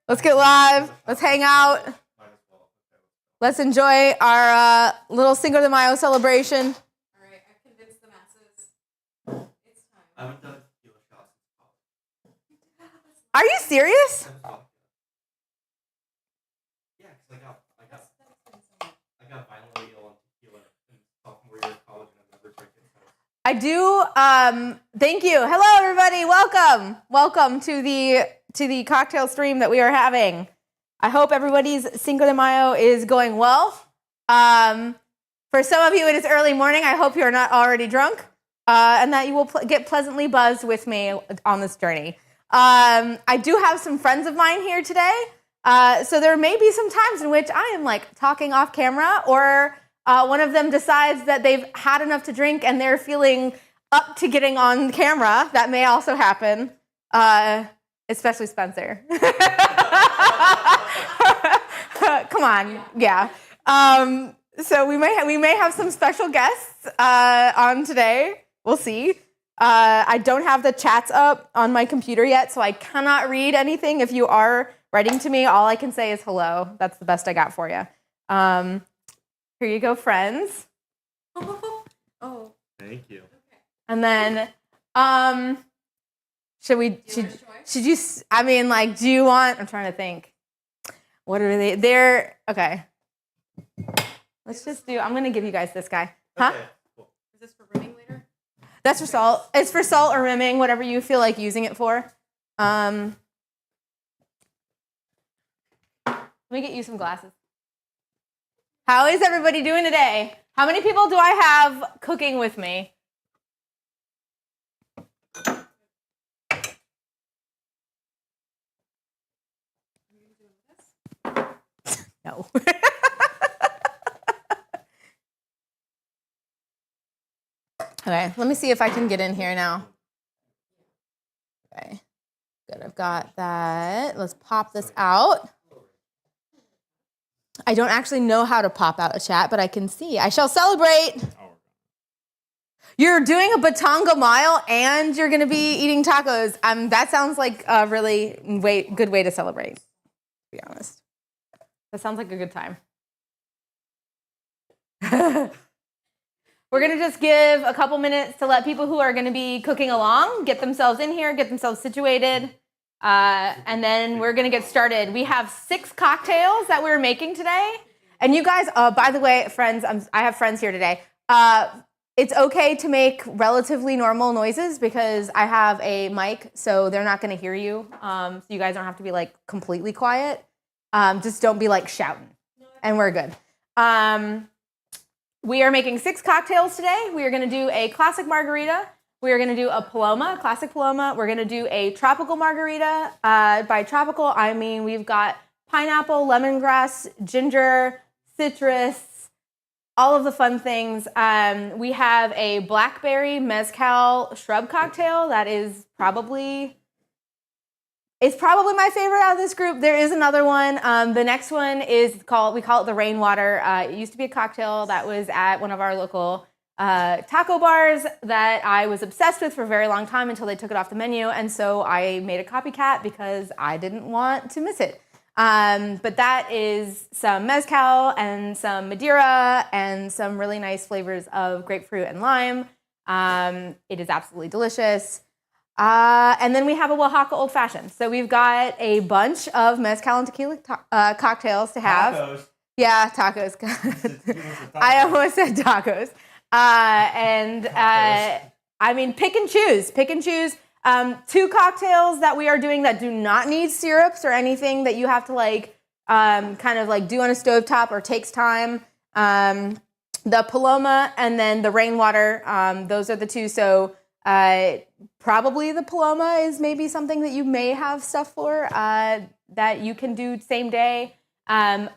Let's get live. Let's hang out. Let's enjoy our little Cinco de Mayo celebration. All right, I've convinced the masses. It's time. I haven't done tequila shots since college. Are you serious? Yeah, because I got violently ill on tequila in sophomore year of college, and I've never drank it since. I do. Thank you. Hello, everybody. Welcome to the cocktail stream that we are having. I hope everybody's Cinco de Mayo is going well. For some of you, it is early morning. I hope you are not already drunk, and that you will get pleasantly buzzed with me on this journey. I do have some friends of mine here today, so there may be some times in which I am like talking off camera, or one of them decides that they've had enough to drink and they're feeling up to getting on camera. That may also happen, especially Spencer. Come on, yeah. So we may have some special guests on today. We'll see. I don't have the chats up on my computer yet, so I cannot read anything. If you are writing to me, all I can say is hello. That's the best I got for you. Here you go, friends. Oh. Thank you. Okay. And then, should you, I mean, like, do you want, I'm trying to think. What are they? They're, okay. Let's just do, I'm going to give you guys this guy. Huh? Okay, cool. Is this for rimming later? That's for salt. It's for salt or rimming, whatever you feel like using it for. Let me get you some glasses. How is everybody doing today? How many people do I have cooking with me? No. Okay, let me see if I can get in here now. Okay, good, I've got that. Let's pop this out. I don't actually know how to pop out a chat, but I can see. I shall celebrate. You're doing a Batanga Mile and you're going to be eating tacos. That sounds like a really good way to celebrate, to be honest. That sounds like a good time. We're going to just give a couple minutes to let people who are going to be cooking along get themselves in here, get themselves situated, and then we're going to get started. We have 6 cocktails that we're making today. And you guys, by the way, friends, I have friends here today. It's okay to make relatively normal noises because I have a mic, so they're not going to hear you. So you guys don't have to be like completely quiet. Just don't be like shouting, and we're good. We are making 6 cocktails today. We are going to do a classic margarita. We are going to do a Paloma, classic Paloma. We're going to do a tropical margarita. By tropical, I mean we've got pineapple, lemongrass, ginger, citrus, all of the fun things. We have a Blackberry Mezcal Shrub cocktail that is probably my favorite out of this group. There is another one. The next one is we call it the Rainwater. It used to be a cocktail that was at one of our local taco bars that I was obsessed with for a very long time until they took it off the menu. And so I made a copycat because I didn't want to miss it. But that is some Mezcal and some Madeira and some really nice flavors of grapefruit and lime. It is absolutely delicious. And then we have a Oaxaca Old Fashioned. So we've got a bunch of Mezcal and tequila cocktails to have. Tacos. Yeah, tacos. I almost said tacos. I mean, pick and choose. 2 cocktails that we are doing that do not need syrups or anything that you have to like kind of like do on a stovetop or takes time. The Paloma and then the Rainwater. Those are the 2. So probably the Paloma is maybe something that you may have stuff for that you can do same day. I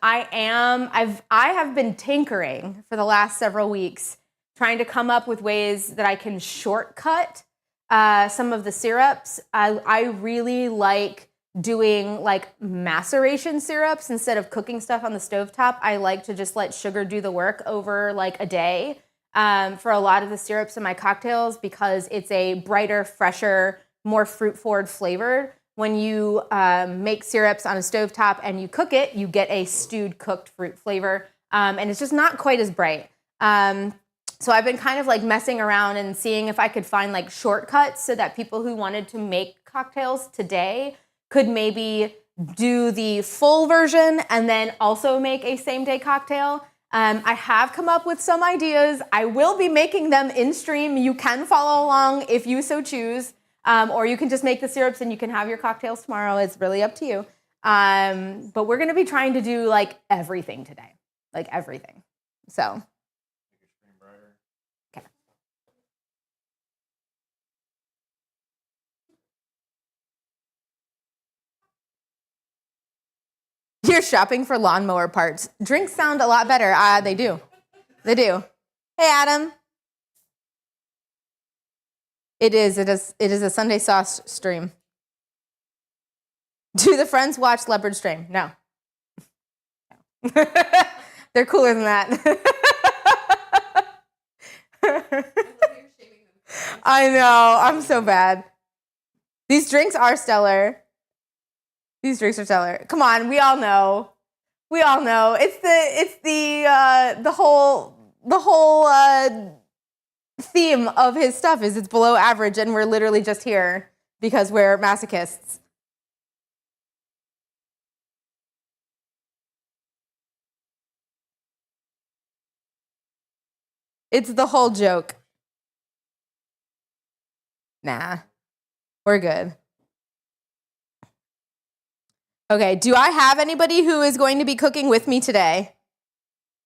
have been tinkering for the last several weeks, trying to come up with ways that I can shortcut some of the syrups. I really like doing like maceration syrups instead of cooking stuff on the stovetop. I like to just let sugar do the work over like a day for a lot of the syrups in my cocktails because it's a brighter, fresher, more fruit-forward flavor when you make syrups on a stovetop and you cook it, you get a stewed cooked fruit flavor. And it's just not quite as bright. So I've been kind of like messing around and seeing if I could find like shortcuts so that people who wanted to make cocktails today could maybe do the full version and then also make a same day cocktail. I have come up with some ideas. I will be making them in stream. You can follow along if you so choose, or you can just make the syrups and you can have your cocktails tomorrow. It's really up to you. But we're gonna be trying to do like everything today, like everything. So. Okay. You're shopping for lawnmower parts. Drinks sound a lot better. They do. They do. Hey, Adam. It is a Sunday sauce stream. Do the friends watch Leopard Stream? No. They're cooler than that. I know. I'm so bad. These drinks are stellar. These drinks are stellar. Come on, we all know. We all know. It's the whole theme of his stuff is it's below average, and we're literally just here because we're masochists. It's the whole joke. Nah, we're good. Okay, do I have anybody who is going to be cooking with me today?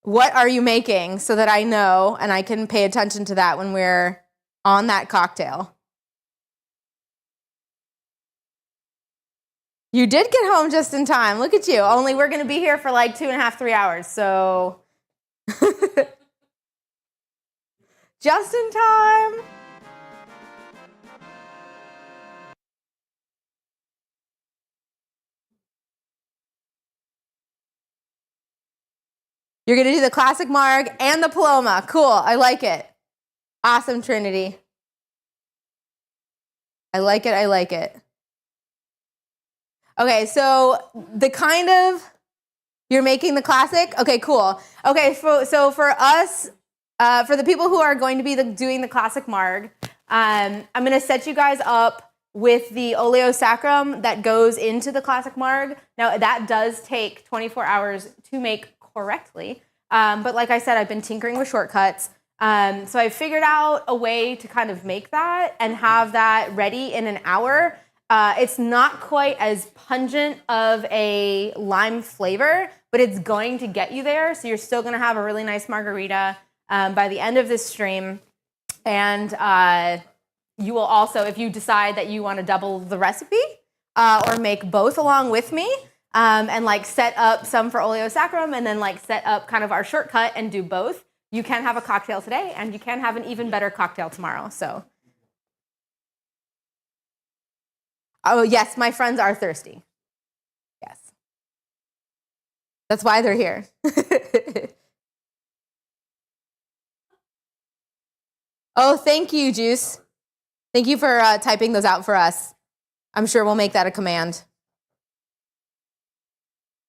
What are you making so that I know and I can pay attention to that when we're on that cocktail? You did get home just in time. Look at you. Only we're going to be here for like 2.5, 3 hours. So just in time. You're going to do the classic Marg and the Paloma. Cool. I like it. Awesome, Trinity. I like it. I like it. Okay, so the kind of, you're making the classic? Okay, cool. Okay, so for us, for the people who are going to be doing the classic Marg, I'm going to set you guys up with the Oleo Saccharum that goes into the classic Marg. Now, that does take 24 hours to make correctly. But like I said, I've been tinkering with shortcuts. So I figured out a way to kind of make that and have that ready in an hour. It's not quite as pungent of a lime flavor, but it's going to get you there. So you're still going to have a really nice margarita by the end of this stream. And you will also, if you decide that you want to double the recipe or make both along with me, and like set up some for Oleo Saccharum and then like set up kind of our shortcut and do both, you can have a cocktail today and you can have an even better cocktail tomorrow. So, oh yes, my friends are thirsty. Yes. That's why they're here. Oh, thank you, Juice. Thank you for typing those out for us. I'm sure we'll make that a command.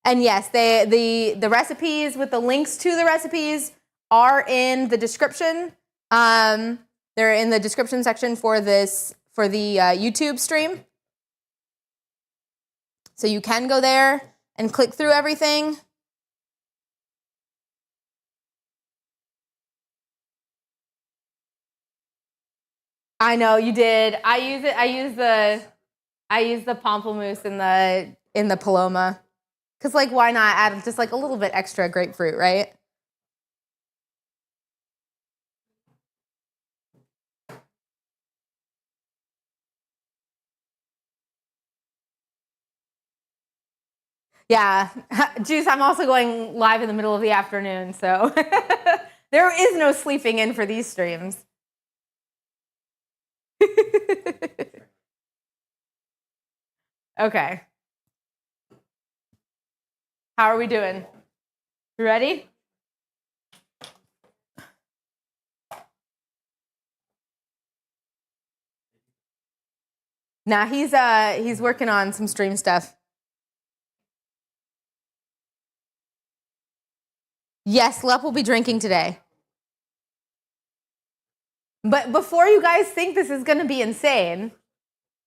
And yes, the recipes with the links to the recipes are in the description. They're in the description section for the YouTube stream. So you can go there and click through everything. I know you did. I use the pamplemousse in the Paloma. Because, like, why not add just, like, a little bit extra grapefruit, right? Yeah. Juice, I'm also going live in the middle of the afternoon, so there is no sleeping in for these streams. Okay. How are we doing? You ready? Nah, he's working on some stream stuff. Yes, Lep will be drinking today. But before you guys think this is going to be insane,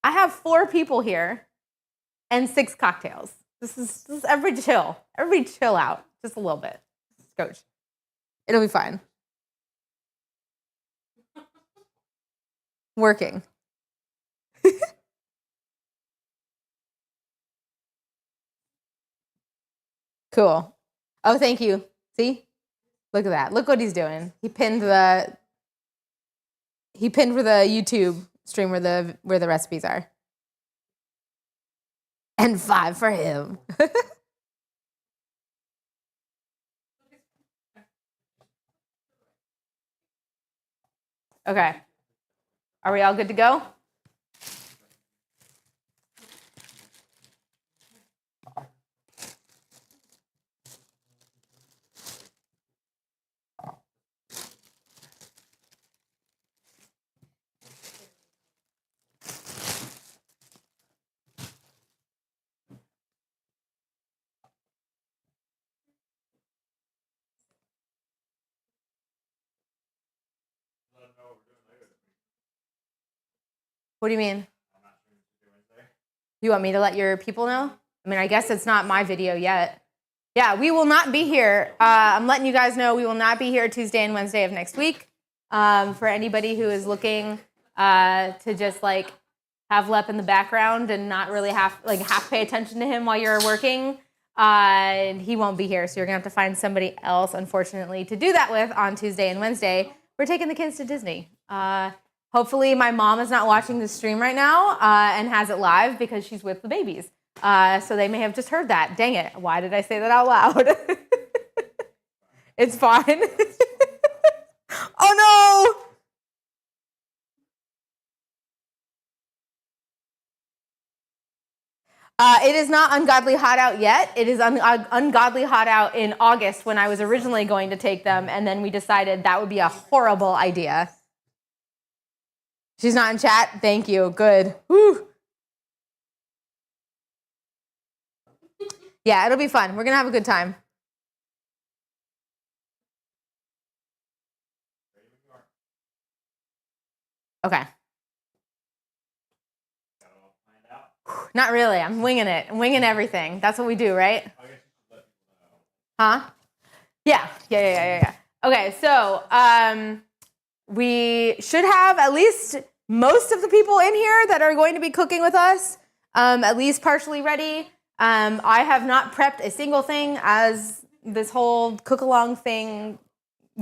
I have 4 people here and 6 cocktails. This is everybody chill. Everybody chill out just a little bit. Coach. It'll be fine. Working. Cool. Oh, thank you. See? Look at that. Look what he's doing. He pinned for the YouTube stream where the recipes are. And 5 for him. Okay. Are we all good to go? What do you mean? You want me to let your people know? I mean, I guess it's not my video yet. Yeah, we will not be here. I'm letting you guys know we will not be here Tuesday and Wednesday of next week. For anybody who is looking to just like have Lep in the background and not really have to pay attention to him while you're working, he won't be here. So you're gonna have to find somebody else, unfortunately, to do that with on Tuesday and Wednesday. We're taking the kids to Disney. Hopefully my mom is not watching this stream right now and has it live because she's with the babies. So they may have just heard that. Dang it. Why did I say that out loud? It's fine. Oh no! It is not ungodly hot out yet. It is ungodly hot out in August when I was originally going to take them, and then we decided that would be a horrible idea. She's not in chat? Thank you. Good. Woo. Yeah, it'll be fun. We're going to have a good time. Okay. Not really. I'm winging it. I'm winging everything. That's what we do, right? Huh? Yeah. Okay, so we should have at least most of the people in here that are going to be cooking with us, at least partially ready. I have not prepped a single thing as this whole cook-along thing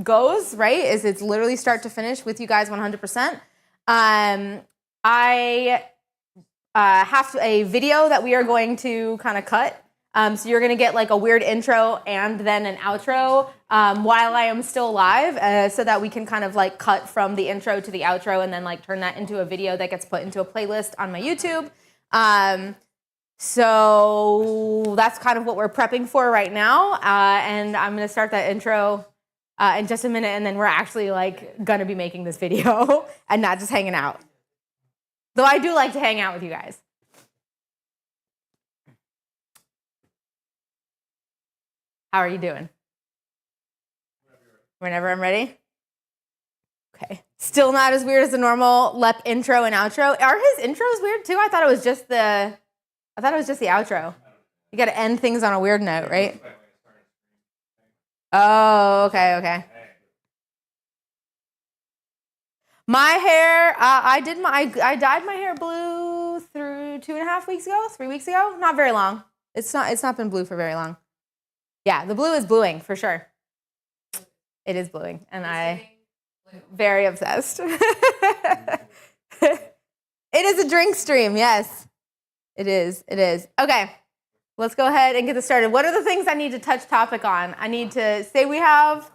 goes, right? It's literally start to finish with you guys 100%. I have a video that we are going to kind of cut. So you're going to get like a weird intro and then an outro while I am still live so that we can kind of like cut from the intro to the outro and then like turn that into a video that gets put into a playlist on my YouTube. So that's kind of what we're prepping for right now. And I'm going to start that intro in just a minute, and then we're actually like going to be making this video and not just hanging out. Though I do like to hang out with you guys. How are you doing? Whenever I'm ready? Okay. Still not as weird as the normal Lep intro and outro. Are his intros weird too? I thought it was just the outro. You got to end things on a weird note, right? Oh, okay. My hair, I dyed my hair blue through 2.5 weeks ago, 3 weeks ago. Not very long. It's not been blue for very long. Yeah, the blue is bluing for sure. It is bluing, and I very obsessed. It is a drink stream, yes. It is. Okay, let's go ahead and get this started. What are the things I need to touch topic on? I need to say we have,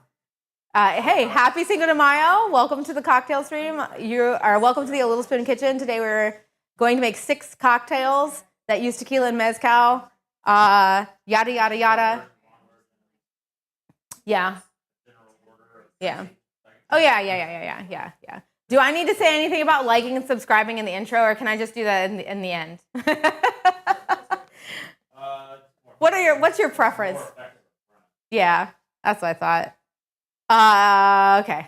hey, happy Cinco de Mayo. Welcome to the cocktail stream. You are welcome to the A Little Spoon Kitchen. Today we're going to make 6 cocktails that use tequila and mezcal. Yada, yada, yada. Yeah. Oh, yeah. Do I need to say anything about liking and subscribing in the intro, or can I just do that in the end? What's your preference? Yeah, that's what I thought. Okay.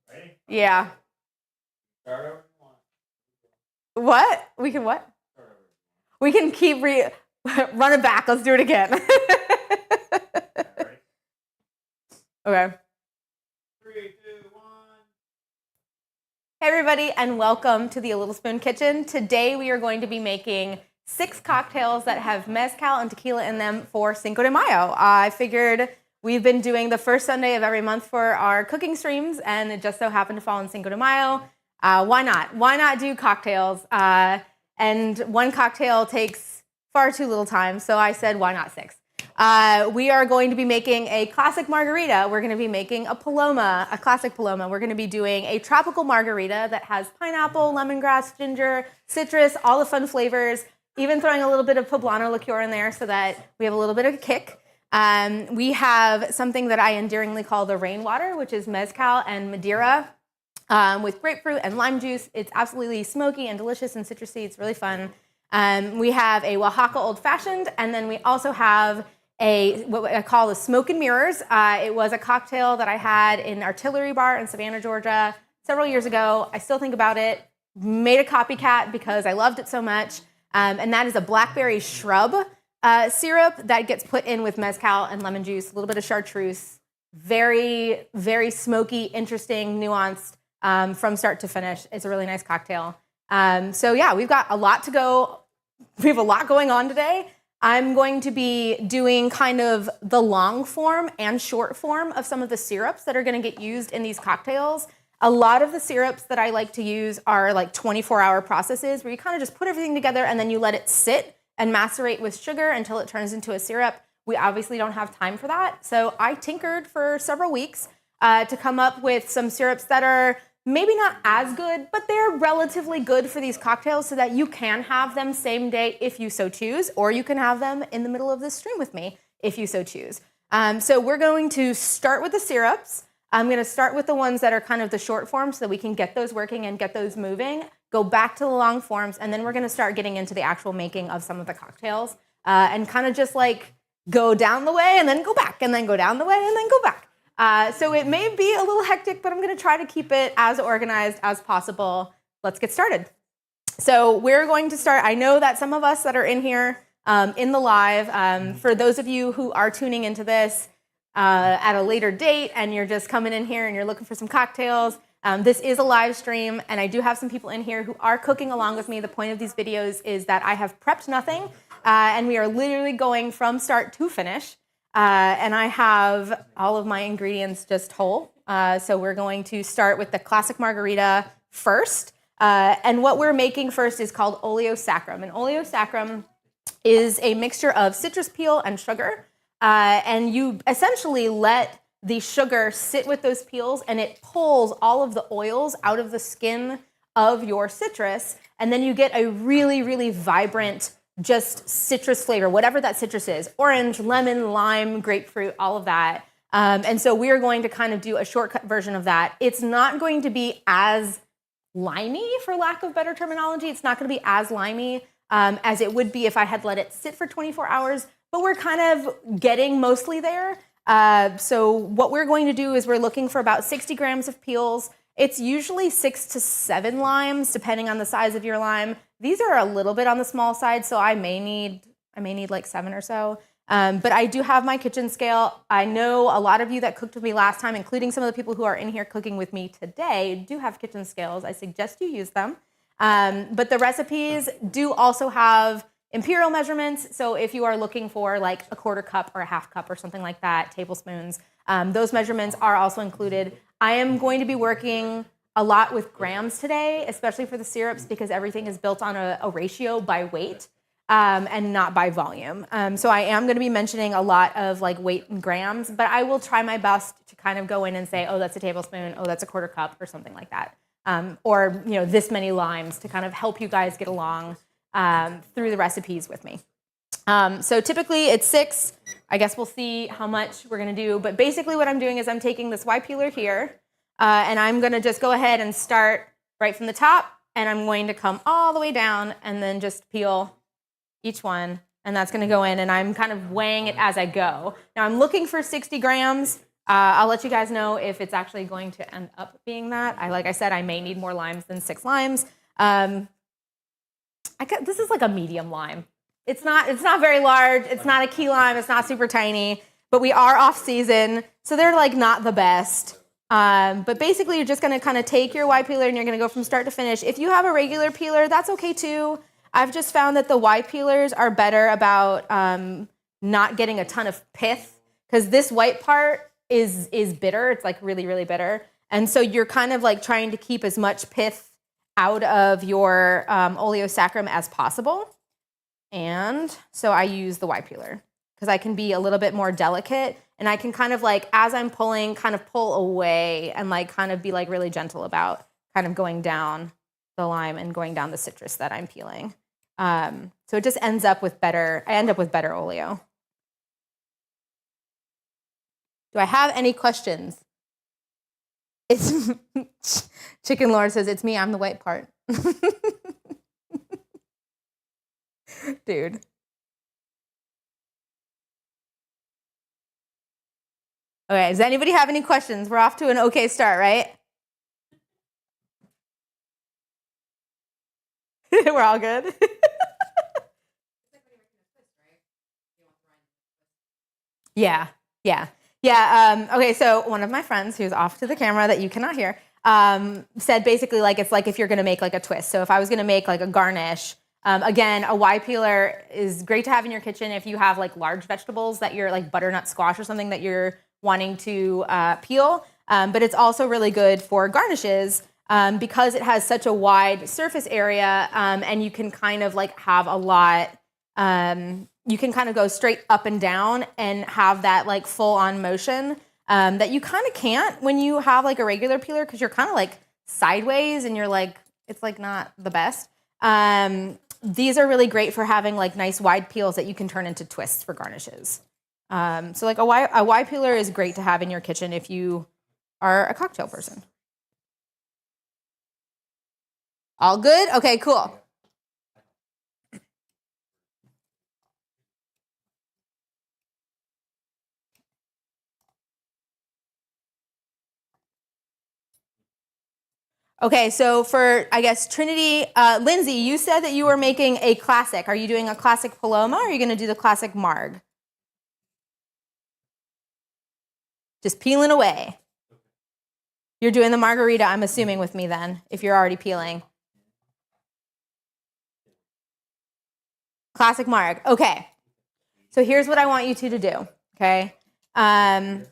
Ready? Yeah. Start over if you want. What? We can what? Start over. We can keep run it back. Let's do it again. Ready? Okay. 3, 2, 1. Hey everybody, and welcome to the A Little Spoon Kitchen. Today we are going to be making 6 cocktails that have mezcal and tequila in them for Cinco de Mayo. I figured we've been doing the first Sunday of every month for our cooking streams, and it just so happened to fall on Cinco de Mayo. Why not? Why not do cocktails? And one cocktail takes far too little time, so I said, why not 6? We are going to be making a classic margarita. We're going to be making a Paloma, a classic Paloma. We're going to be doing a tropical margarita that has pineapple, lemongrass, ginger, citrus, all the fun flavors, even throwing a little bit of Poblano liqueur in there so that we have a little bit of a kick. We have something that I endearingly call the Rainwater, which is mezcal and Madeira with grapefruit and lime juice. It's absolutely smoky and delicious and citrusy. It's really fun. We have a Oaxaca Old Fashioned, and then we also have what I call the Smoke and Mirrors. It was a cocktail that I had in Artillery Bar in Savannah, Georgia several years ago. I still think about it. Made a copycat because I loved it so much. And that is a Blackberry Shrub syrup that gets put in with mezcal and lemon juice, a little bit of chartreuse. Very, very smoky, interesting, nuanced from start to finish. It's a really nice cocktail. So yeah, we've got a lot to go. We have a lot going on today. I'm going to be doing kind of the long form and short form of some of the syrups that are going to get used in these cocktails. A lot of the syrups that I like to use are like 24-hour processes where you kind of just put everything together and then you let it sit and macerate with sugar until it turns into a syrup. We obviously don't have time for that. So I tinkered for several weeks to come up with some syrups that are maybe not as good, but they're relatively good for these cocktails so that you can have them same day if you so choose, or you can have them in the middle of this stream with me if you so choose. So we're going to start with the syrups. I'm going to start with the ones that are kind of the short form so that we can get those working and get those moving, go back to the long forms, and then we're going to start getting into the actual making of some of the cocktails and kind of just like go down the way and then go back and then go down the way and then go back. So it may be a little hectic, but I'm going to try to keep it as organized as possible. Let's get started. So we're going to start. I know that some of us that are in here in the live, for those of you who are tuning into this at a later date and you're just coming in here and you're looking for some cocktails, this is a live stream, and I do have some people in here who are cooking along with me. The point of these videos is that I have prepped nothing, and we are literally going from start to finish. And I have all of my ingredients just whole. So we're going to start with the classic margarita first. And what we're making first is called Oleo Saccharum. And Oleo Saccharum is a mixture of citrus peel and sugar. And you essentially let the sugar sit with those peels, and it pulls all of the oils out of the skin of your citrus. And then you get a really, really vibrant just citrus flavor, whatever that citrus is, orange, lemon, lime, grapefruit, all of that. And so we're going to kind of do a shortcut version of that. It's not going to be as limey, for lack of better terminology. It's not going to be as limey as it would be if I had let it sit for 24 hours, but we're kind of getting mostly there. So what we're going to do is we're looking for about 60 grams of peels. It's usually 6 to 7 limes, depending on the size of your lime. These are a little bit on the small side, so I may need like 7 or so. But I do have my kitchen scale. I know a lot of you that cooked with me last time, including some of the people who are in here cooking with me today, do have kitchen scales. I suggest you use them. But the recipes do also have imperial measurements. So if you are looking for like a quarter cup or a half cup or something like that, tablespoons, those measurements are also included. I am going to be working a lot with grams today, especially for the syrups, because everything is built on a ratio by weight and not by volume. So I am going to be mentioning a lot of like weight in grams, but I will try my best to kind of go in and say, oh, that's a tablespoon, oh, that's a quarter cup, or something like that. Or this many limes to kind of help you guys get along through the recipes with me. So typically it's 6. I guess we'll see how much we're going to do. But basically what I'm doing is I'm taking this Y peeler here. And I'm going to just go ahead and start right from the top, and I'm going to come all the way down and then just peel each one, and that's going to go in, and I'm kind of weighing it as I go. Now I'm looking for 60 grams. I'll let you guys know if it's actually going to end up being that. Like I said, I may need more limes than 6 limes. This is like a medium lime. It's not very large. It's not a key lime. It's not super tiny. But we are off season, so they're like not the best. But basically, you're just going to kind of take your Y peeler and you're going to go from start to finish. If you have a regular peeler, that's okay too. I've just found that the Y peelers are better about not getting a ton of pith, because this white part is bitter. It's like really, really bitter. And so you're kind of like trying to keep as much pith out of your Oleo Saccharum as possible. And so I use the Y peeler because I can be a little bit more delicate, and I can kind of like, as I'm pulling, kind of pull away and like kind of be like really gentle about kind of going down the lime and going down the citrus that I'm peeling. So it just ends up with better, I end up with better Oleo. Do I have any questions? It's Chicken Lord says, it's me, I'm the white part. Dude. Okay, does anybody have any questions? We're off to an okay start, right? We're all good. Yeah. Okay, so one of my friends who's off to the camera that you cannot hear said basically like it's like if you're going to make like a twist. So if I was going to make like a garnish, again, a Y peeler is great to have in your kitchen if you have like large vegetables that you're like butternut squash or something that you're wanting to peel. But it's also really good for garnishes because it has such a wide surface area, and you can kind of like have a lot. You can kind of go straight up and down and have that like full on motion that you kind of can't when you have like a regular peeler, because you're kind of like sideways and you're like, it's like not the best. These are really great for having like nice wide peels that you can turn into twists for garnishes. So like a Y peeler is great to have in your kitchen if you are a cocktail person. All good? Okay, cool. Okay, so for, I guess, Trinity, Lindsay, you said that you were making a classic. Are you doing a classic Paloma, or are you going to do the classic Marg? Just peeling away. You're doing the Margarita, I'm assuming, with me then, if you're already peeling. Classic Marg. Okay. So here's what I want you two to do, okay? I'm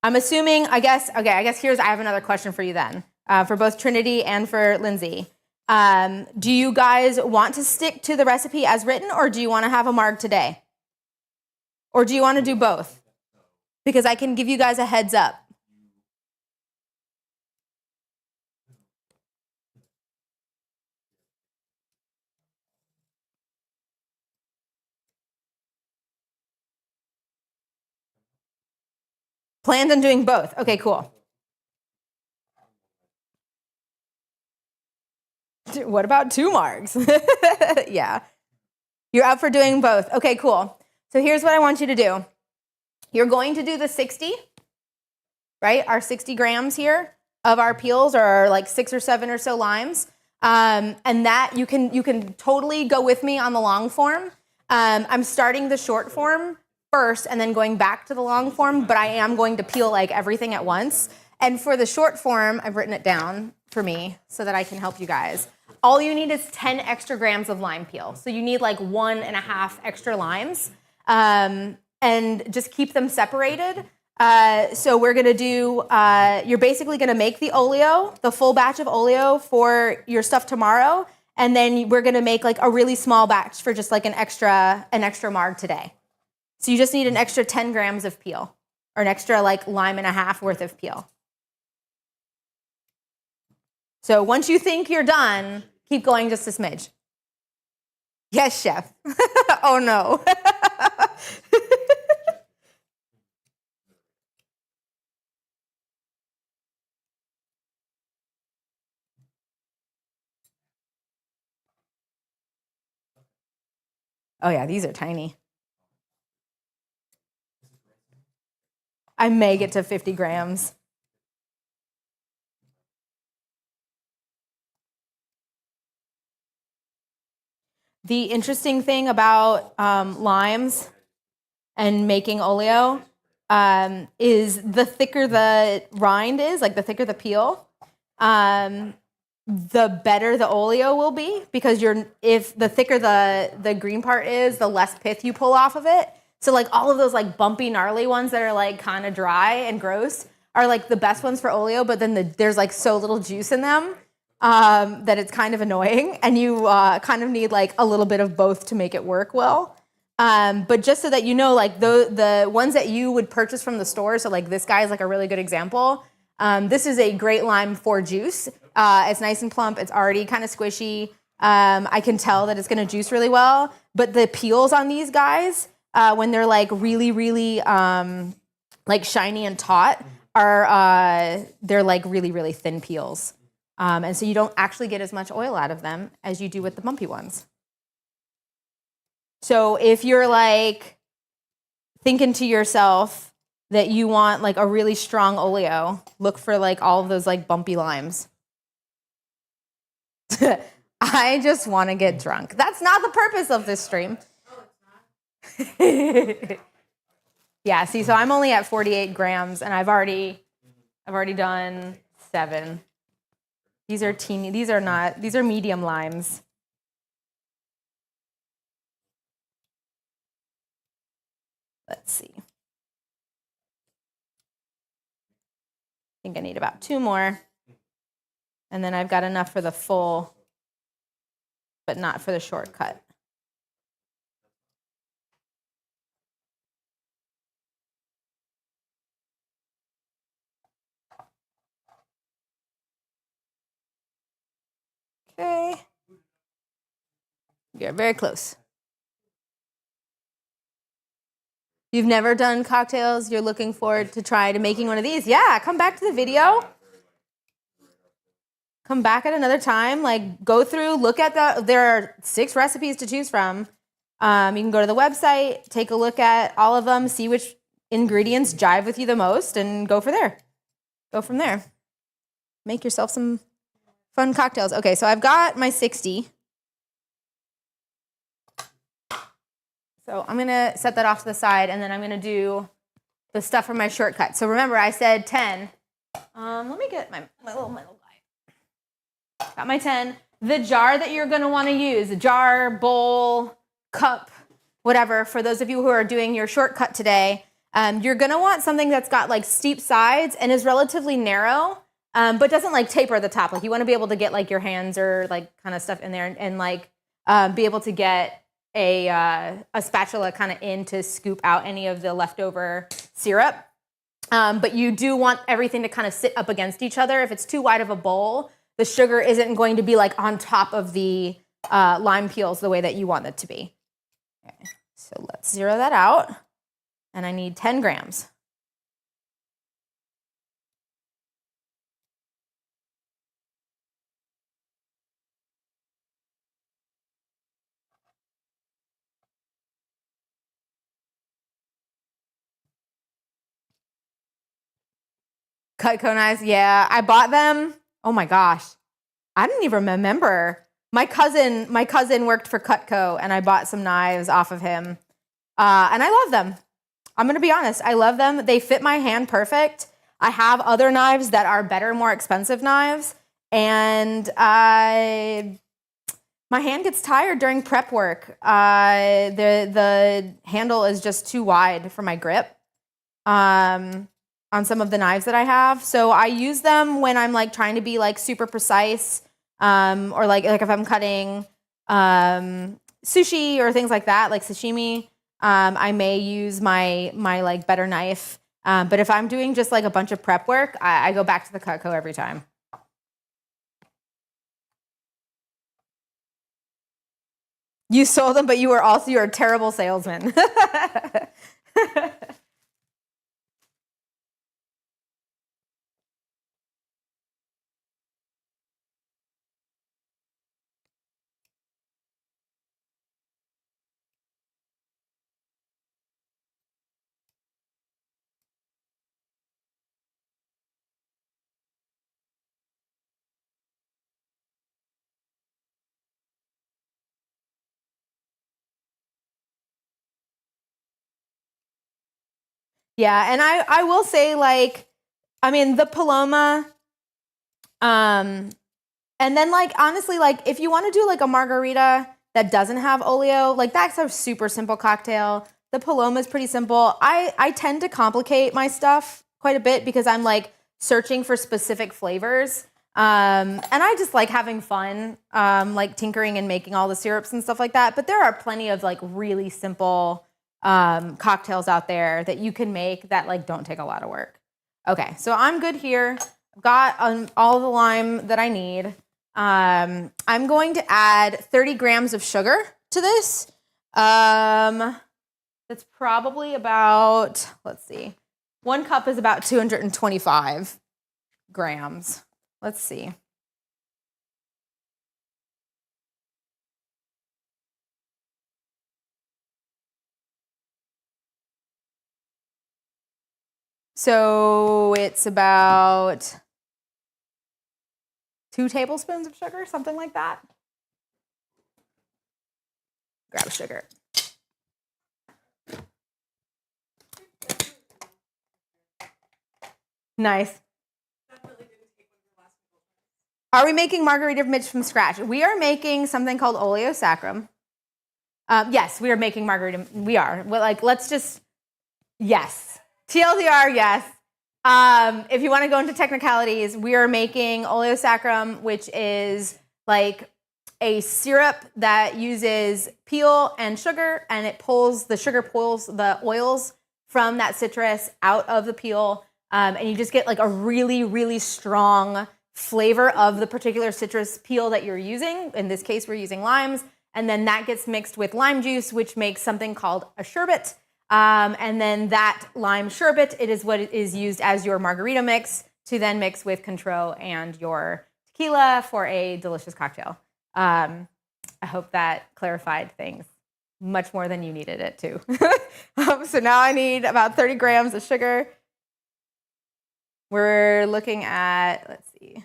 assuming, I guess I have another question for you then, for both Trinity and for Lindsay. Do you guys want to stick to the recipe as written, or do you want to have a Marg today? Or do you want to do both? Because I can give you guys a heads up. Planned on doing both. Okay, cool. What about 2 Margs? Yeah. You're up for doing both. Okay, cool. So here's what I want you to do. You're going to do the 60, right? Our 60 grams here of our peels are like 6 or 7 or so limes. And that you can totally go with me on the long form. I'm starting the short form first and then going back to the long form, but I am going to peel like everything at once. And for the short form, I've written it down for me so that I can help you guys. All you need is 10 extra grams of lime peel. So you need like 1.5 extra limes, and just keep them separated. So we're gonna do, you're basically gonna make the Oleo, the full batch of Oleo for your stuff tomorrow. And then we're gonna make like a really small batch for just like an extra Marg today. So you just need an extra 10 grams of peel, or an extra like lime and a half worth of peel. So once you think you're done, keep going just a smidge. Yes, chef. Oh no. Oh yeah, these are tiny. I may get to 50 grams. The interesting thing about limes and making oleo is the thicker the rind is, like the thicker the peel, the better the oleo will be, because if the thicker the green part is, the less pith you pull off of it. So like all of those like bumpy, gnarly ones that are like kind of dry and gross are like the best ones for oleo, but then there's like so little juice in them that it's kind of annoying, and you kind of need like a little bit of both to make it work well. But just so that you know, like the ones that you would purchase from the store, so like this guy is like a really good example. This is a great lime for juice. It's nice and plump. It's already kind of squishy. I can tell that it's going to juice really well. But the peels on these guys, when they're like really, really like shiny and taut, they're like really, really thin peels. And so you don't actually get as much oil out of them as you do with the bumpy ones. So if you're like thinking to yourself that you want like a really strong oleo, look for like all of those like bumpy limes. I just want to get drunk. That's not the purpose of this stream. Yeah, see, so I'm only at 48 grams, and I've already done 7. These are teeny. These are medium limes. Let's see. I think I need about 2 more. And then I've got enough for the full, but not for the shortcut. Okay. You're very close. You've never done cocktails, you're looking forward to try to making one of these. Yeah, come back to the video. Come back at another time. Like, go through, look at there are 6 recipes to choose from. You can go to the website, take a look at all of them, see which ingredients jive with you the most, and go from there. Make yourself some fun cocktails. Okay, so I've got my 60. So I'm gonna set that off to the side, and then I'm gonna do the stuff for my shortcut. So remember, I said 10. Let me get my little metal guy. Got my 10. The jar that you're gonna wanna use, a jar, bowl, cup, whatever, for those of you who are doing your shortcut today, you're gonna want something that's got like steep sides and is relatively narrow, but doesn't like taper at the top. Like you wanna be able to get like your hands or like kind of stuff in there and like be able to get a spatula kind of in to scoop out any of the leftover syrup. But you do want everything to kind of sit up against each other. If it's too wide of a bowl, the sugar isn't going to be like on top of the lime peels the way that you want it to be. Okay, so let's zero that out. And I need 10 grams. Cutco knives, yeah, I bought them. Oh my gosh, I didn't even remember. My cousin worked for Cutco, and I bought some knives off of him, and I love them. I'm gonna be honest, I love them. They fit my hand perfect. I have other knives that are better, more expensive knives, and my hand gets tired during prep work. The handle is just too wide for my grip. On some of the knives that I have. So I use them when I'm like trying to be like super precise, or like if I'm cutting sushi or things like that, like sashimi, I may use my like better knife. But if I'm doing just like a bunch of prep work, I go back to the Cutco every time. You sold them, but you're a terrible salesman. Yeah, and I will say, like, I mean, the Paloma, and then, like, honestly, like, if you want to do, like, a margarita that doesn't have Oleo, like, that's a super simple cocktail. The Paloma is pretty simple. I tend to complicate my stuff quite a bit because I'm, like, searching for specific flavors. And I just like having fun, like tinkering and making all the syrups and stuff like that. But there are plenty of, like, really simple cocktails out there that you can make that, like, don't take a lot of work. Okay, so I'm good here. I've got all the lime that I need. I'm going to add 30 grams of sugar to this. That's probably about, let's see, 1 cup is about 225 grams. Let's see. So it's about 2 tablespoons of sugar, something like that. Grab a sugar. Nice. Are we making margarita mix from scratch? We are making something called Oleo Saccharum. Yes, we are making margarita. We are. Well, like, let's just, yes. TLDR, yes. If you want to go into technicalities, we are making Oleo Saccharum, which is like a syrup that uses peel and sugar, and the sugar pulls the oils from that citrus out of the peel, and you just get, like, a really, really strong flavor of the particular citrus peel that you're using. In this case, we're using limes, and then that gets mixed with lime juice, which makes something called a sherbet. And then that lime sherbet, it is what is used as your margarita mix to then mix with Contro and your tequila for a delicious cocktail. I hope that clarified things much more than you needed it to. So now I need about 30 grams of sugar. We're looking at, let's see,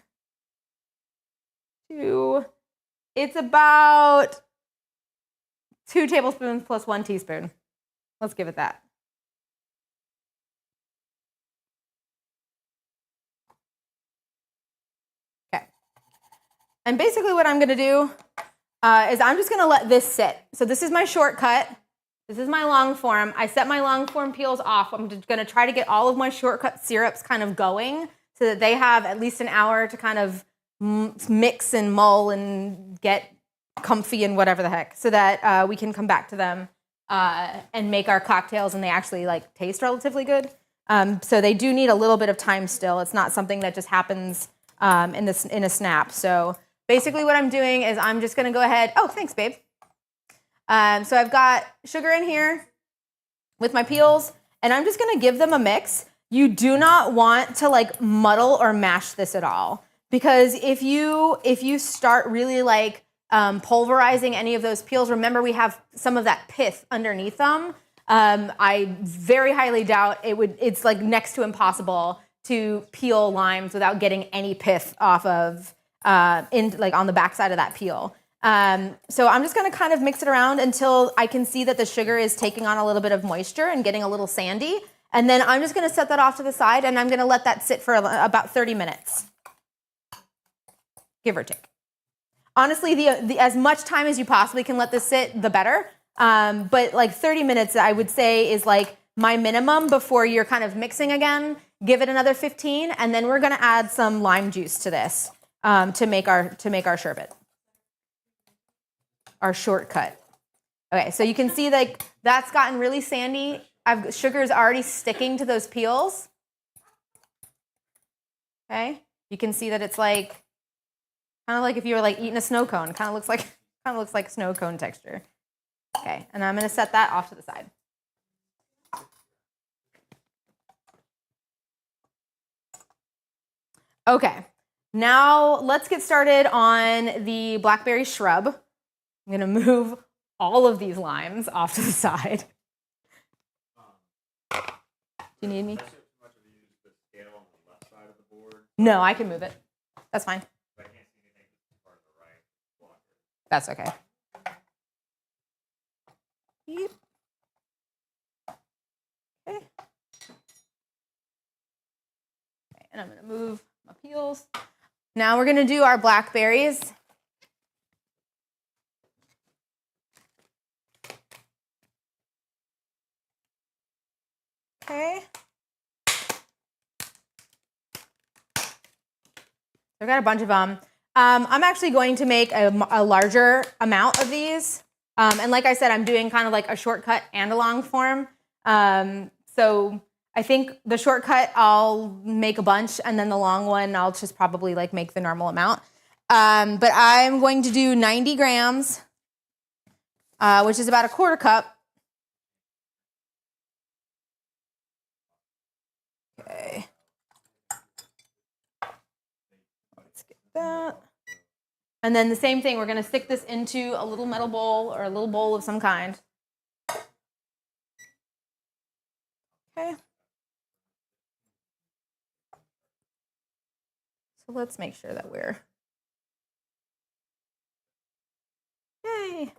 it's about 2 tablespoons plus 1 teaspoon. Let's give it that. Okay. And basically what I'm going to do is I'm just going to let this sit. So this is my shortcut. This is my long form. I set my long form peels off. I'm just going to try to get all of my shortcut syrups kind of going so that they have at least an hour to kind of mix and mull and get comfy and whatever the heck, so that we can come back to them and make our cocktails, and they actually, like, taste relatively good. So they do need a little bit of time still. It's not something that just happens in a snap. So basically what I'm doing is I'm just going to go ahead. Oh, thanks, babe. So I've got sugar in here with my peels, and I'm just going to give them a mix. You do not want to, like, muddle or mash this at all, because if you start really, like, pulverizing any of those peels, remember we have some of that pith underneath them. I very highly doubt it's like next to impossible to peel limes without getting any pith off of like on the backside of that peel. So I'm just going to kind of mix it around until I can see that the sugar is taking on a little bit of moisture and getting a little sandy. And then I'm just going to set that off to the side, and I'm going to let that sit for about 30 minutes, give or take. Honestly, the as much time as you possibly can let this sit, the better. But like 30 minutes, I would say, is like my minimum before you're kind of mixing again. Give it another 15, and then we're going to add some lime juice to this to make our sherbet, our shortcut. Okay, so you can see, like, that's gotten really sandy. Sugar is already sticking to those peels. Okay, you can see that it's like kind of like if you were, like, eating a snow cone. Kind of looks like snow cone texture. Okay, and I'm going to set that off to the side. Okay, now let's get started on the Blackberry Shrub. I'm going to move all of these limes off to the side. Do you need me? No, I can move it. That's fine. That's okay. Yep. Okay. And I'm gonna move my peels. Now we're gonna do our blackberries. Okay. I've got a bunch of them. I'm actually going to make a larger amount of these. And like I said, I'm doing kind of like a shortcut and a long form. So I think the shortcut, I'll make a bunch, and then the long one, I'll just probably like make the normal amount. But I'm going to do 90 grams, which is about a quarter cup. Okay. Let's get that. And then the same thing, we're going to stick this into a little metal bowl or a little bowl of some kind. Okay. So let's make sure that we're, yay.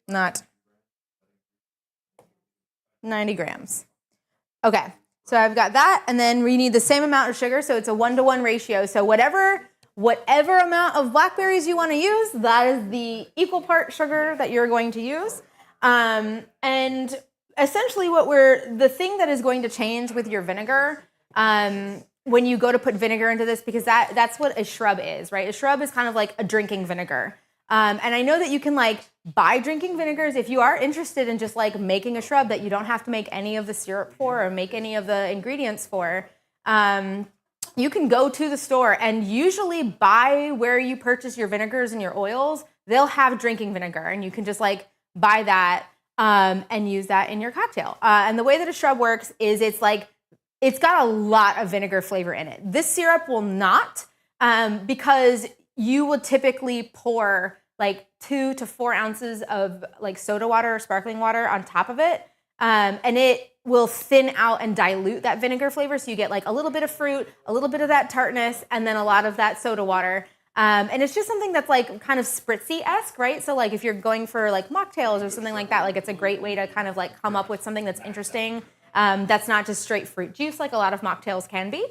Not 90 grams. Okay, so I've got that, and then we need the same amount of sugar, so it's a 1-to-1 ratio. So whatever amount of blackberries you want to use, that is the equal part sugar that you're going to use. And essentially the thing that is going to change with your vinegar, when you go to put vinegar into this, because that's what a shrub is, right? A shrub is kind of like a drinking vinegar. And I know that you can like buy drinking vinegars if you are interested in just like making a shrub that you don't have to make any of the syrup for or make any of the ingredients for. You can go to the store and usually buy where you purchase your vinegars and your oils. They'll have drinking vinegar, and you can just like buy that and use that in your cocktail. And the way that a shrub works is it's got a lot of vinegar flavor in it. This syrup will not, because you would typically pour like 2 to 4 ounces of like soda water or sparkling water on top of it. And it will thin out and dilute that vinegar flavor. So you get like a little bit of fruit, a little bit of that tartness, and then a lot of that soda water. And it's just something that's like kind of spritzy-esque, right? So like if you're going for like mocktails or something like that, like it's a great way to kind of like come up with something that's interesting. That's not just straight fruit juice like a lot of mocktails can be.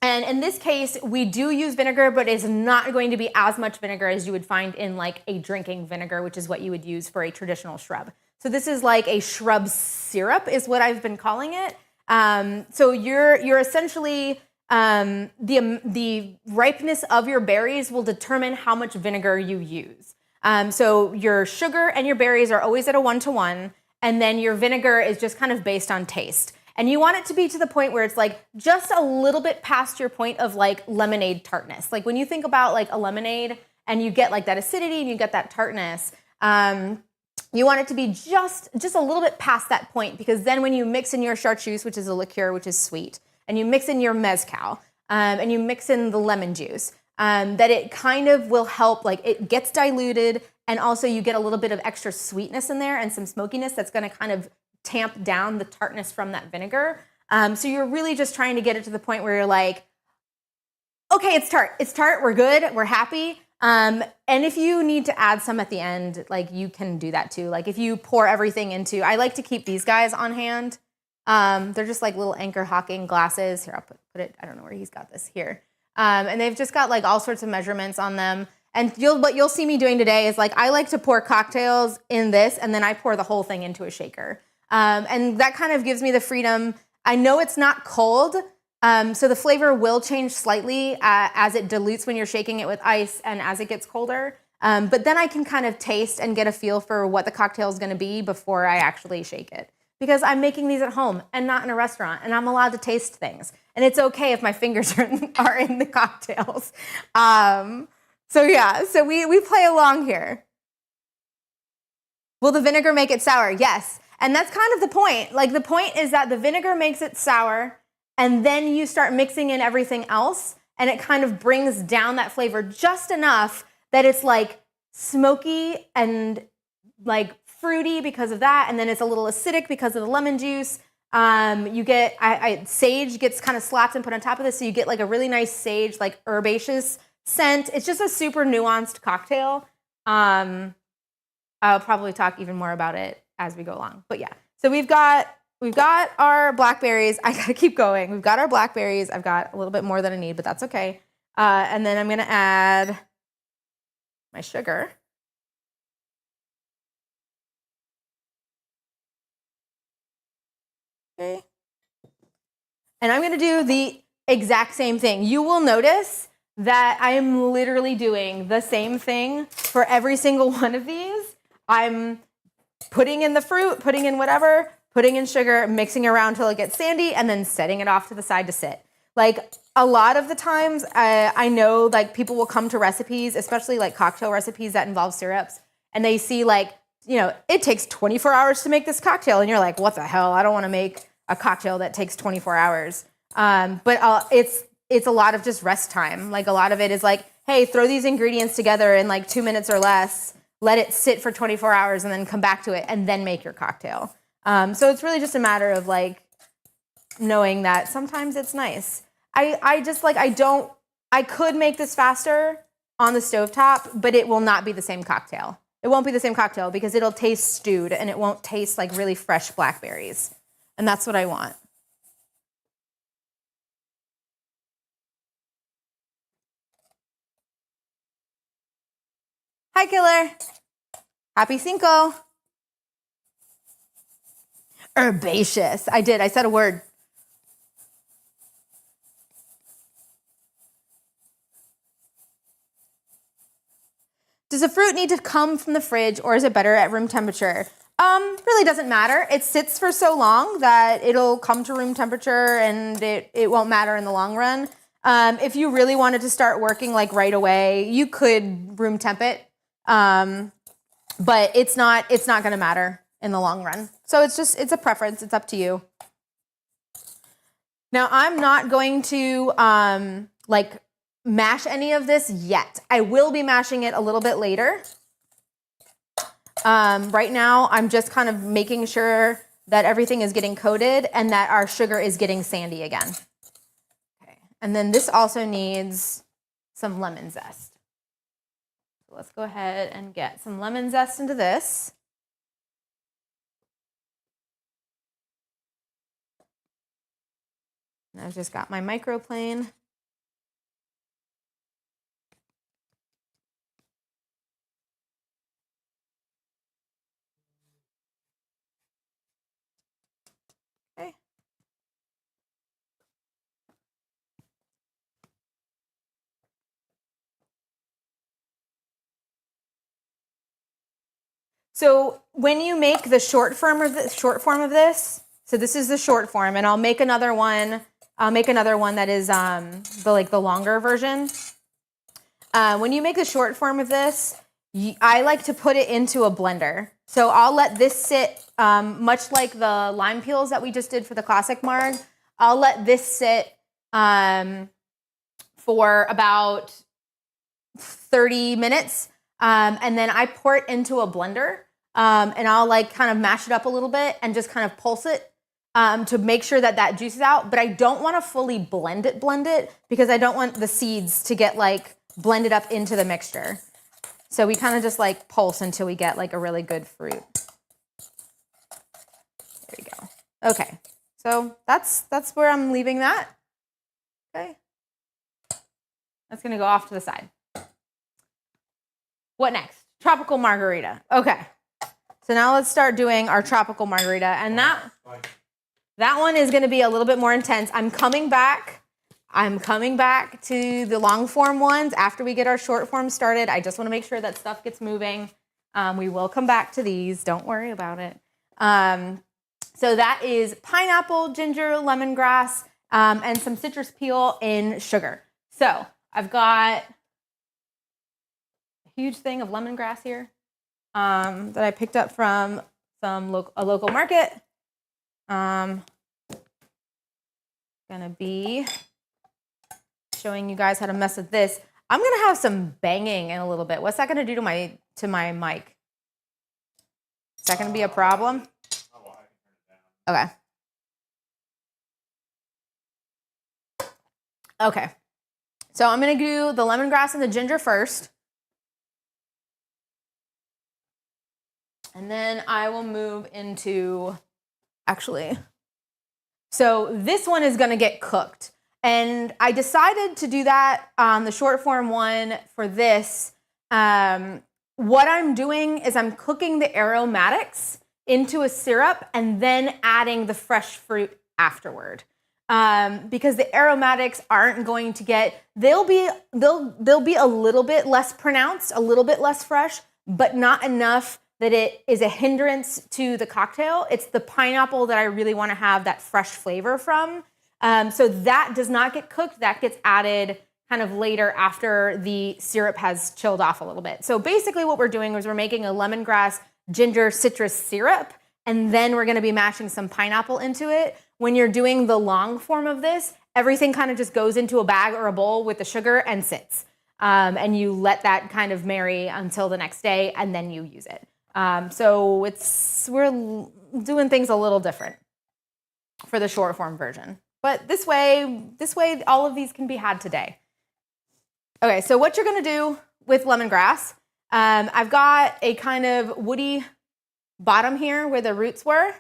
And in this case, we do use vinegar, but it's not going to be as much vinegar as you would find in like a drinking vinegar, which is what you would use for a traditional shrub. So this is like a shrub syrup is what I've been calling it. So you're essentially, the ripeness of your berries will determine how much vinegar you use. So your sugar and your berries are always at a 1-to-1, and then your vinegar is just kind of based on taste. And you want it to be to the point where it's like just a little bit past your point of like lemonade tartness. Like when you think about like a lemonade and you get like that acidity and you get that tartness, you want it to be just a little bit past that point, because then when you mix in your chartreuse, which is a liqueur, which is sweet, and you mix in your mezcal, and you mix in the lemon juice, that it kind of will help, like it gets diluted, and also you get a little bit of extra sweetness in there and some smokiness that's going to kind of tamp down the tartness from that vinegar. So you're really just trying to get it to the point where you're like, okay, it's tart, we're good, we're happy. And if you need to add some at the end, like you can do that too. Like if you pour everything into, I like to keep these guys on hand. They're just like little Anchor Hawking glasses. Here, I'll put it, I don't know where he's got this here. And they've just got like all sorts of measurements on them. And what you'll see me doing today is like, I like to pour cocktails in this, and then I pour the whole thing into a shaker. And that kind of gives me the freedom. I know it's not cold, so the flavor will change slightly as it dilutes when you're shaking it with ice and as it gets colder. But then I can kind of taste and get a feel for what the cocktail is going to be before I actually shake it. Because I'm making these at home and not in a restaurant, and I'm allowed to taste things. And it's okay if my fingers are in the cocktails. So we play along here. Will the vinegar make it sour? Yes. And that's kind of the point. Like the point is that the vinegar makes it sour, and then you start mixing in everything else, and it kind of brings down that flavor just enough that it's like smoky and like fruity because of that, and then it's a little acidic because of the lemon juice. You get sage gets kind of slapped and put on top of this, so you get like a really nice sage, like herbaceous scent. It's just a super nuanced cocktail. I'll probably talk even more about it as we go along. But yeah, so we've got we've got our blackberries. I gotta keep going. We've got our blackberries. I've got a little bit more than I need, but that's okay. And then I'm gonna add my sugar. Okay. And I'm gonna do the exact same thing. You will notice that I am literally doing the same thing for every single one of these. I'm putting in the fruit, putting in whatever, putting in sugar, mixing around till it gets sandy, and then setting it off to the side to sit. Like a lot of the times, I know like people will come to recipes, especially like cocktail recipes that involve syrups, and they see like, you know, it takes 24 hours to make this cocktail, and you're like, what the hell? I don't want to make a cocktail that takes 24 hours. But it's a lot of just rest time. Like a lot of it is like, hey, throw these ingredients together in like 2 minutes or less, let it sit for 24 hours and then come back to it and then make your cocktail. So it's really just a matter of like knowing that sometimes it's nice. I could make this faster on the stovetop, but it will not be the same cocktail. It won't be the same cocktail because it'll taste stewed and it won't taste like really fresh blackberries. And that's what I want. Hi, Killer. Happy Cinco. Herbaceous. I did. I said a word. Does a fruit need to come from the fridge or is it better at room temperature? Really doesn't matter. It sits for so long that it'll come to room temperature and it won't matter in the long run. If you really wanted to start working like right away, you could room temp it. But it's not going to matter in the long run. So it's a preference. It's up to you. Now I'm not going to like mash any of this yet. I will be mashing it a little bit later. Right now I'm just kind of making sure that everything is getting coated and that our sugar is getting sandy again. Okay. And then this also needs some lemon zest. So let's go ahead and get some lemon zest into this. And I've just got my microplane. Okay. So when you make the short form of this, so this is the short form, and I'll make another one. I'll make another one that is the longer version. When you make the short form of this, I like to put it into a blender. So I'll let this sit, much like the lime peels that we just did for the classic marg. I'll let this sit for about 30 minutes, and then I pour it into a blender, and I'll like kind of mash it up a little bit and just kind of pulse it to make sure that that juice is out. But I don't want to fully blend it because I don't want the seeds to get like blended up into the mixture. So we kind of just like pulse until we get like a really good fruit. There we go. Okay, so that's where I'm leaving that. Okay, that's gonna go off to the side. What next? Tropical margarita. Okay, so now let's start doing our tropical margarita, and that one is gonna be a little bit more intense. I'm coming back to the long form ones after we get our short form started. I just want to make sure that stuff gets moving. We will come back to these. Don't worry about it. So that is pineapple, ginger, lemongrass, and some citrus peel in sugar. So I've got a huge thing of lemongrass here that I picked up from a local market. Gonna be showing you guys how to mess with this. I'm gonna have some banging in a little bit. What's that gonna do to my mic? Is that gonna be a problem? Okay. Okay. So I'm gonna do the lemongrass and the ginger first. And then I will move into actually. So this one is going to get cooked. And I decided to do that on the short form one for this. What I'm doing is I'm cooking the aromatics into a syrup and then adding the fresh fruit afterward. Because the aromatics aren't going to get, they'll be a little bit less pronounced, a little bit less fresh, but not enough that it is a hindrance to the cocktail. It's the pineapple that I really want to have that fresh flavor from. So that does not get cooked. That gets added kind of later after the syrup has chilled off a little bit. So basically what we're doing is we're making a lemongrass ginger citrus syrup, and then we're going to be mashing some pineapple into it. When you're doing the long form of this, everything kind of just goes into a bag or a bowl with the sugar and sits. And you let that kind of marry until the next day, and then you use it. So we're doing things a little different for the short form version. But this way, all of these can be had today. Okay, so what you're gonna do with lemongrass, I've got a kind of woody bottom here where the roots were,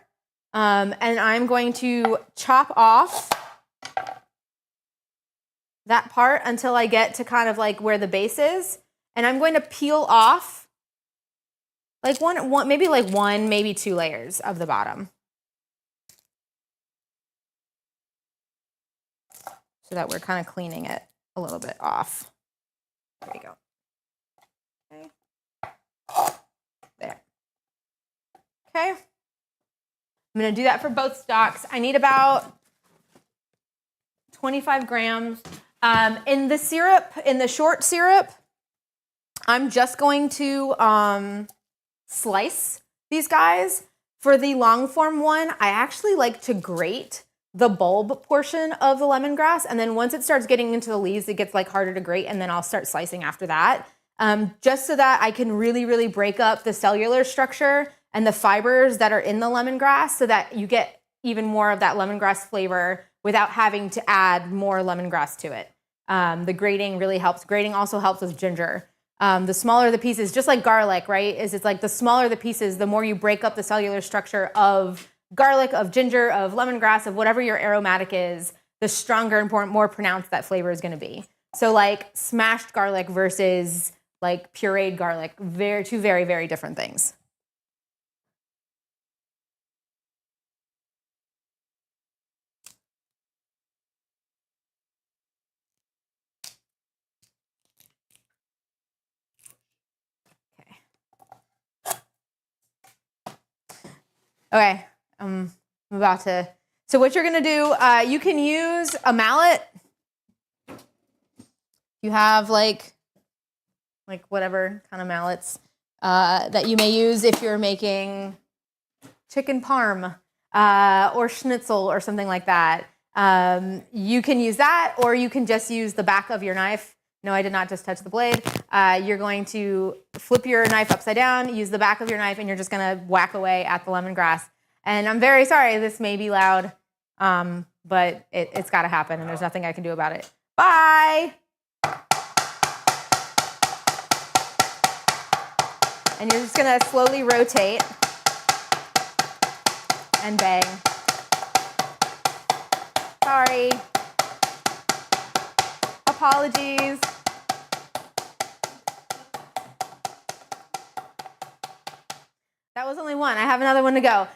and I'm going to chop off that part until I get to kind of like where the base is, and I'm going to peel off like one, maybe 2 layers of the bottom, so that we're kind of cleaning it a little bit off. There you go. Okay. There. Okay. I'm going to do that for both stocks. I need about 25 grams. In the syrup, in the short syrup, I'm just going to slice these guys. For the long form one, I actually like to grate the bulb portion of the lemongrass, and then once it starts getting into the leaves, it gets like harder to grate, and then I'll start slicing after that, just so that I can really, really break up the cellular structure and the fibers that are in the lemongrass, so that you get even more of that lemongrass flavor without having to add more lemongrass to it. The grating really helps. Grating also helps with ginger. The smaller the pieces, just like garlic, right? It's like the smaller the pieces, the more you break up the cellular structure of garlic, of ginger, of lemongrass, of whatever your aromatic is, the stronger and more pronounced that flavor is going to be. So like smashed garlic versus like pureed garlic, two very, very different things. Okay, I'm about to. So what you're gonna do, you can use a mallet. You have like whatever kind of mallets that you may use if you're making chicken parm or schnitzel or something like that. You can use that, or you can just use the back of your knife. No, I did not just touch the blade. You're going to flip your knife upside down, use the back of your knife, and you're just going to whack away at the lemongrass. And I'm very sorry this may be loud, but it's got to happen, and there's nothing I can do about it. Bye! And you're just going to slowly rotate and bang. Sorry. Apologies. That was only one. I have another one to go.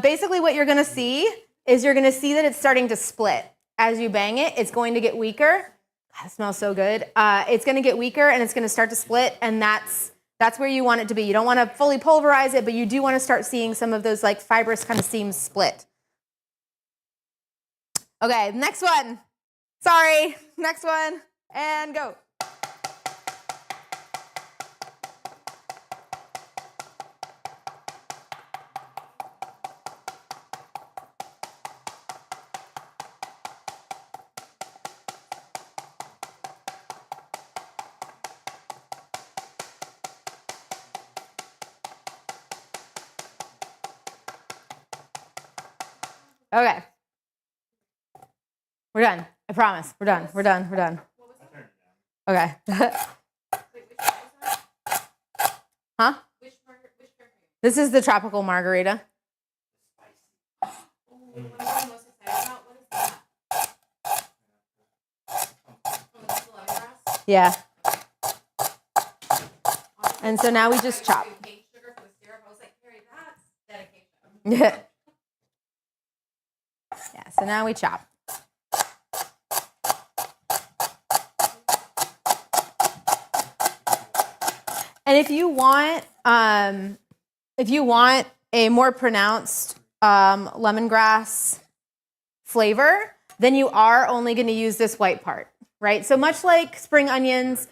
Basically what you're going to see is you're going to see that it's starting to split. As you bang it, it's going to get weaker. God, it smells so good. It's going to get weaker and it's going to start to split, and that's where you want it to be. You don't want to fully pulverize it, but you do want to start seeing some of those like fibrous kind of seams split. Okay, next one. Sorry, next one, and go. Okay. We're done. I promise. We're done. We're done. We're done. Okay. Huh? This is the tropical margarita. Yeah. And so now we just chop. Cane sugar for the syrup. I was like, Carrie, that's dedication. Yeah. Yeah, so now we chop. And if you want a more pronounced lemongrass flavor, then you are only going to use this white part, right? So much like spring onions,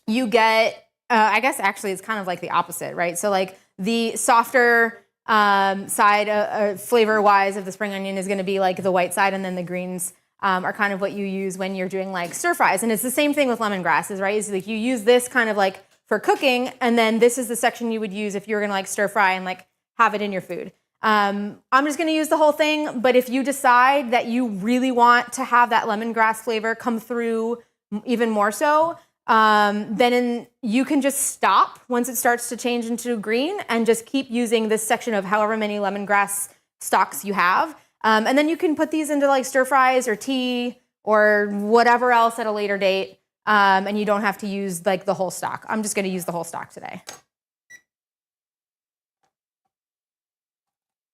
you get, I guess actually it's kind of like the opposite, right? So like the softer side flavor-wise of the spring onion is going to be like the white side, and then the greens are kind of what you use when you're doing like stir fries. And it's the same thing with lemongrasses, right? It's like you use this kind of like for cooking, and then this is the section you would use if you were going to like stir fry and like have it in your food. I'm just going to use the whole thing, but if you decide that you really want to have that lemongrass flavor come through even more so, then you can just stop once it starts to change into green and just keep using this section of however many lemongrass stalks you have. And then you can put these into like stir fries or tea or whatever else at a later date. And you don't have to use like the whole stalk. I'm just going to use the whole stalk today.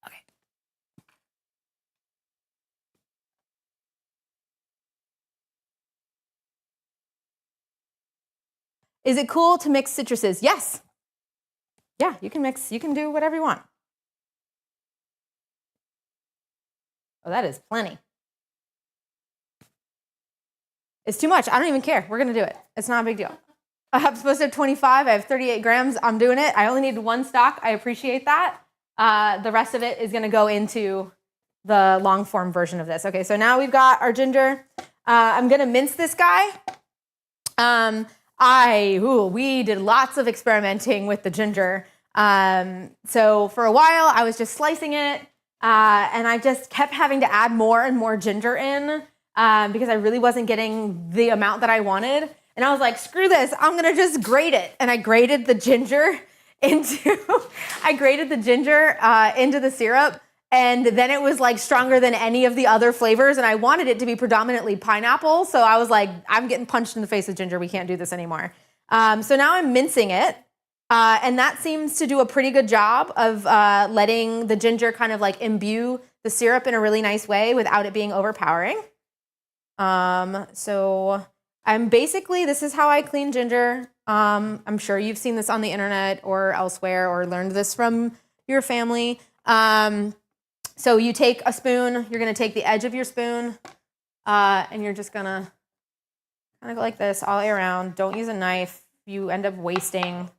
Okay. Is it cool to mix citruses? Yes. Yeah, you can mix, you can do whatever you want. Oh, that is plenty. It's too much. I don't even care. We're going to do it. It's not a big deal. I'm supposed to have 25. I have 38 grams. I'm doing it. I only need one stock. I appreciate that. The rest of it is going to go into the long form version of this. Okay, so now we've got our ginger. I'm going to mince this guy. We did lots of experimenting with the ginger. So for a while, I was just slicing it, and I just kept having to add more and more ginger in because I really wasn't getting the amount that I wanted. And I was like, screw this, I'm gonna just grate it. And I grated the ginger into the syrup. And then it was like stronger than any of the other flavors. And I wanted it to be predominantly pineapple. So I was like, I'm getting punched in the face with ginger. We can't do this anymore. So now I'm mincing it. And that seems to do a pretty good job of letting the ginger kind of like imbue the syrup in a really nice way without it being overpowering. So I'm basically, this is how I clean ginger. I'm sure you've seen this on the internet or elsewhere or learned this from your family. So you take a spoon, you're going to take the edge of your spoon, and you're just going to kind of go like this all the way around. Don't use a knife. You end up wasting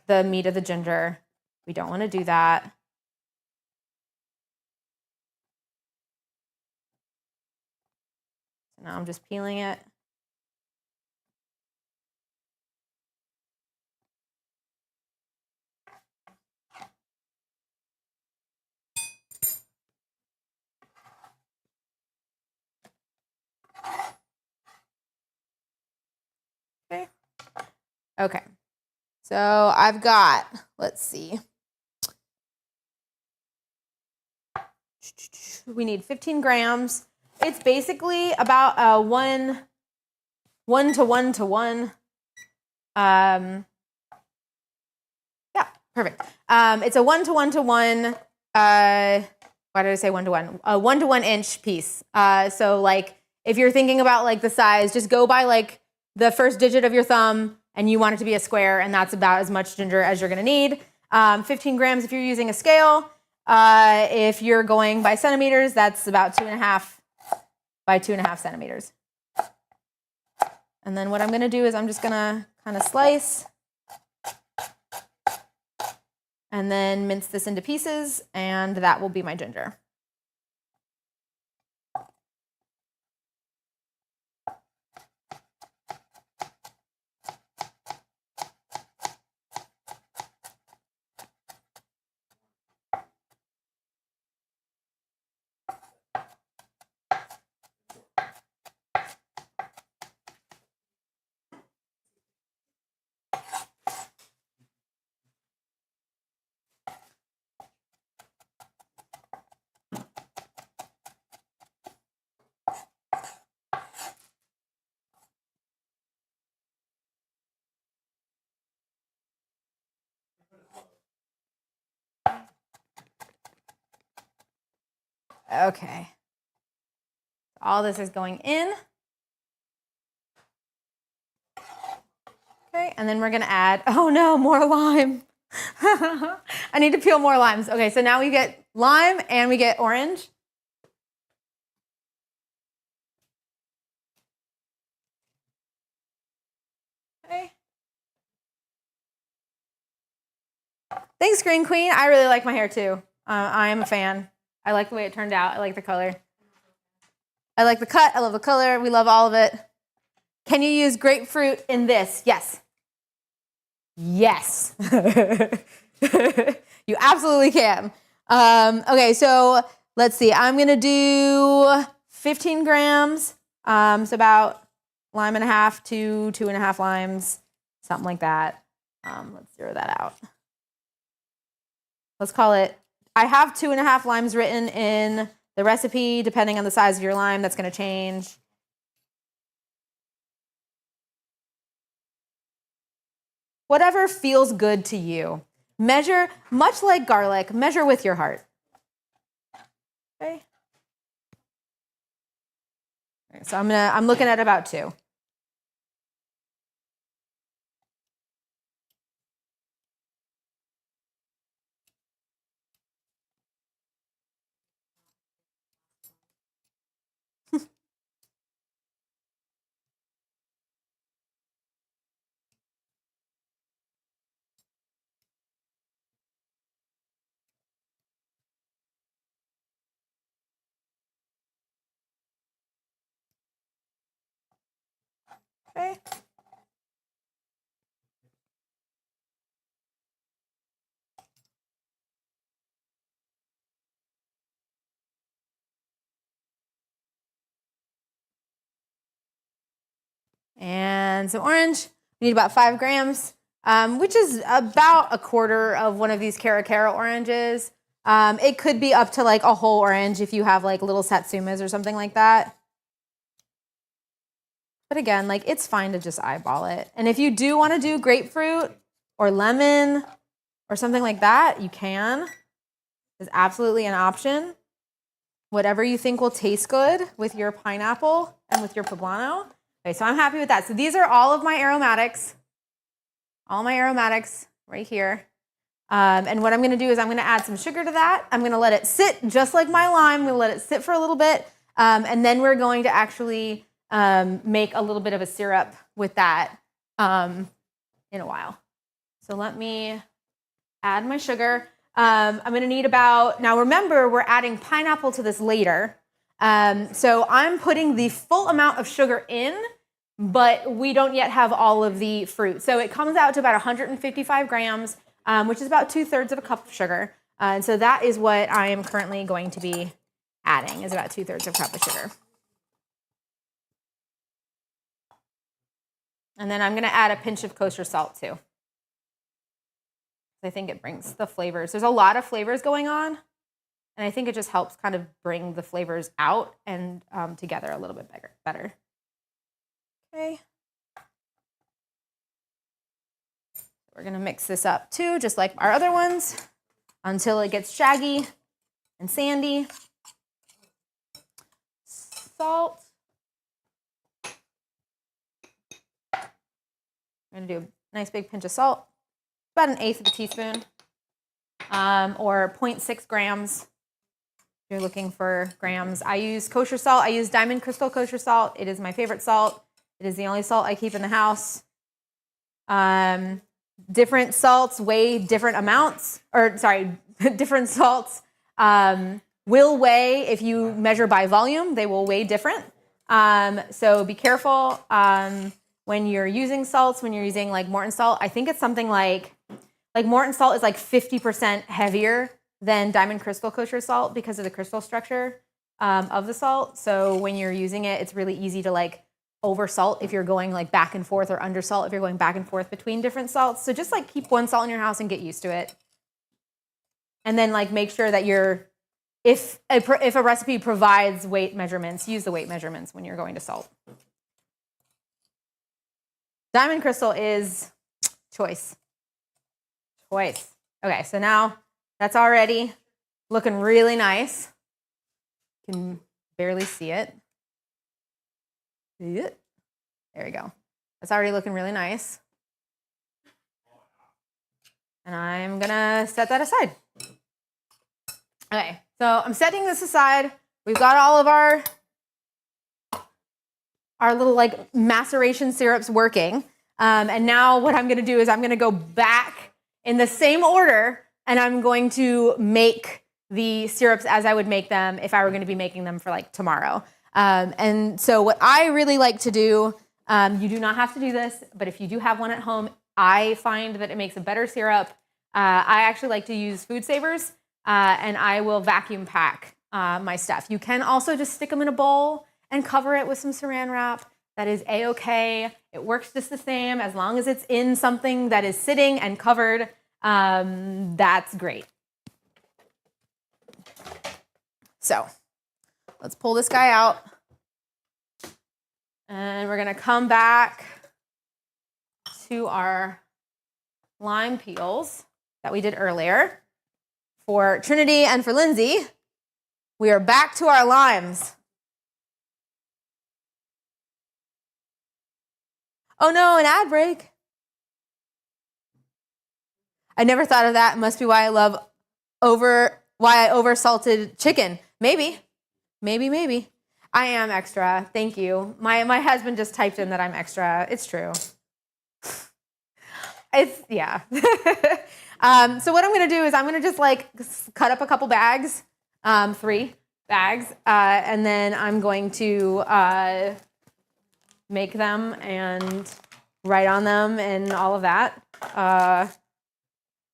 the meat of the ginger. We don't want to do that. So now I'm just peeling it. Okay, so I've got, let's see. We need 15 grams. It's basically about a 1 to 1 to 1. Yeah, perfect. It's a 1 to 1 to 1. Why did I say 1 to 1? A 1 to 1 inch piece. So like if you're thinking about like the size, just go by like the first digit of your thumb and you want it to be a square, and that's about as much ginger as you're gonna need. 15 grams if you're using a scale. If you're going by centimeters, that's about 2.5 by 2.5 centimeters. And then what I'm gonna do is I'm just gonna kind of slice and then mince this into pieces, and that will be my ginger. Okay. All this is going in. Okay, and then we're gonna add, oh no, more lime. I need to peel more limes. Okay, so now we get lime and we get orange. Okay. Thanks, Green Queen. I really like my hair too. I am a fan. I like the way it turned out. I like the color. I like the cut. I love the color. We love all of it. Can you use grapefruit in this? Yes. Yes. You absolutely can. Okay, so let's see. I'm going to do 15 grams. So about lime and a half to 2.5 limes, something like that. Let's zero that out. Let's call it, I have 2.5 limes written in the recipe. Depending on the size of your lime, that's going to change. Whatever feels good to you. Measure, much like garlic, measure with your heart. Okay. So I'm looking at about 2. Okay. And some orange. We need about 5 grams, which is about 1/4 of one of these Cara oranges. It could be up to like a whole orange if you have like little satsumas or something like that. But again, like it's fine to just eyeball it. And if you do want to do grapefruit or lemon or something like that, you can. It's absolutely an option. Whatever you think will taste good with your pineapple and with your poblano. Okay, so I'm happy with that. So these are all of my aromatics. All my aromatics right here. And what I'm gonna do is I'm gonna add some sugar to that. I'm gonna let it sit just like my lime. I'm gonna let it sit for a little bit. And then we're going to actually make a little bit of a syrup with that in a while. So let me add my sugar. I'm gonna need about, now remember, we're adding pineapple to this later. So I'm putting the full amount of sugar in, but we don't yet have all of the fruit. So it comes out to about 155 grams, which is about 2/3 of a cup of sugar. And so that is what I am currently going to be adding, is about 2/3 of a cup of sugar. And then I'm gonna add a pinch of kosher salt too. I think it brings the flavors. There's a lot of flavors going on, and I think it just helps kind of bring the flavors out and together a little bit better. Okay. We're gonna mix this up too, just like our other ones, until it gets shaggy and sandy. Salt. I'm gonna do a nice big pinch of salt. About 1/8 of a teaspoon, or 0.6 grams. If you're looking for grams, I use kosher salt. I use Diamond Crystal kosher salt. It is my favorite salt. It is the only salt I keep in the house. Different salts weigh different amounts, or sorry, different salts will weigh, if you measure by volume, they will weigh different. So be careful when you're using salts, when you're using like Morton salt. I think it's something like Morton salt is like 50% heavier than Diamond Crystal kosher salt because of the crystal structure of the salt. So when you're using it, it's really easy to like over salt if you're going like back and forth, or under salt if you're going back and forth between different salts. So just like keep one salt in your house and get used to it. And then like make sure that if a recipe provides weight measurements, use the weight measurements when you're going to salt. Diamond Crystal is choice. Okay, so now that's already looking really nice. You can barely see it. There we go. It's already looking really nice. And I'm gonna set that aside. Okay, so I'm setting this aside. We've got all of our little like maceration syrups working. And now what I'm gonna do is I'm gonna go back in the same order and I'm going to make the syrups as I would make them if I were gonna be making them for like tomorrow. And so what I really like to do, you do not have to do this, but if you do have one at home, I find that it makes a better syrup. I actually like to use food savers, and I will vacuum pack my stuff. You can also just stick them in a bowl and cover it with some saran wrap. That is a-okay. It works just the same as long as it's in something that is sitting and covered. That's great. So let's pull this guy out. And we're gonna come back to our lime peels that we did earlier. For Trinity and for Lindsay, we are back to our limes. Oh no, an ad break. I never thought of that. Must be why I oversalted chicken. Maybe. I am extra. Thank you. My husband just typed in that I'm extra. It's true. Yeah. So what I'm going to do is I'm going to just like cut up a couple bags, 3 bags, and then I'm going to make them and write on them and all of that.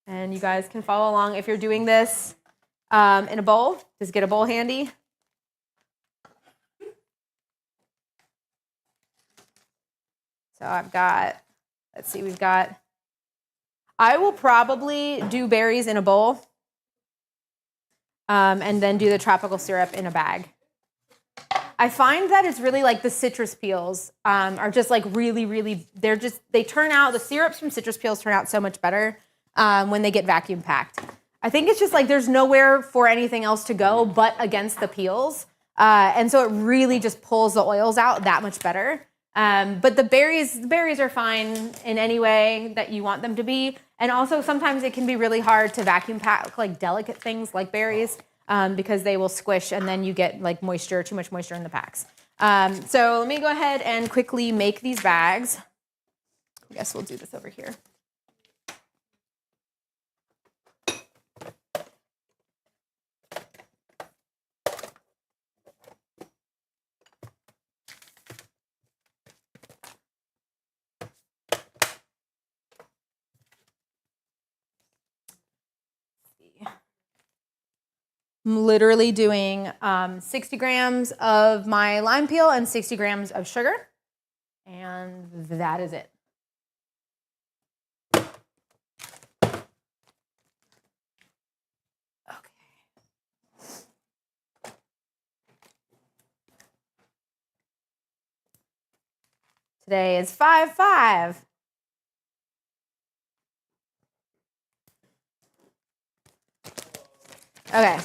And you guys can follow along. If you're doing this in a bowl, just get a bowl handy. So I've got, let's see, I will probably do berries in a bowl and then do the tropical syrup in a bag. I find that it's really like the citrus peels are just like really, they turn out, the syrups from citrus peels turn out so much better when they get vacuum packed. I think it's just like there's nowhere for anything else to go but against the peels. And so it really just pulls the oils out that much better. But the berries are fine in any way that you want them to be. And also sometimes it can be really hard to vacuum pack like delicate things like berries because they will squish and then you get like too much moisture in the packs. So let me go ahead and quickly make these bags. I guess we'll do this over here. I'm literally doing 60 grams of my lime peel and 60 grams of sugar. And that is it. Okay. Today is 5/5. Okay.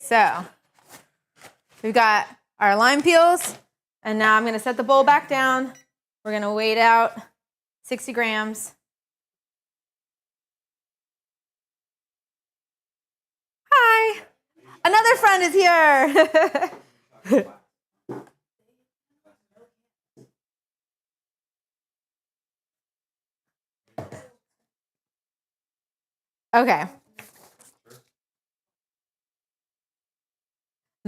So we've got our lime peels, and now I'm going to set the bowl back down. We're going to weigh out 60 grams. Hi, another friend is here. Okay.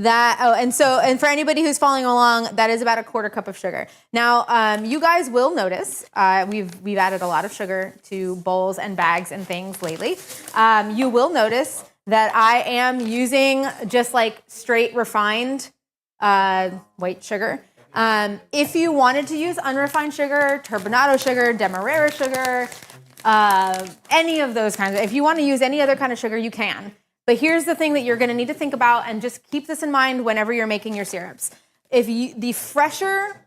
And for anybody who's following along, that is about a 1/4 cup of sugar. Now, you guys will notice we've added a lot of sugar to bowls and bags and things lately. You will notice that I am using just like straight refined white sugar. If you wanted to use unrefined sugar, turbinado sugar, demerara sugar, any of those kinds if you want to use any other kind of sugar, you can. But here's the thing that you're going to need to think about, and just keep this in mind whenever you're making your syrups. The fresher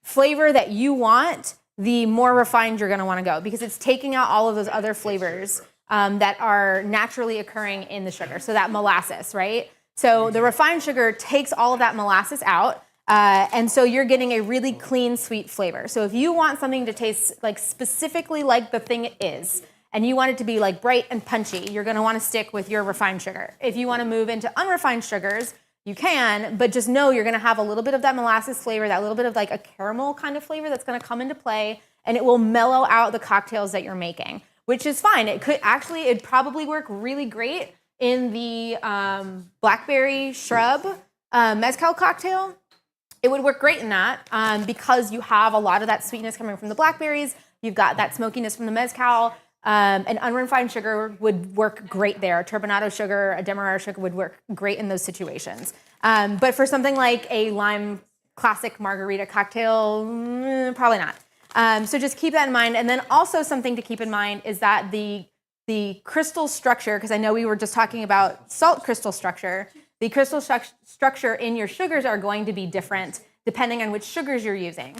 flavor that you want, the more refined you're going to want to go, because it's taking out all of those other flavors that are naturally occurring in the sugar. So that molasses, right? So the refined sugar takes all of that molasses out. And so you're getting a really clean, sweet flavor. So if you want something to taste like specifically like the thing it is, and you want it to be like bright and punchy, you're gonna wanna stick with your refined sugar. If you wanna move into unrefined sugars, you can, but just know you're gonna have a little bit of that molasses flavor, that little bit of like a caramel kind of flavor that's gonna come into play, and it will mellow out the cocktails that you're making, which is fine. It'd probably work really great in the Blackberry Shrub Mezcal cocktail. It would work great in that because you have a lot of that sweetness coming from the blackberries. You've got that smokiness from the mezcal. And unrefined sugar would work great there. Turbinado sugar, a demerara sugar would work great in those situations. But for something like a lime classic margarita cocktail, probably not. So just keep that in mind. And then also something to keep in mind is that the crystal structure, because I know we were just talking about salt crystal structure, the crystal structure in your sugars are going to be different depending on which sugars you're using.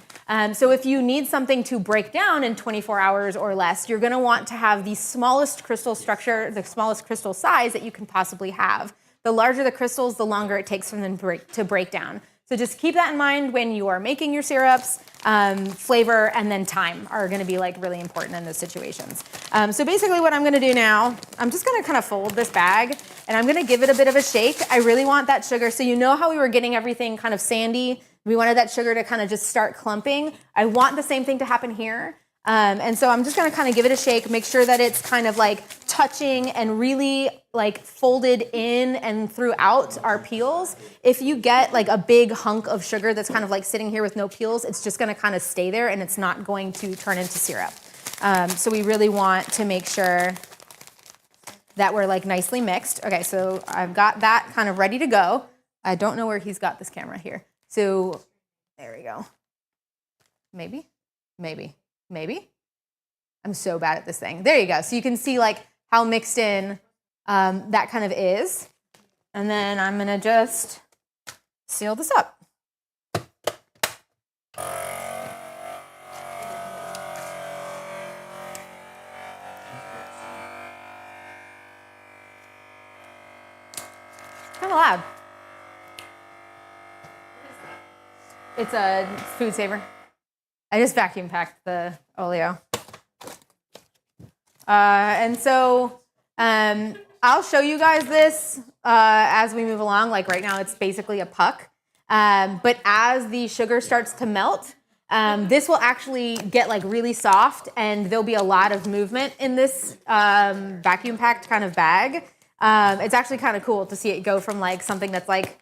So if you need something to break down in 24 hours or less, you're gonna want to have the smallest crystal structure, the smallest crystal size that you can possibly have. The larger the crystals, the longer it takes for them to break down. So just keep that in mind when you are making your syrups. Flavor and then time are gonna be like really important in those situations. So basically what I'm gonna do now, I'm just gonna kind of fold this bag and I'm gonna give it a bit of a shake. I really want that sugar, so you know how we were getting everything kind of sandy? We wanted that sugar to kind of just start clumping. I want the same thing to happen here. And so I'm just gonna kind of give it a shake, make sure that it's kind of like touching and really like folded in and throughout our peels. If you get like a big hunk of sugar that's kind of like sitting here with no peels, it's just gonna kind of stay there and it's not going to turn into syrup. So we really want to make sure that we're like nicely mixed. Okay, so I've got that kind of ready to go. I don't know where he's got this camera here. So there we go. Maybe. I'm so bad at this thing. There you go. So you can see like how mixed in that kind of is. And then I'm gonna just seal this up. Kind of loud. It's a food saver. I just vacuum packed the Oleo. And so I'll show you guys this as we move along. Like right now, it's basically a puck. But as the sugar starts to melt, this will actually get like really soft and there'll be a lot of movement in this vacuum packed kind of bag. It's actually kind of cool to see it go from like something that's like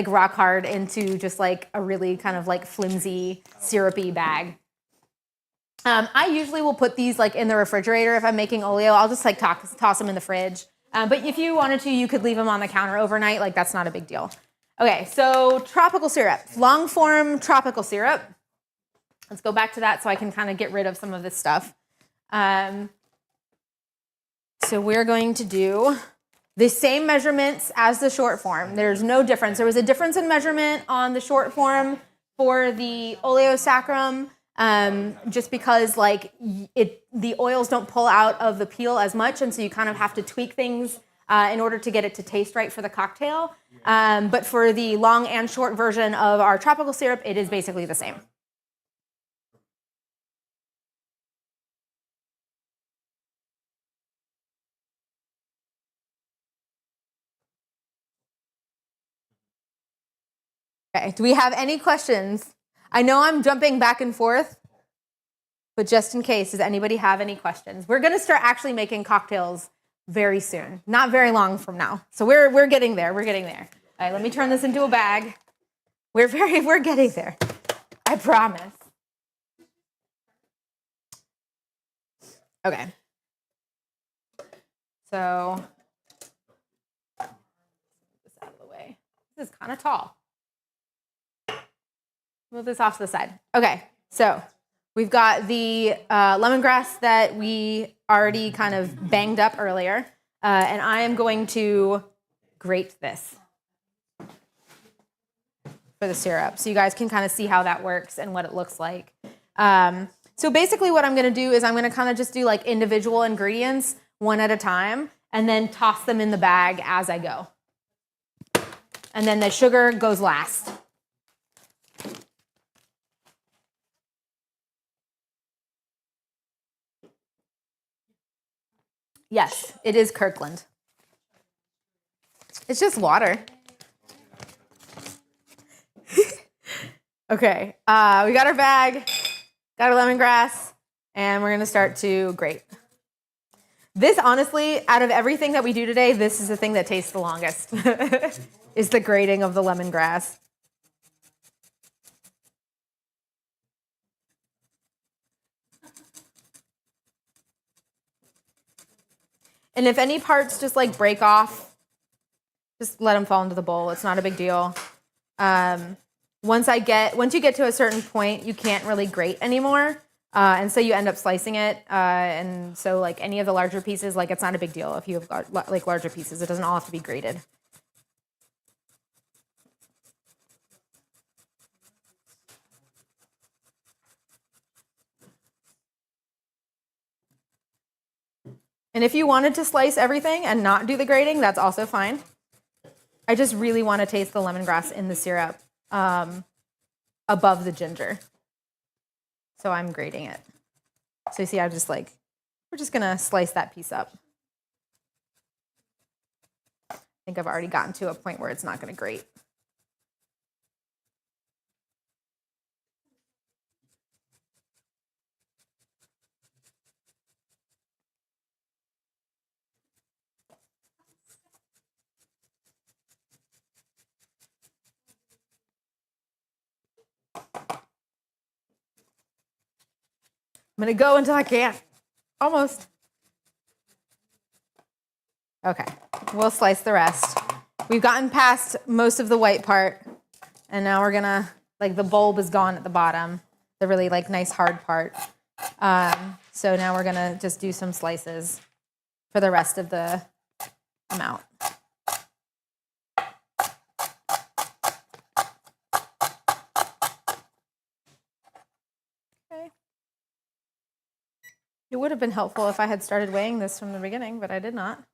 rock hard into just like a really kind of like flimsy, syrupy bag. I usually will put these like in the refrigerator if I'm making Oleo. I'll just like toss them in the fridge. But if you wanted to, you could leave them on the counter overnight. Like that's not a big deal. Okay, so tropical syrup, long form tropical syrup. Let's go back to that so I can kind of get rid of some of this stuff. So we're going to do the same measurements as the short form. There's no difference. There was a difference in measurement on the short form for the Oleo Saccharum, just because like the oils don't pull out of the peel as much, and so you kind of have to tweak things in order to get it to taste right for the cocktail. But for the long and short version of our tropical syrup, it is basically the same. Okay, do we have any questions? I know I'm jumping back and forth, but just in case, does anybody have any questions? We're gonna start actually making cocktails very soon, not very long from now. So we're getting there, we're getting there. All right, let me turn this into a bag. We're getting there, I promise. Okay. So, get this out of the way. This is kind of tall. Move this off to the side. Okay, so we've got the lemongrass that we already kind of banged up earlier, and I am going to grate this for the syrup so you guys can kind of see how that works and what it looks like. So basically what I'm going to do is I'm going to kind of just do like individual ingredients one at a time and then toss them in the bag as I go. And then the sugar goes last. Yes, it is Kirkland. It's just water. Okay, we got our bag, got our lemongrass, and we're gonna start to grate. This, honestly, out of everything that we do today, this is the thing that tastes the longest, is the grating of the lemongrass. And if any parts just like break off, just let them fall into the bowl. It's not a big deal. Once you get to a certain point, you can't really grate anymore. And so you end up slicing it. And so like any of the larger pieces, like it's not a big deal if you have got like larger pieces. It doesn't all have to be grated. And if you wanted to slice everything and not do the grating, that's also fine. I just really want to taste the lemongrass in the syrup above the ginger. So I'm grating it. So you see, we're just gonna slice that piece up. I think I've already gotten to a point where it's not gonna grate. I'm gonna go until I can't. Almost. Okay, we'll slice the rest. We've gotten past most of the white part, and now we're gonna, like the bulb is gone at the bottom, the really like nice hard part. So now we're gonna just do some slices for the rest of the amount. It would have been helpful if I had started weighing this from the beginning, but I did not.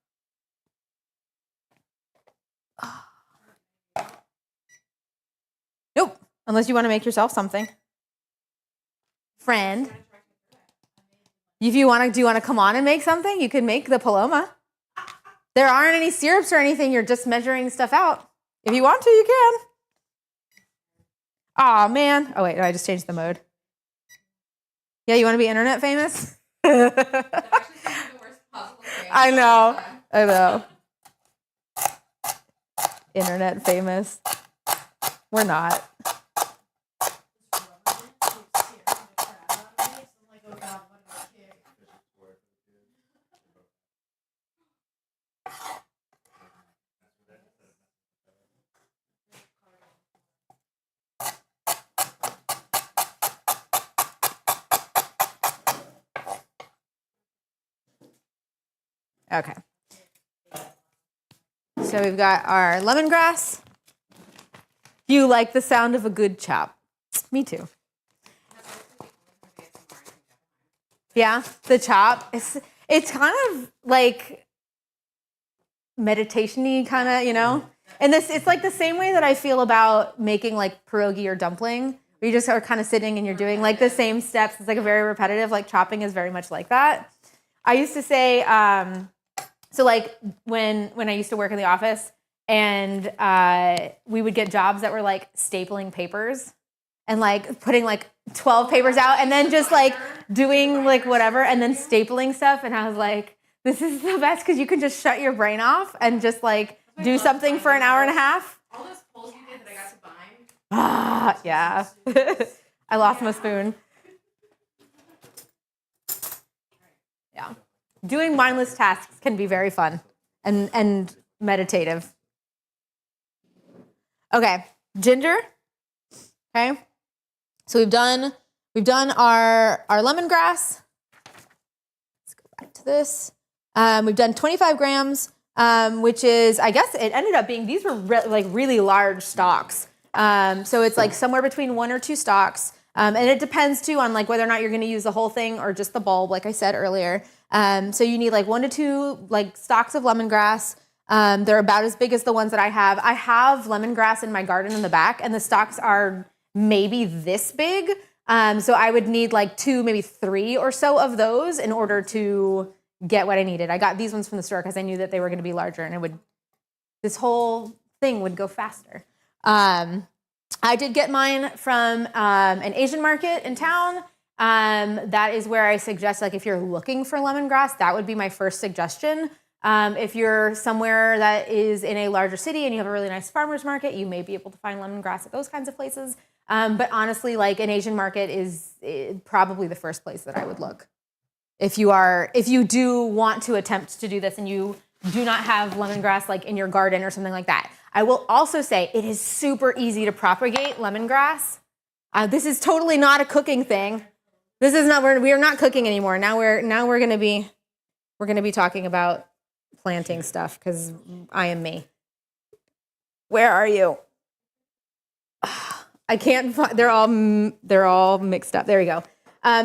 Nope, unless you want to make yourself something. Friend, if you want to, do you want to come on and make something? You could make the Paloma. There aren't any syrups or anything. You're just measuring stuff out. If you want to, you can. Aw, man. Oh, wait, I just changed the mode. Yeah, you want to be internet famous? I know. Internet famous. We're not. Okay. So we've got our lemongrass. You like the sound of a good chop. Me too. Yeah, the chop. It's kind of like meditation-y kind of, you know? And it's like the same way that I feel about making like pierogi or dumpling, where you just are kind of sitting and you're doing like the same steps. It's like a very repetitive, like chopping is very much like that. I used to say, so like when I used to work in the office and we would get jobs that were like stapling papers and like putting like 12 papers out and then just like doing like whatever and then stapling stuff. And I was like, this is the best because you can just shut your brain off and just like do something for an hour and a half. All those pulls you did that I got to bind. Ah, yeah. I lost my spoon. Yeah. Doing mindless tasks can be very fun and meditative. Okay, ginger. Okay. So we've done our lemongrass. Let's go back to this. We've done 25 grams, which is, I guess it ended up being, these were like really large stalks. So it's like somewhere between 1 or 2 stalks. And it depends too on like whether or not you're going to use the whole thing or just the bulb, like I said earlier. So you need like 1 to 2 like stalks of lemongrass. They're about as big as the ones that I have. I have lemongrass in my garden in the back, and the stalks are maybe this big. So I would need like 2, maybe 3 or so of those in order to get what I needed. I got these ones from the store because I knew that they were going to be larger, and this whole thing would go faster. I did get mine from an Asian market in town. That is where I suggest, like, if you're looking for lemongrass, that would be my first suggestion. If you're somewhere that is in a larger city and you have a really nice farmer's market, you may be able to find lemongrass at those kinds of places. But honestly, like, an Asian market is probably the first place that I would look. If you do want to attempt to do this and you do not have lemongrass like in your garden or something like that. I will also say it is super easy to propagate lemongrass. This is totally not a cooking thing. This is not, we are not cooking anymore. Now we're going to be talking about planting stuff because I am me. Where are you? I can't find, they're all mixed up. There we go.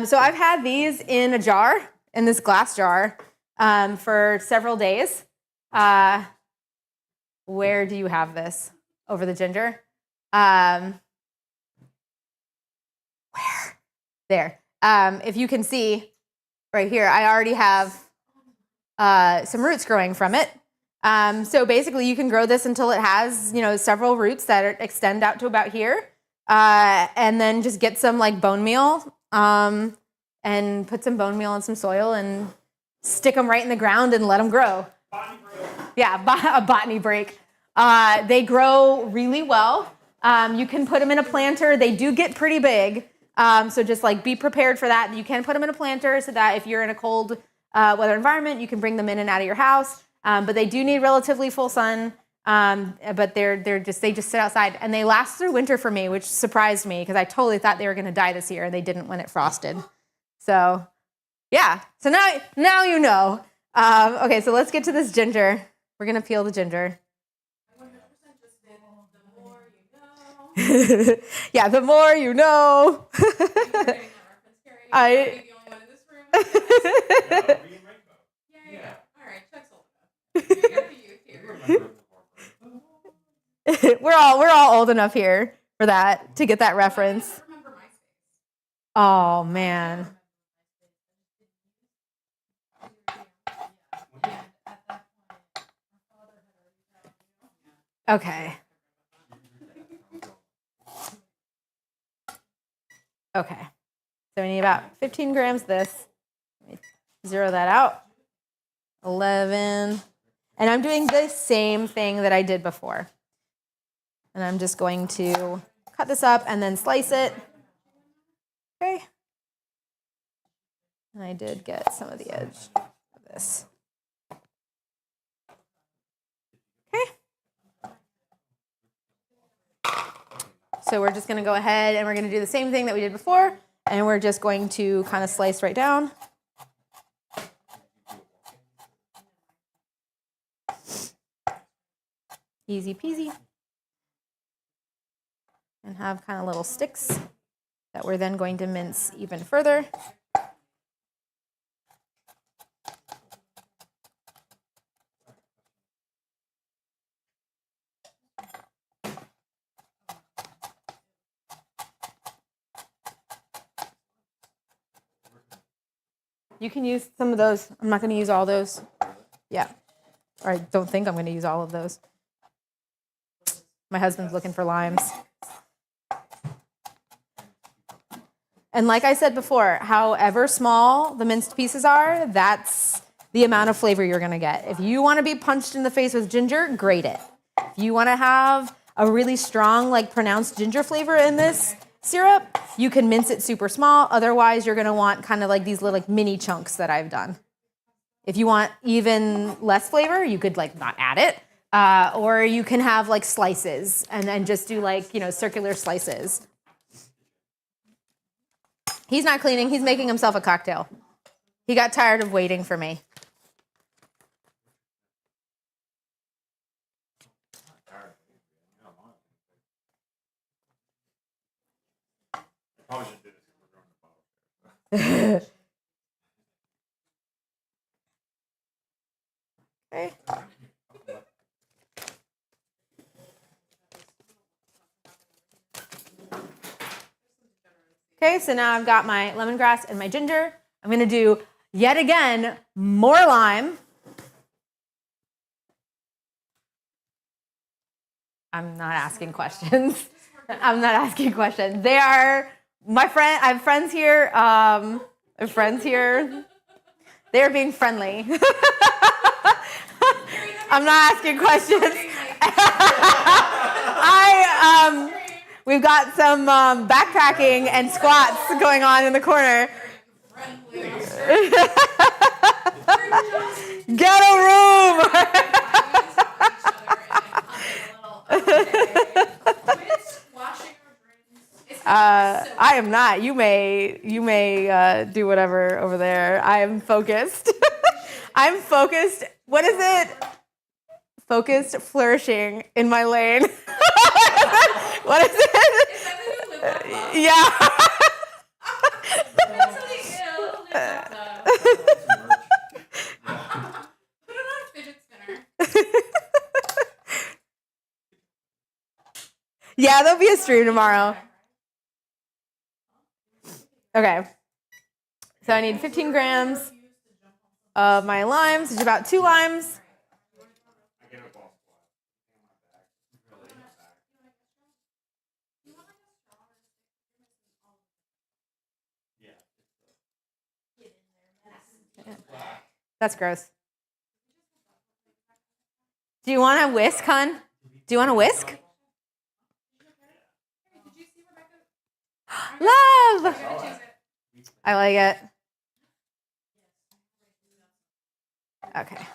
So I've had these in a jar, in this glass jar, for several days. Where do you have this? Over the ginger? Where? There. If you can see right here, I already have some roots growing from it. So basically you can grow this until it has, several roots that extend out to about here. And then just get some like bone meal and put some bone meal in some soil and stick them right in the ground and let them grow. Botany break. Yeah, a botany break. They grow really well. You can put them in a planter. They do get pretty big. So just like be prepared for that. You can put them in a planter so that if you're in a cold weather environment, you can bring them in and out of your house. But they do need relatively full sun. But they just sit outside and they last through winter for me, which surprised me because I totally thought they were going to die this year and they didn't when it frosted. So yeah, so now you know. Okay, so let's get to this ginger. We're going to peel the ginger. Yeah, the more you know. I the only one in this room. Yeah. All right, Chuck's old enough. You got the youth here. We're all old enough here for that to get that reference. I remember MySpace. Oh man. Okay. Okay. So we need about 15 grams of this. Let me zero that out. 11. And I'm doing the same thing that I did before. And I'm just going to cut this up and then slice it. Okay. And I did get some of the edge of this. Okay. So we're just going to go ahead and we're going to do the same thing that we did before. And we're just going to kind of slice right down. Easy peasy. And have kind of little sticks that we're then going to mince even further. You can use some of those. I'm not going to use all those. Yeah. Or I don't think I'm going to use all of those. My husband's looking for limes. And like I said before, however small the minced pieces are, that's the amount of flavor you're going to get. If you want to be punched in the face with ginger, grate it. If you want to have a really strong, like pronounced ginger flavor in this syrup, you can mince it super small. Otherwise, you're going to want kind of like these little like mini chunks that I've done. If you want even less flavor, you could like not add it. Or you can have like slices and then just do like, circular slices. He's not cleaning. He's making himself a cocktail. He got tired of waiting for me. Probably should do this if we're going to bottle. Okay. Okay, so now I've got my lemongrass and my ginger. I'm going to do, yet again, more lime. I'm not asking questions. I'm not asking questions. They are my friend. I have friends here. They are being friendly. I'm not asking questions. We've got some backpacking and squats going on in the corner. Get a room. I am not. You may do whatever over there. I am focused. I'm focused. What is it? Focused, flourishing in my lane. What is it? Yeah. Put it on a fidget spinner. Yeah, there'll be a stream tomorrow. Okay. So I need 15 grams of my limes, which is about 2 limes. That's gross. Do you want a whisk, hon? Do you want a whisk? Love! I like it. Okay.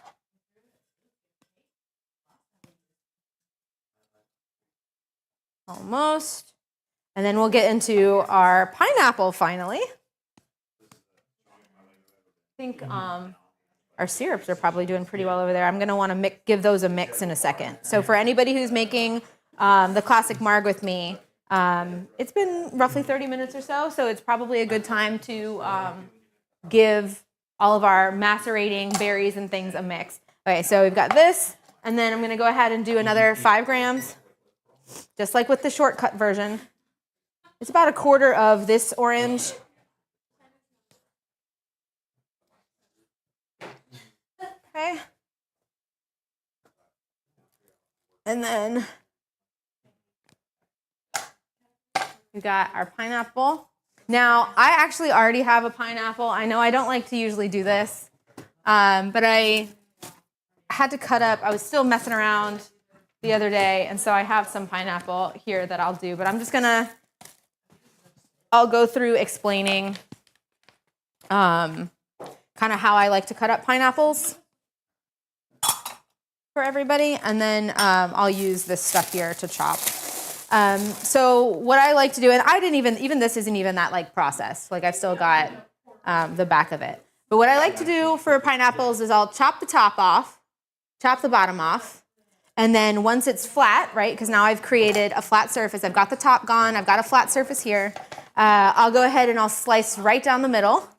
Almost. And then we'll get into our pineapple finally. I think our syrups are probably doing pretty well over there. I'm going to want to give those a mix in a second. So for anybody who's making the classic marg with me, it's been roughly 30 minutes or so, so it's probably a good time to give all of our macerating berries and things a mix. Okay, so we've got this, and then I'm going to go ahead and do another 5 grams, just like with the shortcut version. It's about a quarter of this orange. Okay. And then we got our pineapple. Now, I actually already have a pineapple. I know I don't like to usually do this, but I had to cut up. I was still messing around the other day, and so I have some pineapple here that I'll do. But I'm just I'll go through explaining kind of how I like to cut up pineapples for everybody, and then I'll use this stuff here to chop. So what I like to do, and I didn't even this isn't even that like process. Like I've still got the back of it. But what I like to do for pineapples is I'll chop the top off, chop the bottom off, and then once it's flat, right? Because now I've created a flat surface. I've got the top gone. I've got a flat surface here. I'll go ahead and I'll slice right down the middle,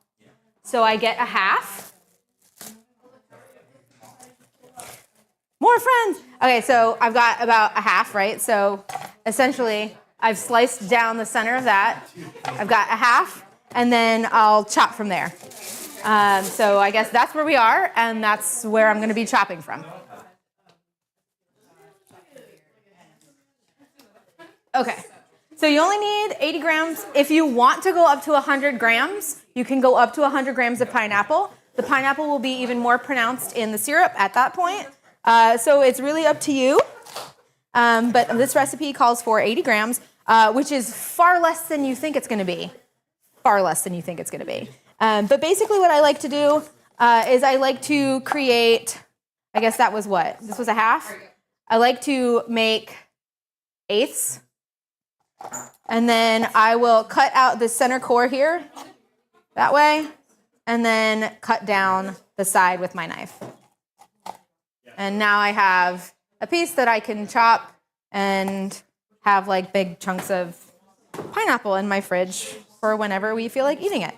so I get a half. More friends. Okay, so I've got about a half, right? So essentially, I've sliced down the center of that. I've got a half, and then I'll chop from there. So I guess that's where we are, and that's where I'm going to be chopping from. Okay, so you only need 80 grams. If you want to go up to 100 grams, you can go up to 100 grams of pineapple. The pineapple will be even more pronounced in the syrup at that point. So it's really up to you. But this recipe calls for 80 grams, which is far less than you think it's going to be. Far less than you think it's going to be. But basically what I like to do is I like to create, I guess that was what? This was a half? I like to make eighths. And then I will cut out the center core here, that way, and then cut down the side with my knife. And now I have a piece that I can chop and have like big chunks of pineapple in my fridge for whenever we feel like eating it.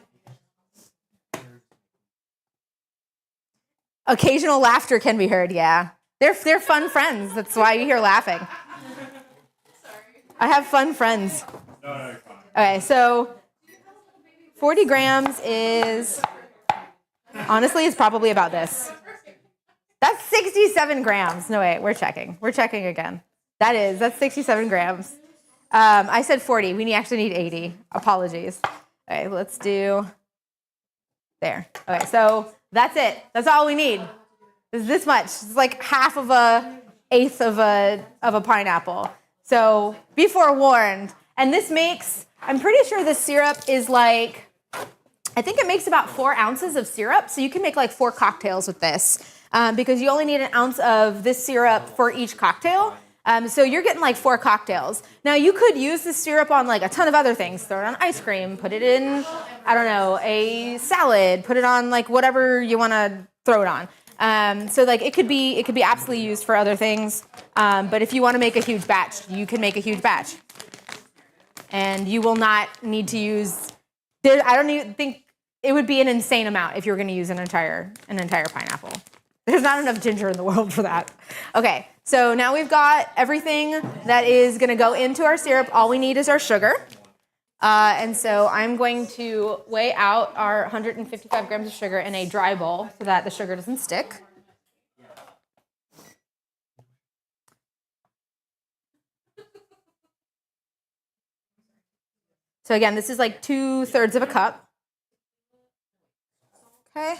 Occasional laughter can be heard, yeah. They're fun friends. That's why you hear laughing. I have fun friends. Okay, so 40 grams is, honestly, it's probably about this. That's 67 grams. No, wait, we're checking. We're checking again. That's 67 grams. I said 40. We actually need 80. Apologies. Okay, let's do there. Okay, so that's it. That's all we need. It's this much. It's like half of a eighth of a pineapple. So be forewarned. And this makes, I'm pretty sure the syrup is like, I think it makes about 4 ounces of syrup. So you can make like 4 cocktails with this because you only need an ounce of this syrup for each cocktail. So you're getting like 4 cocktails. Now you could use this syrup on like a ton of other things. Throw it on ice cream, put it in, I don't know, a salad, put it on like whatever you want to throw it on. So like it could be absolutely used for other things. But if you want to make a huge batch, you can make a huge batch. And you will not need to use, I don't even think it would be an insane amount if you were going to use an entire pineapple. There's not enough ginger in the world for that. Okay, so now we've got everything that is going to go into our syrup. All we need is our sugar. And so I'm going to weigh out our 155 grams of sugar in a dry bowl so that the sugar doesn't stick. So again, this is like 2/3 of a cup. Okay.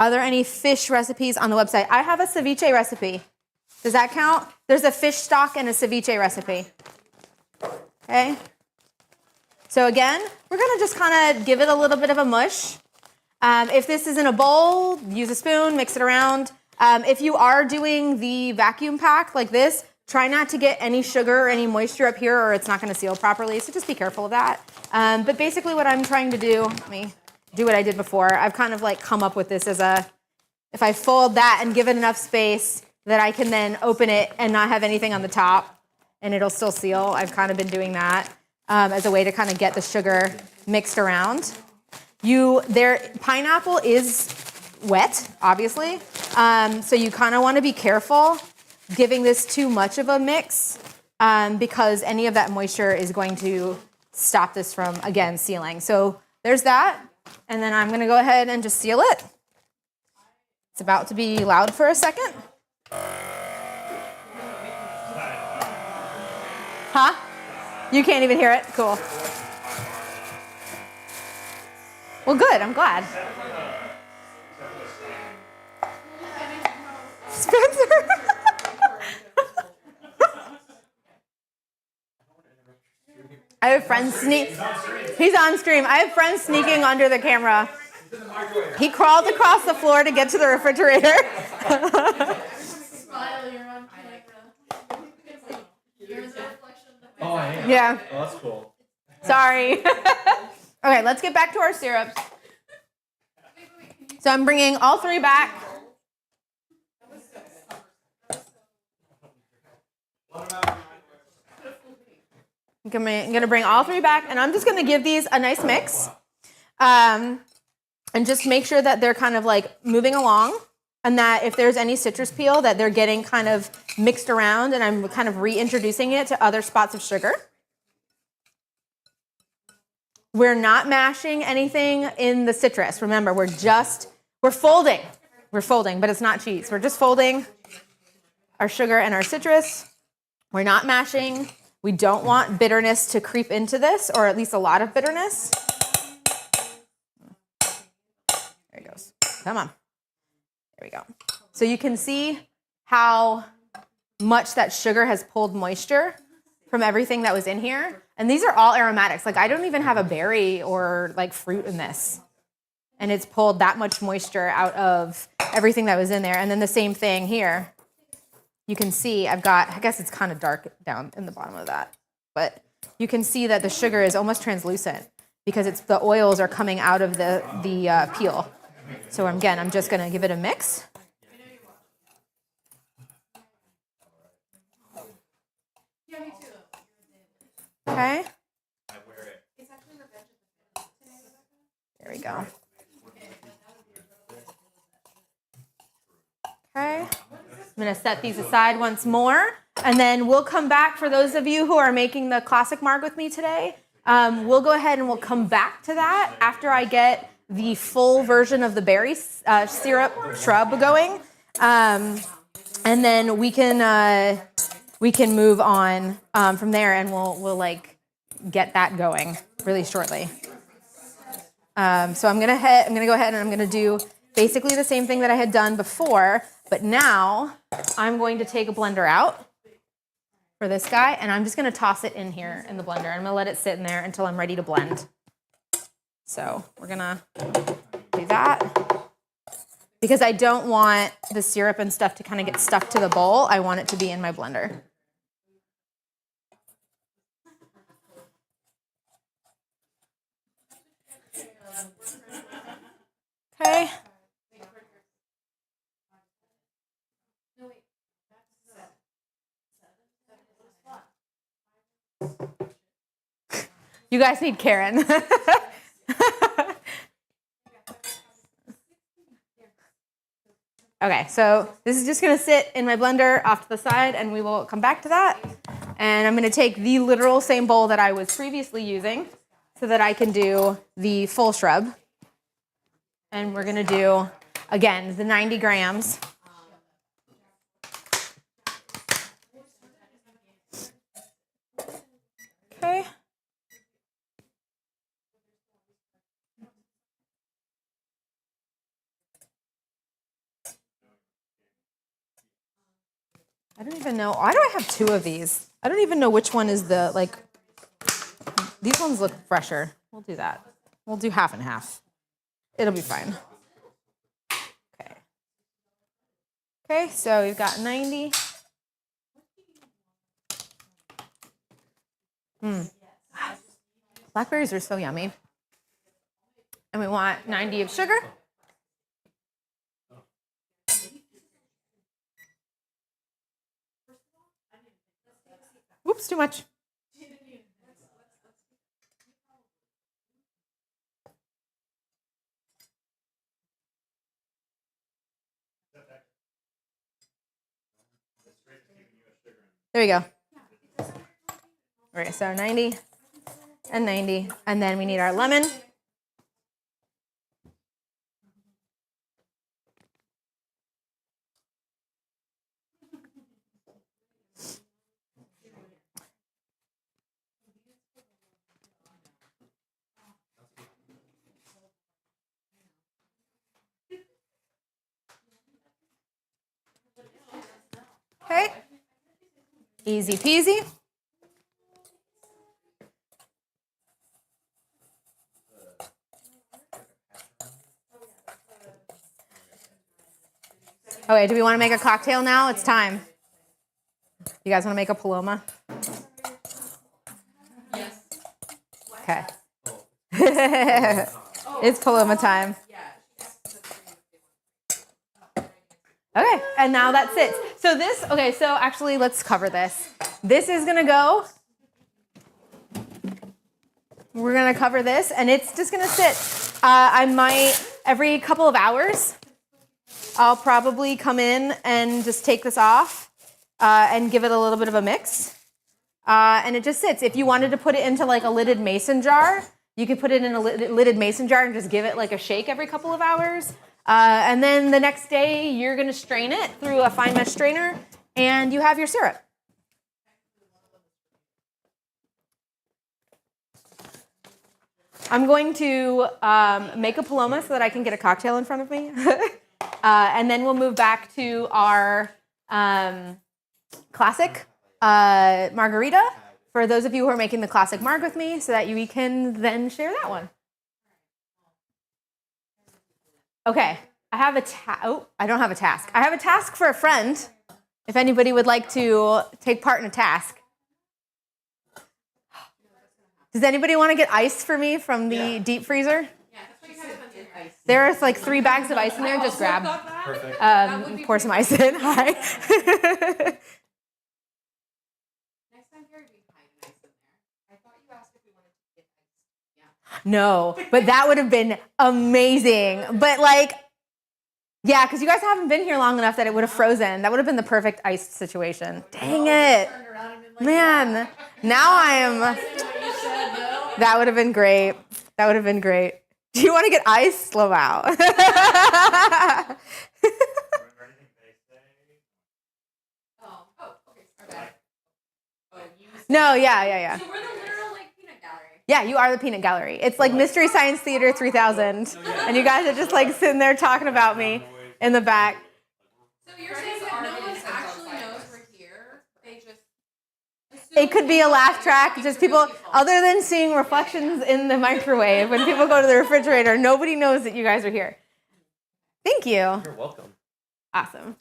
Are there any fish recipes on the website? I have a ceviche recipe. Does that count? There's a fish stock and a ceviche recipe. Okay. So again, we're going to just kind of give it a little bit of a mush. If this is in a bowl, use a spoon, mix it around. If you are doing the vacuum pack like this, try not to get any sugar or any moisture up here or it's not going to seal properly. So just be careful of that. But basically what I'm trying to do, let me do what I did before. I've kind of like come up with this as if I fold that and give it enough space that I can then open it and not have anything on the top and it'll still seal. I've kind of been doing that as a way to kind of get the sugar mixed around. Pineapple is wet, obviously. So you kind of want to be careful giving this too much of a mix because any of that moisture is going to stop this from, again, sealing. So there's that. And then I'm going to go ahead and just seal it. It's about to be loud for a second. Huh? You can't even hear it? Cool. Well, good. I'm glad. Spencer. I have friends He's on stream. I have friends sneaking under the camera. He crawled across the floor to get to the refrigerator. Smile, you're on camera. Here's a reflection of the Oh, Yeah. Oh, that's cool. Sorry. Okay, let's get back to our syrups. So I'm bringing all 3 back. I'm going to bring all 3 back, and I'm just going to give these a nice mix. And just make sure that they're kind of like moving along, and that if there's any citrus peel, that they're getting kind of mixed around, and I'm kind of reintroducing it to other spots of sugar. We're not mashing anything in the citrus. Remember, we're folding. We're folding, but it's not cheese. We're just folding our sugar and our citrus. We're not mashing. We don't want bitterness to creep into this, or at least a lot of bitterness. There it goes. Come on. There we go. So you can see how much that sugar has pulled moisture from everything that was in here. And these are all aromatics. Like I don't even have a berry or like fruit in this. And it's pulled that much moisture out of everything that was in there. And then the same thing here. You can see I guess it's kind of dark down in the bottom of that. But you can see that the sugar is almost translucent because the oils are coming out of the peel. So again, I'm just going to give it a mix. Okay. There we go. Okay. I'm going to set these aside once more, and then we'll come back. For those of you who are making the classic marg with me today, we'll go ahead and we'll come back to that after I get the full version of the berry syrup shrub going, and then we can move on from there, and we'll like get that going really shortly. So I'm gonna go ahead and I'm gonna do basically the same thing that I had done before, but now I'm going to take a blender out for this guy, and I'm just gonna toss it in here in the blender. I'm gonna let it sit in there until I'm ready to blend. So we're gonna do that because I don't want the syrup and stuff to kind of get stuck to the bowl. I want it to be in my blender. Okay. You guys need Karen. Okay, so this is just going to sit in my blender off to the side, and we will come back to that. And I'm going to take the literal same bowl that I was previously using so that I can do the full shrub. And we're going to do, again, the 90 grams. Okay. I don't even know. Why do I have two of these? I don't even know which one is the, like, these ones look fresher. We'll do that. We'll do half and half. It'll be fine. Okay. Okay, so we've got 90. Blackberries are so yummy. And we want 90 of sugar. Oops, too much. There we go. All right, so 90 and 90, and then we need our lemon. Okay. Easy peasy. Okay, do we want to make a cocktail now? It's time. You guys want to make a Paloma? Yes. Okay. It's Paloma time. Okay, and now that sits. So this, okay, so actually let's cover this. This is gonna go. We're gonna cover this, and it's just gonna sit. I might, every couple of hours, I'll probably come in and just take this off and give it a little bit of a mix. And it just sits. If you wanted to put it into like a lidded mason jar, you could put it in a lidded mason jar and just give it like a shake every couple of hours. And then the next day, you're going to strain it through a fine mesh strainer, and you have your syrup. I'm going to make a Paloma so that I can get a cocktail in front of me. And then we'll move back to our classic Margarita for those of you who are making the classic marg with me so that we can then share that one. Okay, I have a I don't have a task. I have a task for a friend, if anybody would like to take part in a task. Does anybody want to get ice for me from the deep freezer? There's like 3 bags of ice in there. Just grab. Perfect. Pour some ice in. Hi. Next time, Gary, we hide an ice in there. I thought you asked if we wanted to get ice. Yeah. No, but that would have been amazing. But like, Yeah, because you guys haven't been here long enough that it would have frozen. That would have been the perfect iced situation. Dang it. Man, now I am. That would have been great. That would have been great. Do you want to get iced? Slow out. No, yeah. So we're the literal like peanut gallery. Yeah, you are the peanut gallery. It's like Mystery Science Theater 3000, and you guys are just like sitting there talking about me in the back. So you're saying that no one actually knows we're here? They just It could be a laugh track, just people, other than seeing reflections in the microwave, when people go to the refrigerator, nobody knows that you guys are here. Thank you. You're welcome. Awesome.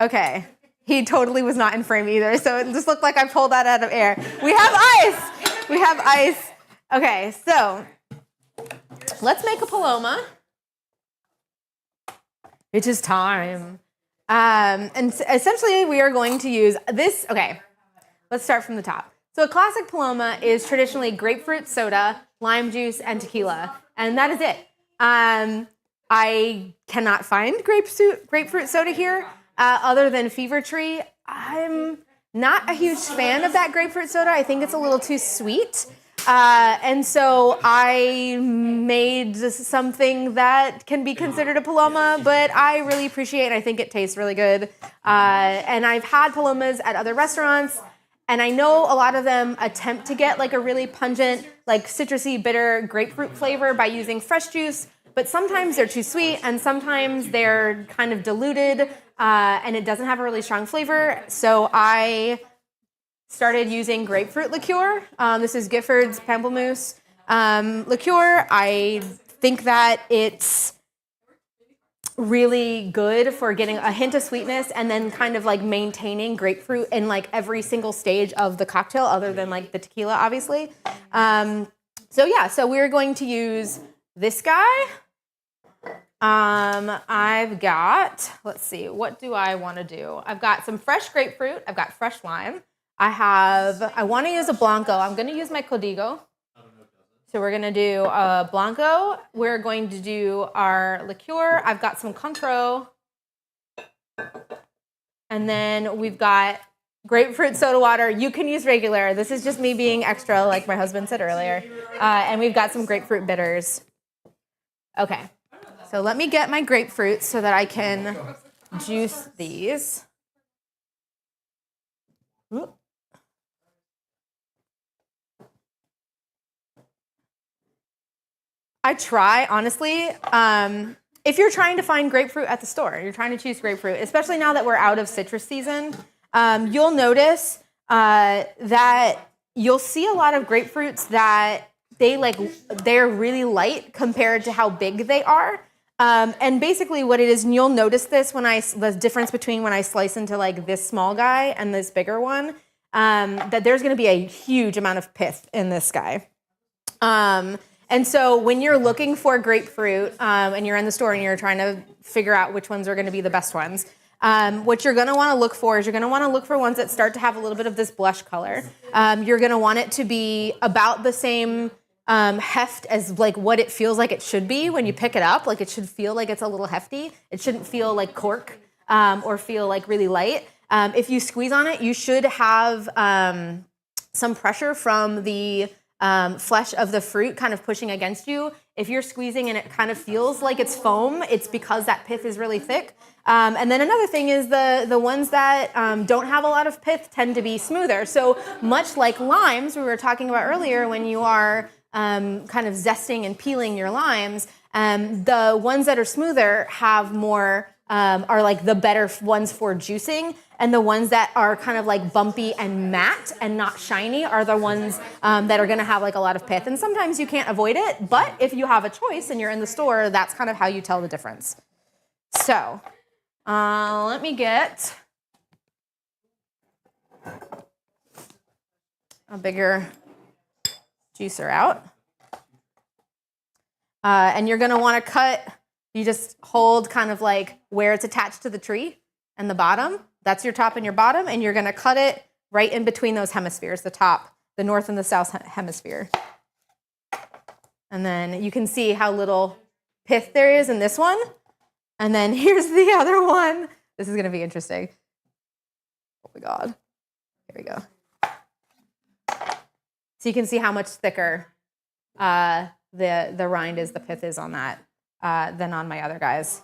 Okay. He totally was not in frame either, so it just looked like I pulled that out of air. We have ice. We have ice. Okay, so let's make a Paloma. It is time. And essentially, we are going to use this. Okay, let's start from the top. So a classic Paloma is traditionally grapefruit soda, lime juice, and tequila, and that is it. I cannot find grapefruit soda here. Other than Fever Tree, I'm not a huge fan of that grapefruit soda. I think it's a little too sweet. And so I made something that can be considered a Paloma, but I really appreciate it. I think it tastes really good. And I've had Palomas at other restaurants, and I know a lot of them attempt to get like a really pungent, like citrusy, bitter grapefruit flavor by using fresh juice. But sometimes they're too sweet, and sometimes they're kind of diluted, and it doesn't have a really strong flavor. So I started using grapefruit liqueur. This is Gifford's Pamplemousse liqueur. I think that it's really good for getting a hint of sweetness and then kind of like maintaining grapefruit in like every single stage of the cocktail, other than like the tequila, obviously. So we're going to use this guy. I've got, let's see, what do I want to do? I've got some fresh grapefruit. I've got fresh lime. I want to use a Blanco. I'm going to use my Código. So we're going to do a Blanco. We're going to do our liqueur. I've got some Cointreau. And then we've got grapefruit soda water. You can use regular. This is just me being extra, like my husband said earlier. And we've got some grapefruit bitters. Okay. So let me get my grapefruit so that I can juice these. Ooh. I try, honestly, if you're trying to find grapefruit at the store, you're trying to choose grapefruit, especially now that we're out of citrus season, you'll notice that you'll see a lot of grapefruits that they're really light compared to how big they are. And basically what it is, and you'll notice this the difference between when I slice into like this small guy and this bigger one, that there's going to be a huge amount of pith in this guy. And so when you're looking for grapefruit and you're in the store and you're trying to figure out which ones are going to be the best ones, what you're going to want to look for is you're going to want to look for ones that start to have a little bit of this blush color. You're going to want it to be about the same heft as like what it feels like it should be when you pick it up. Like it should feel like it's a little hefty. It shouldn't feel like cork or feel like really light. If you squeeze on it, you should have some pressure from the flesh of the fruit kind of pushing against you. If you're squeezing and it kind of feels like it's foam, it's because that pith is really thick. And then another thing is the ones that don't have a lot of pith tend to be smoother. So much like limes we were talking about earlier, when you are kind of zesting and peeling your limes, the ones that are smoother have more, are like the better ones for juicing, and the ones that are kind of like bumpy and matte and not shiny are the ones that are gonna have like a lot of pith. And sometimes you can't avoid it, but if you have a choice and you're in the store, that's kind of how you tell the difference. So let me get a bigger juicer out. And you're gonna wanna cut, you just hold kind of like where it's attached to the tree and the bottom. That's your top and your bottom, and you're gonna cut it right in between those hemispheres, the top, the north and the south hemisphere. And then you can see how little pith there is in this one. And then here's the other one. This is going to be interesting. Oh my God. Here we go. So you can see how much thicker the rind is, the pith is on that than on my other guys.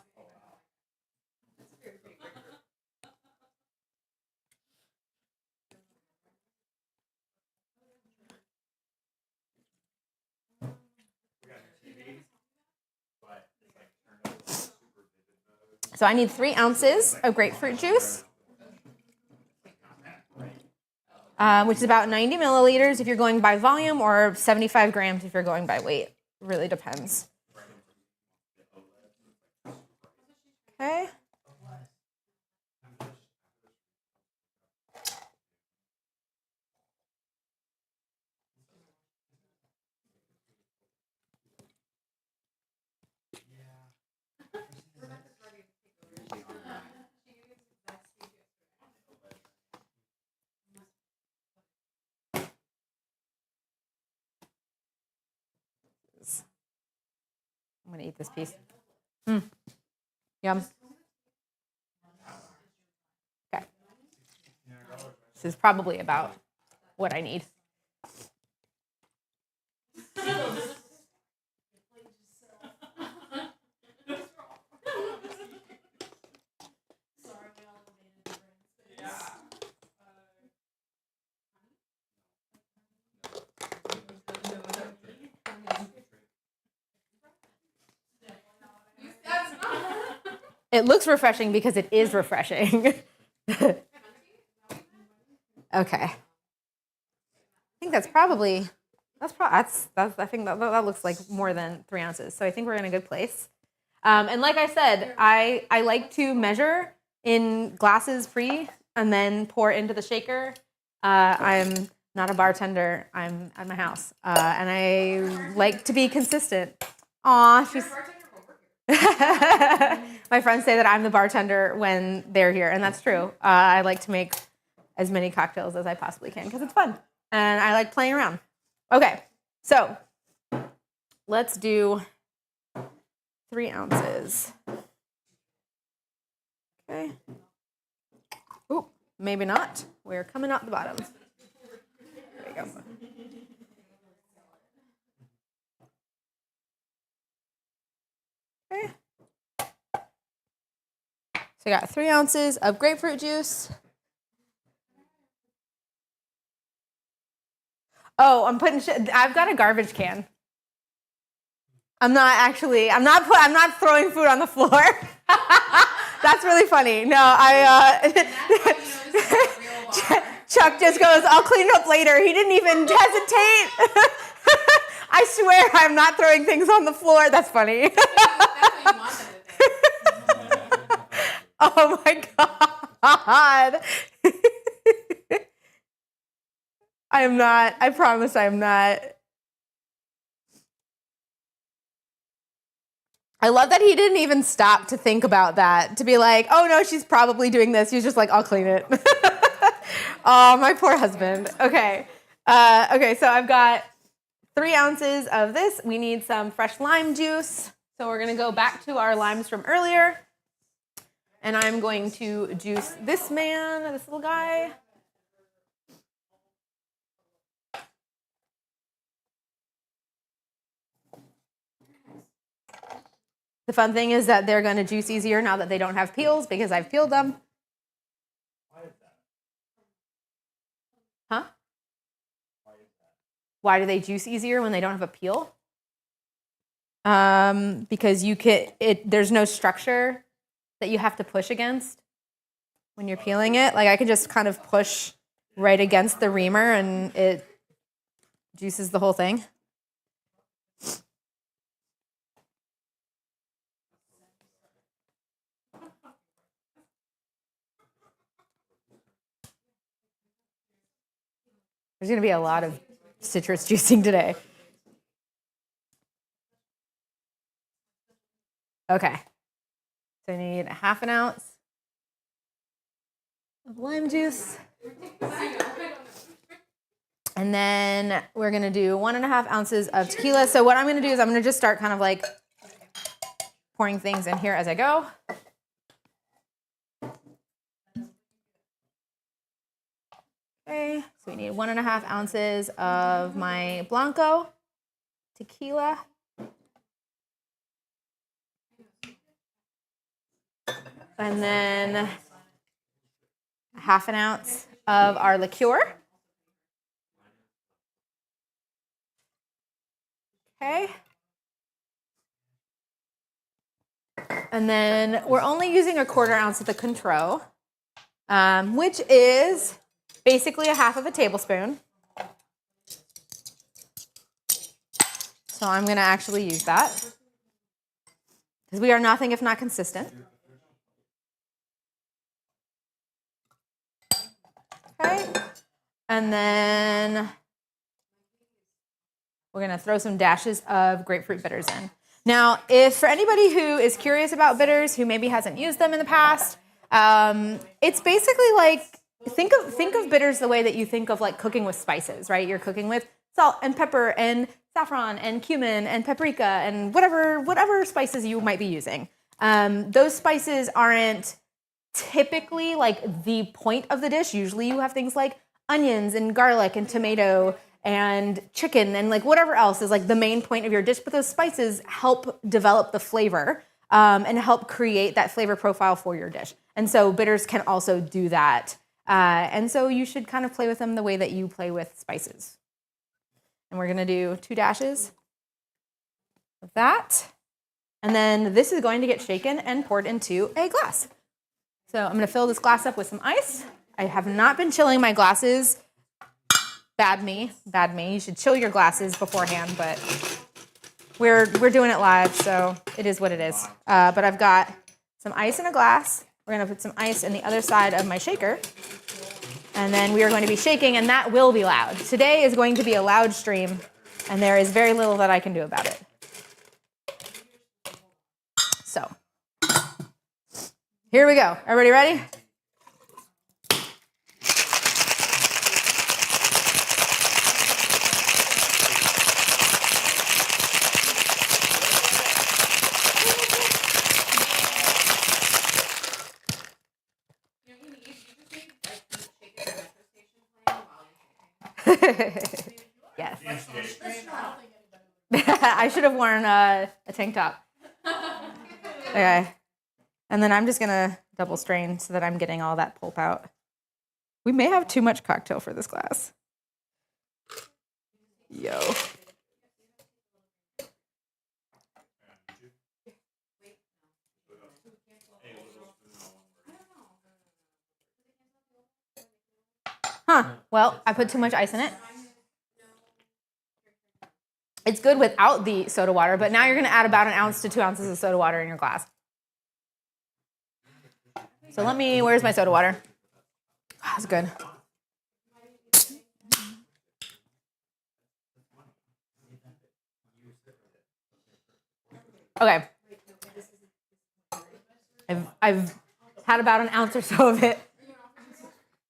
So I need 3 ounces of grapefruit juice, which is about 90 milliliters if you're going by volume, or 75 grams if you're going by weight. Really depends. Okay. I'm gonna eat this piece. Yum. Okay. This is probably about what I need. It looks refreshing because it is refreshing. Okay. I think that's probably, I think that looks like more than 3 ounces. So I think we're in a good place. And like I said, I like to measure in glasses pre and then pour into the shaker. I'm not a bartender. I'm at my house. And I like to be consistent. Aw, she's... My friends say that I'm the bartender when they're here, and that's true. I like to make as many cocktails as I possibly can because it's fun, and I like playing around. Okay, so let's do 3 ounces. Okay. Ooh, maybe not. We're coming out the bottom. There we go. Okay. So I got 3 ounces of grapefruit juice. Oh, I've got a garbage can. I'm not throwing food on the floor. That's really funny. No, Chuck just goes, I'll clean it up later. He didn't even hesitate. I swear I'm not throwing things on the floor. That's funny. That's what you want them to think. Oh my God. I am not. I promise I am not. I love that he didn't even stop to think about that, to be like, oh no, she's probably doing this. He's just like, I'll clean it. Oh, my poor husband. Okay. Okay, so I've got 3 ounces of this. We need some fresh lime juice. So we're going to go back to our limes from earlier. And I'm going to juice this little guy. The fun thing is that they're going to juice easier now that they don't have peels because I've peeled them. Why is that? Huh? Why is that? Why do they juice easier when they don't have a peel? Because there's no structure that you have to push against when you're peeling it. Like I can just kind of push right against the reamer and it juices the whole thing. There's going to be a lot of citrus juicing today. Okay. So I need a half an ounce of lime juice. And then we're going to do 1.5 ounces of tequila. So what I'm going to do is I'm going to just start kind of like pouring things in here as I go. Okay, so we need 1.5 ounces of my Blanco tequila. And then 1/2 ounce of our liqueur. Okay. And then we're only using 1/4 ounce of the Cointreau, which is basically 1/2 tablespoon. So I'm going to actually use that because we are nothing if not consistent. Okay. And then we're going to throw some dashes of grapefruit bitters in. Now, if for anybody who is curious about bitters, who maybe hasn't used them in the past, it's basically like, think of bitters the way that you think of like cooking with spices, right? You're cooking with salt and pepper and saffron and cumin and paprika and whatever spices you might be using. Those spices aren't typically like the point of the dish. Usually you have things like onions and garlic and tomato and chicken and like whatever else is like the main point of your dish, but those spices help develop the flavor and help create that flavor profile for your dish. And so bitters can also do that. And so you should kind of play with them the way that you play with spices. And we're gonna do 2 dashes of that. And then this is going to get shaken and poured into a glass. So I'm gonna fill this glass up with some ice. I have not been chilling my glasses. Bad me. You should chill your glasses beforehand, but we're doing it live, so it is what it is. But I've got some ice in a glass. We're gonna put some ice in the other side of my shaker. And then we are going to be shaking, and that will be loud. Today is going to be a loud stream, and there is very little that I can do about it. So, here we go. Everybody ready? Yes. I should have worn a tank top. Okay. And then I'm just going to double strain so that I'm getting all that pulp out. We may have too much cocktail for this glass. Yo. Huh. Well, I put too much ice in it. It's good without the soda water, but now you're going to add about 1 ounce to 2 ounces of soda water in your glass. So where's my soda water? Oh, that's good. Okay. I've had about 1 ounce or so of it.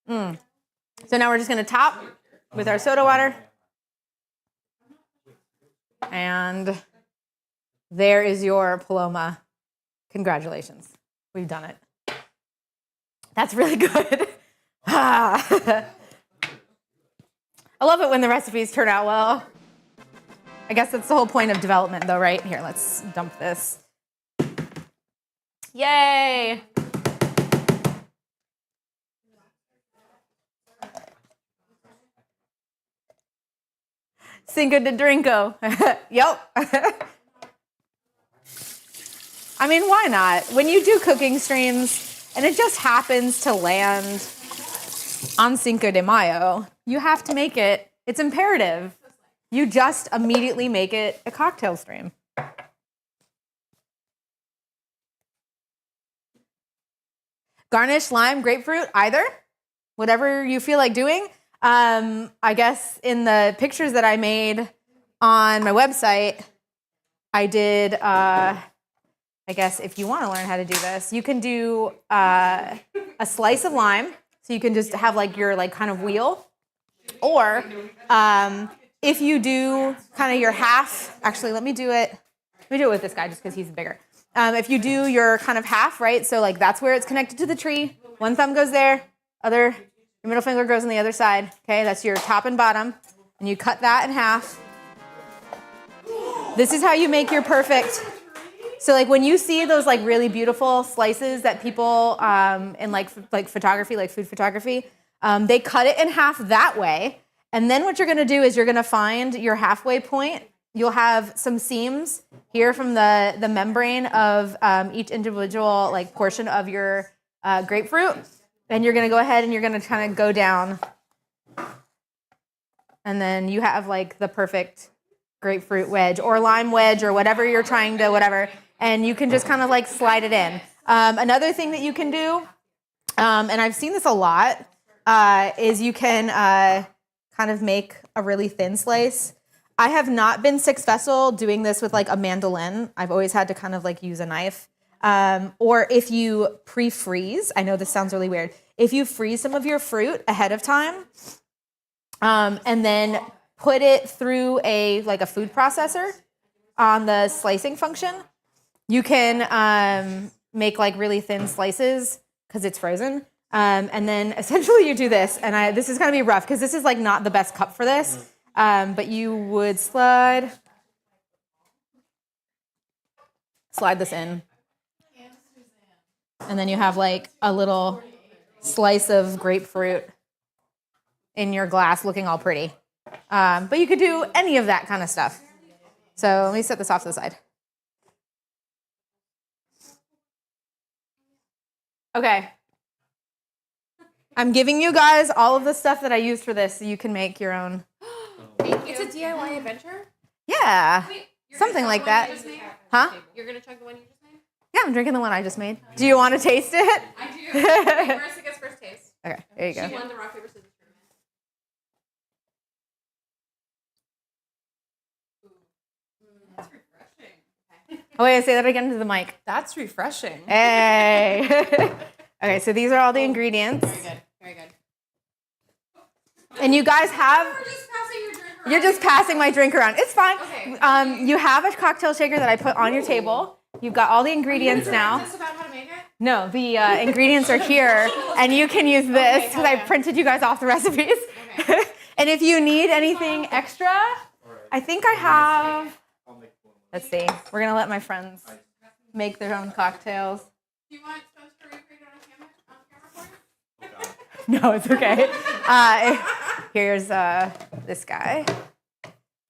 So now we're just going to top with our soda water. And there is your Paloma. Congratulations. We've done it. That's really good. I love it when the recipes turn out well. I guess that's the whole point of development though, right? Here, let's dump this. Yay! Cinco de Drinko. Yep. I mean, why not? When you do cooking streams and it just happens to land on Cinco de Mayo, you have to make it. It's imperative. You just immediately make it a cocktail stream. Garnish, lime, grapefruit, either. Whatever you feel like doing. I guess in the pictures that I made on my website, I did, I guess if you want to learn how to do this, you can do a slice of lime. So you can just have like your like kind of wheel. Or if you do kind of your half, actually let me do it with this guy just because he's bigger. If you do your kind of half, right? So like that's where it's connected to the tree. One thumb goes there, your middle finger goes on the other side. Okay, that's your top and bottom. And you cut that in half. This is how you make your perfect. So like when you see those like really beautiful slices that people in like photography, like food photography, they cut it in half that way. And then what you're gonna do is you're gonna find your halfway point. You'll have some seams here from the membrane of each individual like portion of your grapefruit. And you're gonna go ahead and you're gonna kind of go down. And then you have like the perfect grapefruit wedge or lime wedge or whatever you're trying to, whatever. And you can just kind of like slide it in. Another thing that you can do, and I've seen this a lot, is you can kind of make a really thin slice. I have not been successful doing this with like a mandolin. I've always had to kind of like use a knife. Or if you pre-freeze, I know this sounds really weird. If you freeze some of your fruit ahead of time, and then put it through a food processor on the slicing function, you can make like really thin slices because it's frozen. And then essentially you do this, and this is gonna be rough because this is like not the best cup for this. But you would slide this in. And then you have like a little slice of grapefruit in your glass looking all pretty. But you could do any of that kind of stuff. So let me set this off to the side. Okay. I'm giving you guys all of the stuff that I used for this so you can make your own. It's a DIY adventure? Yeah. Wait, something like that. Huh? You're going to chug the one you just made? Yeah, I'm drinking the one I just made. Do you want to taste it? I do. Wait, Marissa gets first taste. Okay, there you go. She won the rock, paper, scissors tournament. That's refreshing. Okay. Oh, wait, say that again to the mic. That's refreshing. Hey. Okay, so these are all the ingredients. Very good. Very good. And you guys have... We're just passing your drink around. You're just passing my drink around. It's fine. Okay. You have a cocktail shaker that I put on your table. You've got all the ingredients now. Just about how to make it? No, the ingredients are here, and you can use this because I printed you guys off the recipes. Okay. And if you need anything extra, I think I have... Let's see. We're going to let my friends make their own cocktails. Do you want Sponge to recreate on camera for you? No, it's okay. Here's this guy.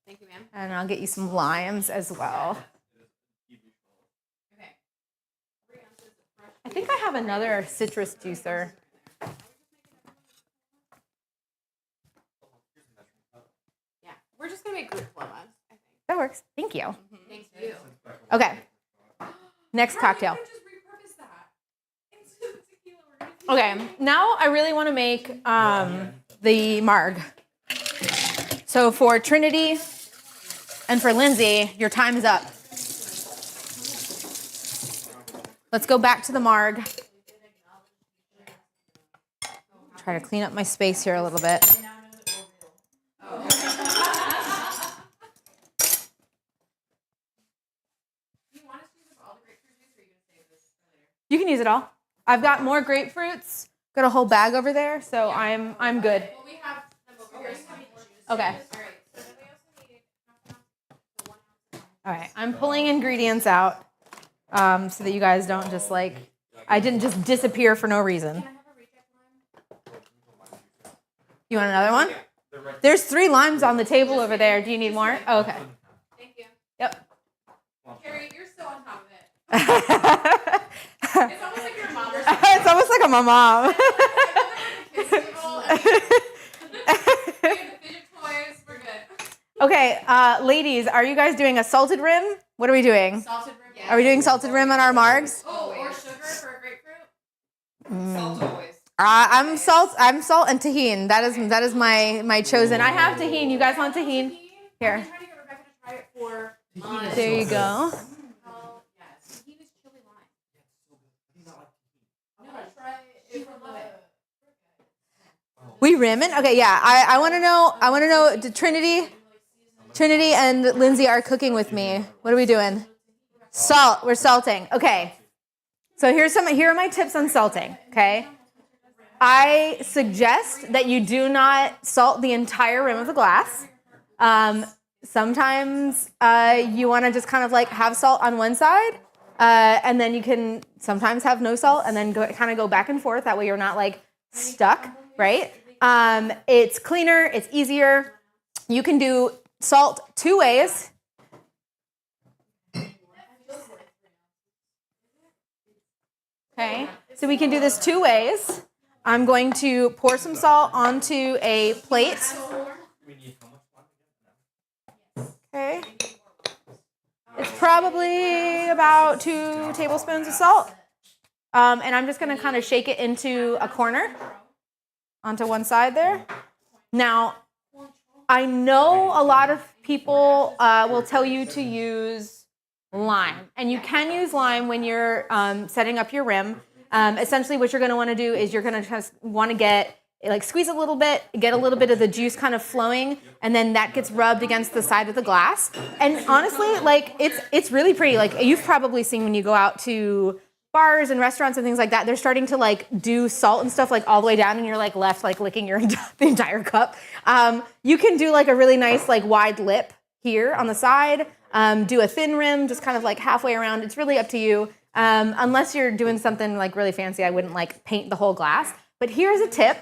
Thank you, ma'am. And I'll get you some limes as well. Okay. I think I have another citrus juicer. Yeah. We're just going to make group Paloma, I think. That works. Thank you. Thank you. Okay. Next cocktail. Just repurpose that into tequila. We're gonna Okay, now I really want to make the marg. So for Trinity and for Lindsay, your time is up. Let's go back to the marg. Try to clean up my space here a little bit. You can use it all. I've got more grapefruits. Got a whole bag over there, so I'm good. Well, we have them over here. Okay. All right. So then we also need half ounce. All right. I'm pulling ingredients out so that you guys don't just like I didn't just disappear for no reason. You want another one? There's 3 limes on the table over there. Do you need more? Oh, okay. Thank you. Yep. Carrie, you're so on top of it. It's almost like your mom or something. It's almost like I'm a mom. Kids table, and we have the fidget toys. We're good. Okay, ladies, are you guys doing a salted rim? What are we doing? Salted rim. Yeah. Are we doing salted rim on our margs? Oh, or sugar for a grapefruit. Salt always. I'm salt and tahini. That is my chosen. I have tahini. You guys want tahini? Here. I'm trying to get Rebecca to try it for. There you go. Hell yes. Tahini is chili lime. No, try it for love it. We rimming? Okay, yeah. I want to know. Did Trinity and Lindsay are cooking with me. What are we doing? Salt. We're salting. Okay. So here are my tips on salting. Okay. I suggest that you do not salt the entire rim of the glass. Sometimes you want to just kind of like have salt on one side, and then you can sometimes have no salt, and then kind of go back and forth. That way you're not like stuck, right? It's cleaner. It's easier. You can do salt 2 ways. Okay, so we can do this 2 ways. I'm going to pour some salt onto a plate. Okay. It's probably about 2 tablespoons of salt. And I'm just going to kind of shake it into a corner onto one side there. Now, I know a lot of people will tell you to use lime. And you can use lime when you're setting up your rim. Essentially, what you're going to want to do is you're going to just want to get, like, squeeze a little bit, get a little bit of the juice kind of flowing, and then that gets rubbed against the side of the glass. And honestly, like, it's really pretty. Like, you've probably seen when you go out to bars and restaurants and things like that, they're starting to like do salt and stuff like all the way down, and you're like left like licking the entire cup. You can do like a really nice like wide lip here on the side. Do a thin rim, just kind of like halfway around. It's really up to you. Unless you're doing something like really fancy, I wouldn't like paint the whole glass. But here's a tip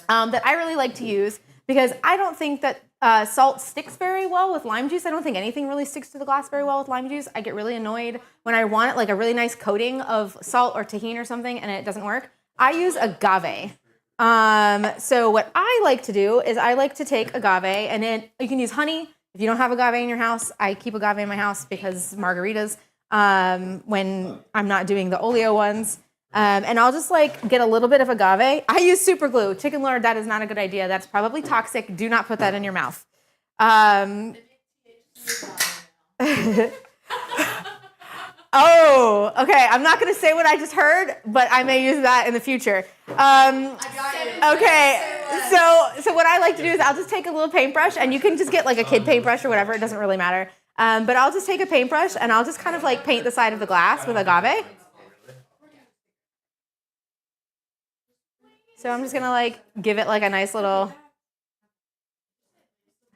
that I really like to use, because I don't think that salt sticks very well with lime juice. I don't think anything really sticks to the glass very well with lime juice. I get really annoyed when I want like a really nice coating of salt or tahini or something and it doesn't work. I use agave. So what I like to do is I like to take agave, and then you can use honey. If you don't have agave in your house, I keep agave in my house because margaritas, when I'm not doing the Oleo ones. And I'll just like get a little bit of agave. I use super glue. Chicken lard, that is not a good idea. That's probably toxic. Do not put that in your mouth. Oh, okay. I'm not going to say what I just heard, but I may use that in the future. Okay. So what I like to do is I'll just take a little paintbrush, and you can just get like a kid paintbrush or whatever. It doesn't really matter. But I'll just take a paintbrush, and I'll just kind of like paint the side of the glass with agave. So I'm just going to like give it like a nice little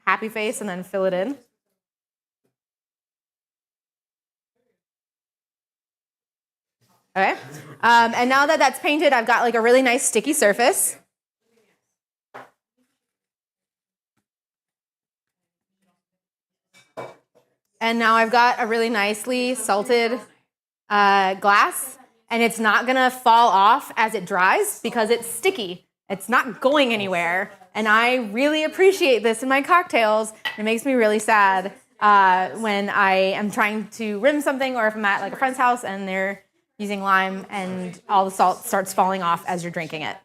happy face and then fill it in. Okay. And now that that's painted, I've got like a really nice sticky surface. And now I've got a really nicely salted glass. And it's not going to fall off as it dries because it's sticky. It's not going anywhere. And I really appreciate this in my cocktails. It makes me really sad when I am trying to rim something, or if I'm at like a friend's house and they're using lime and all the salt starts falling off as you're drinking it.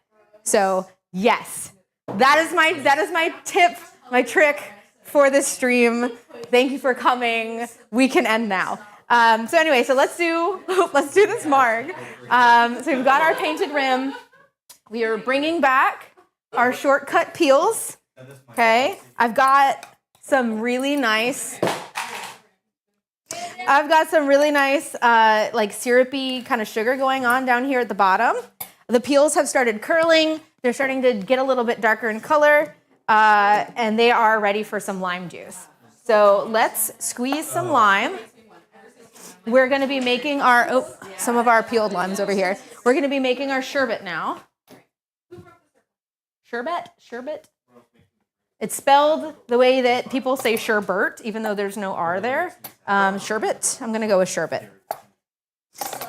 So yes, that is my tip, my trick for this stream. Thank you for coming. We can end now. So anyway, so let's do this marg. So we've got our painted rim. We are bringing back our shortcut peels. Okay, I've got some really nice like syrupy kind of sugar going on down here at the bottom. The peels have started curling. They're starting to get a little bit darker in color, and they are ready for some lime juice. So let's squeeze some lime. We're going to be making some of our peeled limes over here. We're going to be making our sherbet now. Sherbet? It's spelled the way that people say sherbet, even though there's no R there. Sherbet. I'm going to go with sherbet. Carrie,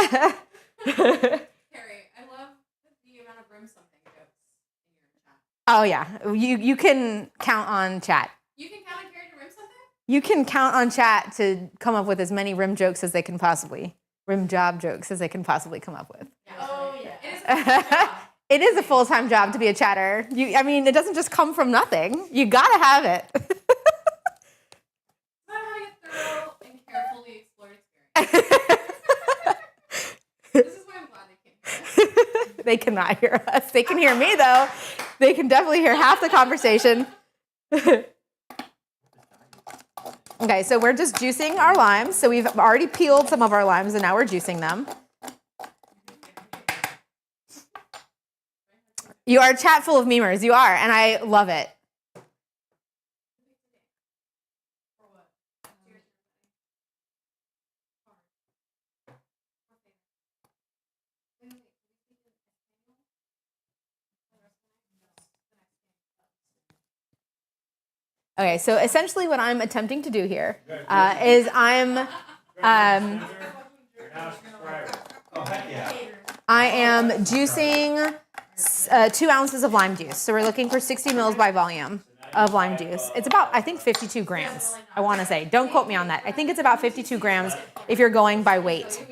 I love the amount of rim something jokes in your chat. Oh, yeah. You can count on chat. You can count on Carrie to rim something? You can count on chat to come up with as many rim job jokes as they can possibly come up with. Oh, yeah. It is a full-time job to be a chatter. It doesn't just come from nothing. You gotta have it. It's about having a thorough and carefully explored experience. This is why I'm glad they came here. They cannot hear us. They can hear me, though. They can definitely hear half the conversation. Okay, so we're just juicing our limes. So we've already peeled some of our limes and now we're juicing them. You are a chat full of memers. You are, and I love it. Okay, so essentially what I'm attempting to do here is I am juicing 2 ounces of lime juice. So we're looking for 60 mils by volume of lime juice. It's about, I think, 52 grams, I want to say. Don't quote me on that. I think it's about 52 grams if you're going by weight.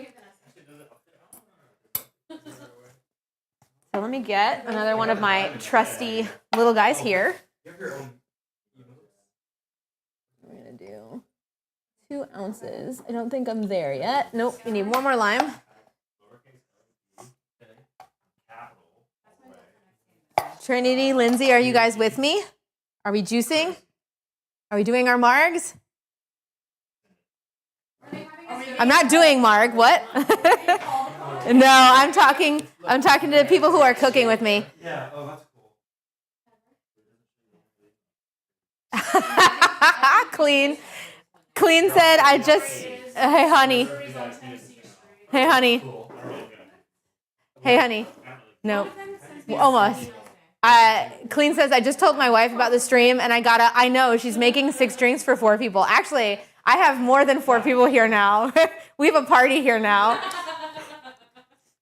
So let me get another one of my trusty little guys here. I'm going to do 2 ounces. I don't think I'm there yet. Nope, you need one more lime. Trinity, Lindsay, are you guys with me? Are we juicing? Are we doing our margs? I'm not doing marg. What? No, I'm talking to the people who are cooking with me. Yeah. Oh, that's cool. Clean said, I just, hey honey. No, almost. Clean says, I just told my wife about the stream and I know she's making 6 drinks for 4 people. Actually, I have more than 4 people here now. We have a party here now.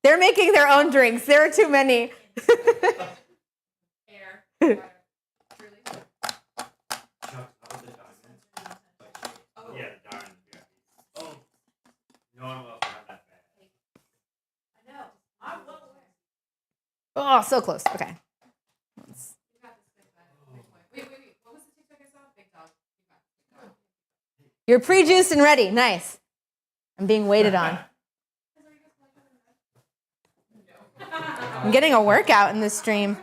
They're making their own drinks. There are too many. Oh, so close. Okay. You're pre-juiced and ready. Nice. I'm being waited on. I'm getting a workout in this stream.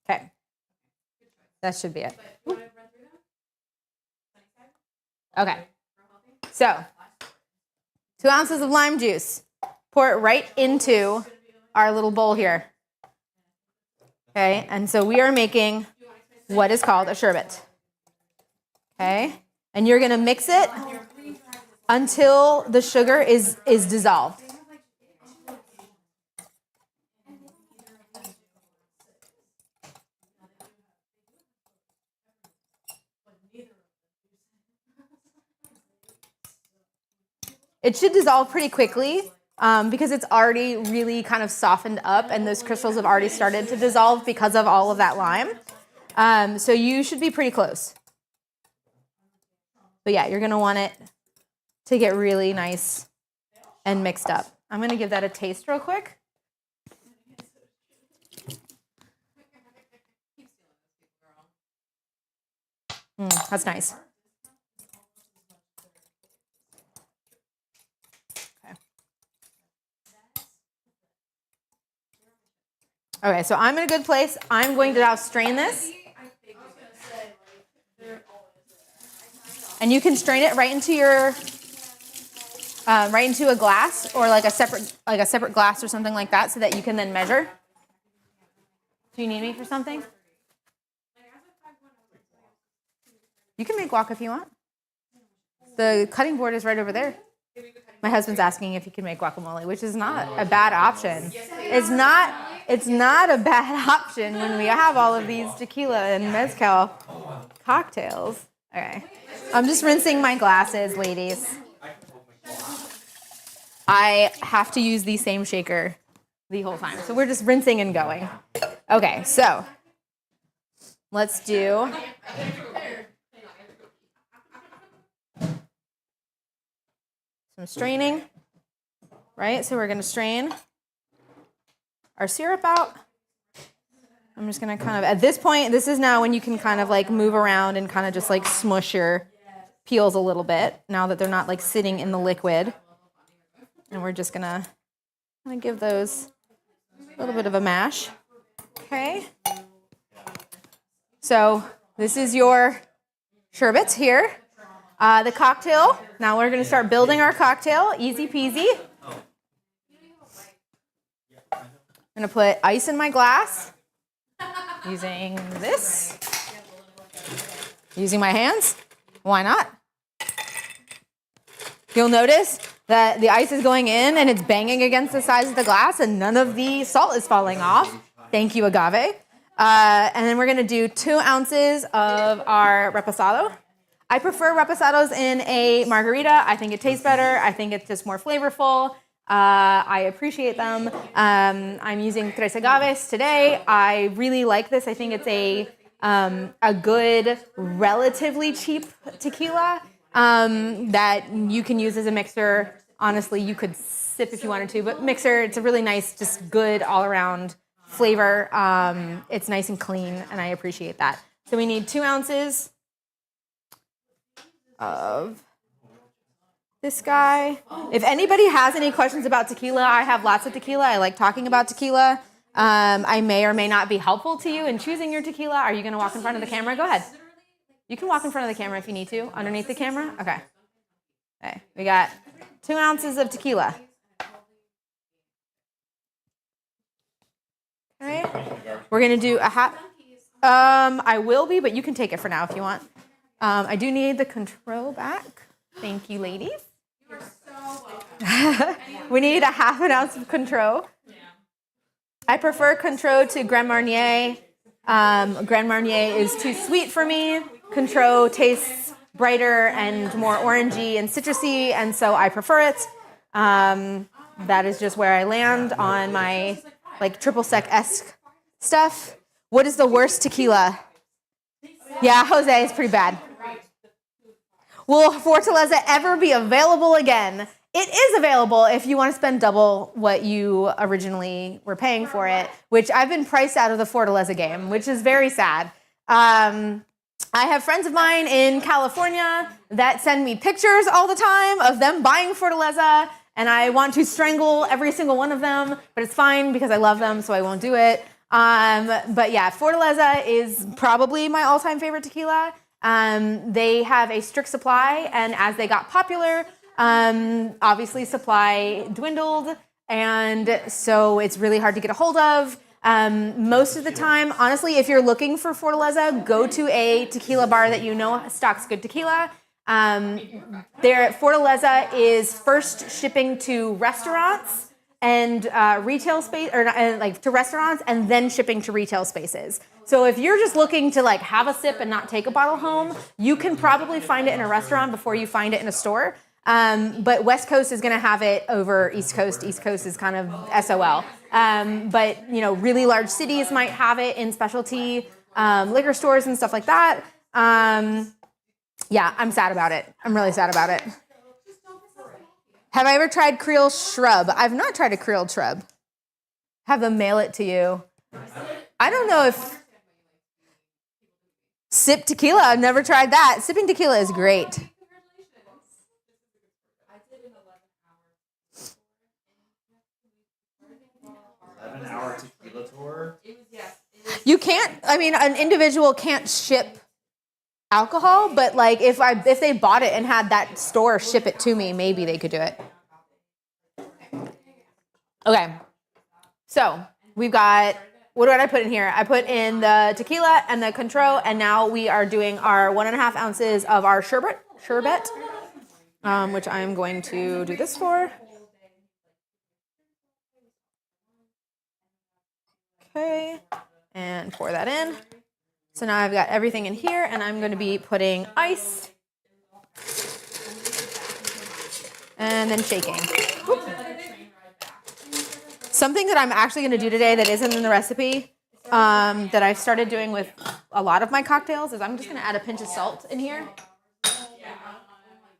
Okay. That should be it. Okay. So, 2 ounces of lime juice. Pour it right into our little bowl here. Okay, and so we are making what is called a sherbet. Okay, and you're going to mix it until the sugar is dissolved. It should dissolve pretty quickly because it's already really kind of softened up and those crystals have already started to dissolve because of all of that lime. So you should be pretty close. But yeah, you're going to want it to get really nice and mixed up. I'm going to give that a taste real quick. That's nice. Okay, so I'm in a good place. I'm going to now strain this. And you can strain it right into your, right into a glass or like a separate glass or something like that so that you can then measure. Do you need me for something? You can make guac if you want. The cutting board is right over there. My husband's asking if he can make guacamole, which is not a bad option. It's not a bad option when we have all of these tequila and mezcal cocktails. Okay. I'm just rinsing my glasses, ladies. I have to use the same shaker the whole time. So we're just rinsing and going. Okay, so let's do some straining, right? So we're going to strain our syrup out. I'm just going to kind of, at this point, this is now when you can kind of like move around and kind of just like smush your peels a little bit now that they're not like sitting in the liquid. And we're just going to kind of give those a little bit of a mash. Okay. So this is your sherbet here. The cocktail. Now we're going to start building our cocktail. Easy peasy. I'm going to put ice in my glass using this. Using my hands. Why not? You'll notice that the ice is going in and it's banging against the sides of the glass and none of the salt is falling off. Thank you, agave. And then we're going to do 2 ounces of our reposado. I prefer reposados in a margarita. I think it tastes better. I think it's just more flavorful. I appreciate them. I'm using Tres Agaves today. I really like this. I think it's a good, relatively cheap tequila that you can use as a mixer. Honestly, you could sip if you wanted to, but mixer, it's a really nice, just good all-around flavor. It's nice and clean, and I appreciate that. So we need 2 ounces of this guy. If anybody has any questions about tequila, I have lots of tequila. I like talking about tequila. I may or may not be helpful to you in choosing your tequila. Are you going to walk in front of the camera? Go ahead. You can walk in front of the camera if you need to, underneath the camera. Okay. Okay. We got 2 ounces of tequila. Okay. We're going to do a half. I will be, but you can take it for now if you want. I do need the control back. Thank you, ladies. You're so welcome. We need a half an ounce of Cointreau. I prefer Cointreau to Grand Marnier. Grand Marnier is too sweet for me. Cointreau tastes brighter and more orangey and citrusy, and so I prefer it. That is just where I land on my like triple sec-esque stuff. What is the worst tequila? Yeah, Jose is pretty bad. Will Fortaleza ever be available again? It is available if you want to spend double what you originally were paying for it, which I've been priced out of the Fortaleza game, which is very sad. I have friends of mine in California that send me pictures all the time of them buying Fortaleza, and I want to strangle every single one of them, but it's fine because I love them, so I won't do it. But yeah, Fortaleza is probably my all-time favorite tequila. They have a strict supply, and as they got popular, obviously supply dwindled, and so it's really hard to get a hold of. Most of the time, honestly, if you're looking for Fortaleza, go to a tequila bar that you know stocks good tequila. Fortaleza is first shipping to restaurants and retail space, or like to restaurants, and then shipping to retail spaces. So if you're just looking to like have a sip and not take a bottle home, you can probably find it in a restaurant before you find it in a store. But West Coast is going to have it over East Coast. East Coast is kind of SOL. But you know, really large cities might have it in specialty liquor stores and stuff like that. Yeah, I'm sad about it. I'm really sad about it. Have I ever tried Creole Shrub? I've not tried a Creole Shrub. Have them mail it to you. I don't know if sip tequila. I've never tried that. Sipping tequila is great. Tequila tour. You can't. I mean, an individual can't ship alcohol, but like if they bought it and had that store ship it to me, maybe they could do it. Okay, so we've got, what did I put in here? I put in the tequila and the Cointreau, and now we are doing our 1.5 ounces of our sherbet, which I am going to do this for. Okay, and pour that in. So now I've got everything in here, and I'm going to be putting ice and then shaking. Oop. Something that I'm actually going to do today that isn't in the recipe, that I've started doing with a lot of my cocktails, is I'm just going to add a pinch of salt in here.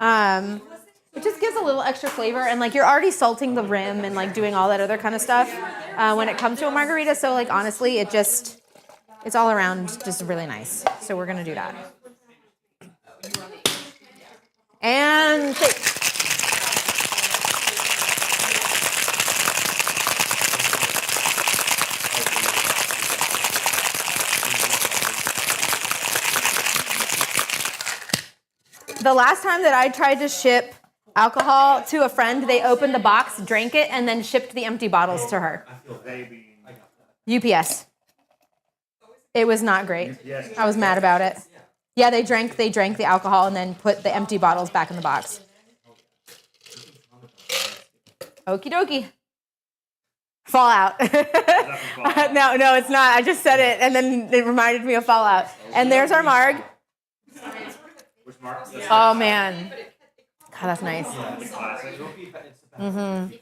It just gives a little extra flavor, and like you're already salting the rim and like doing all that other kind of stuff when it comes to a margarita. So like honestly, it's all around just really nice. So we're gonna do that. And shake. The last time that I tried to ship alcohol to a friend, they opened the box, drank it, and then shipped the empty bottles to her. UPS. It was not great. I was mad about it. Yeah, they drank the alcohol and then put the empty bottles back in the box. Okie dokie. Fallout. No, it's not. I just said it, and then it reminded me of Fallout. And there's our marg. Oh, man. God, that's nice. Mm-hmm.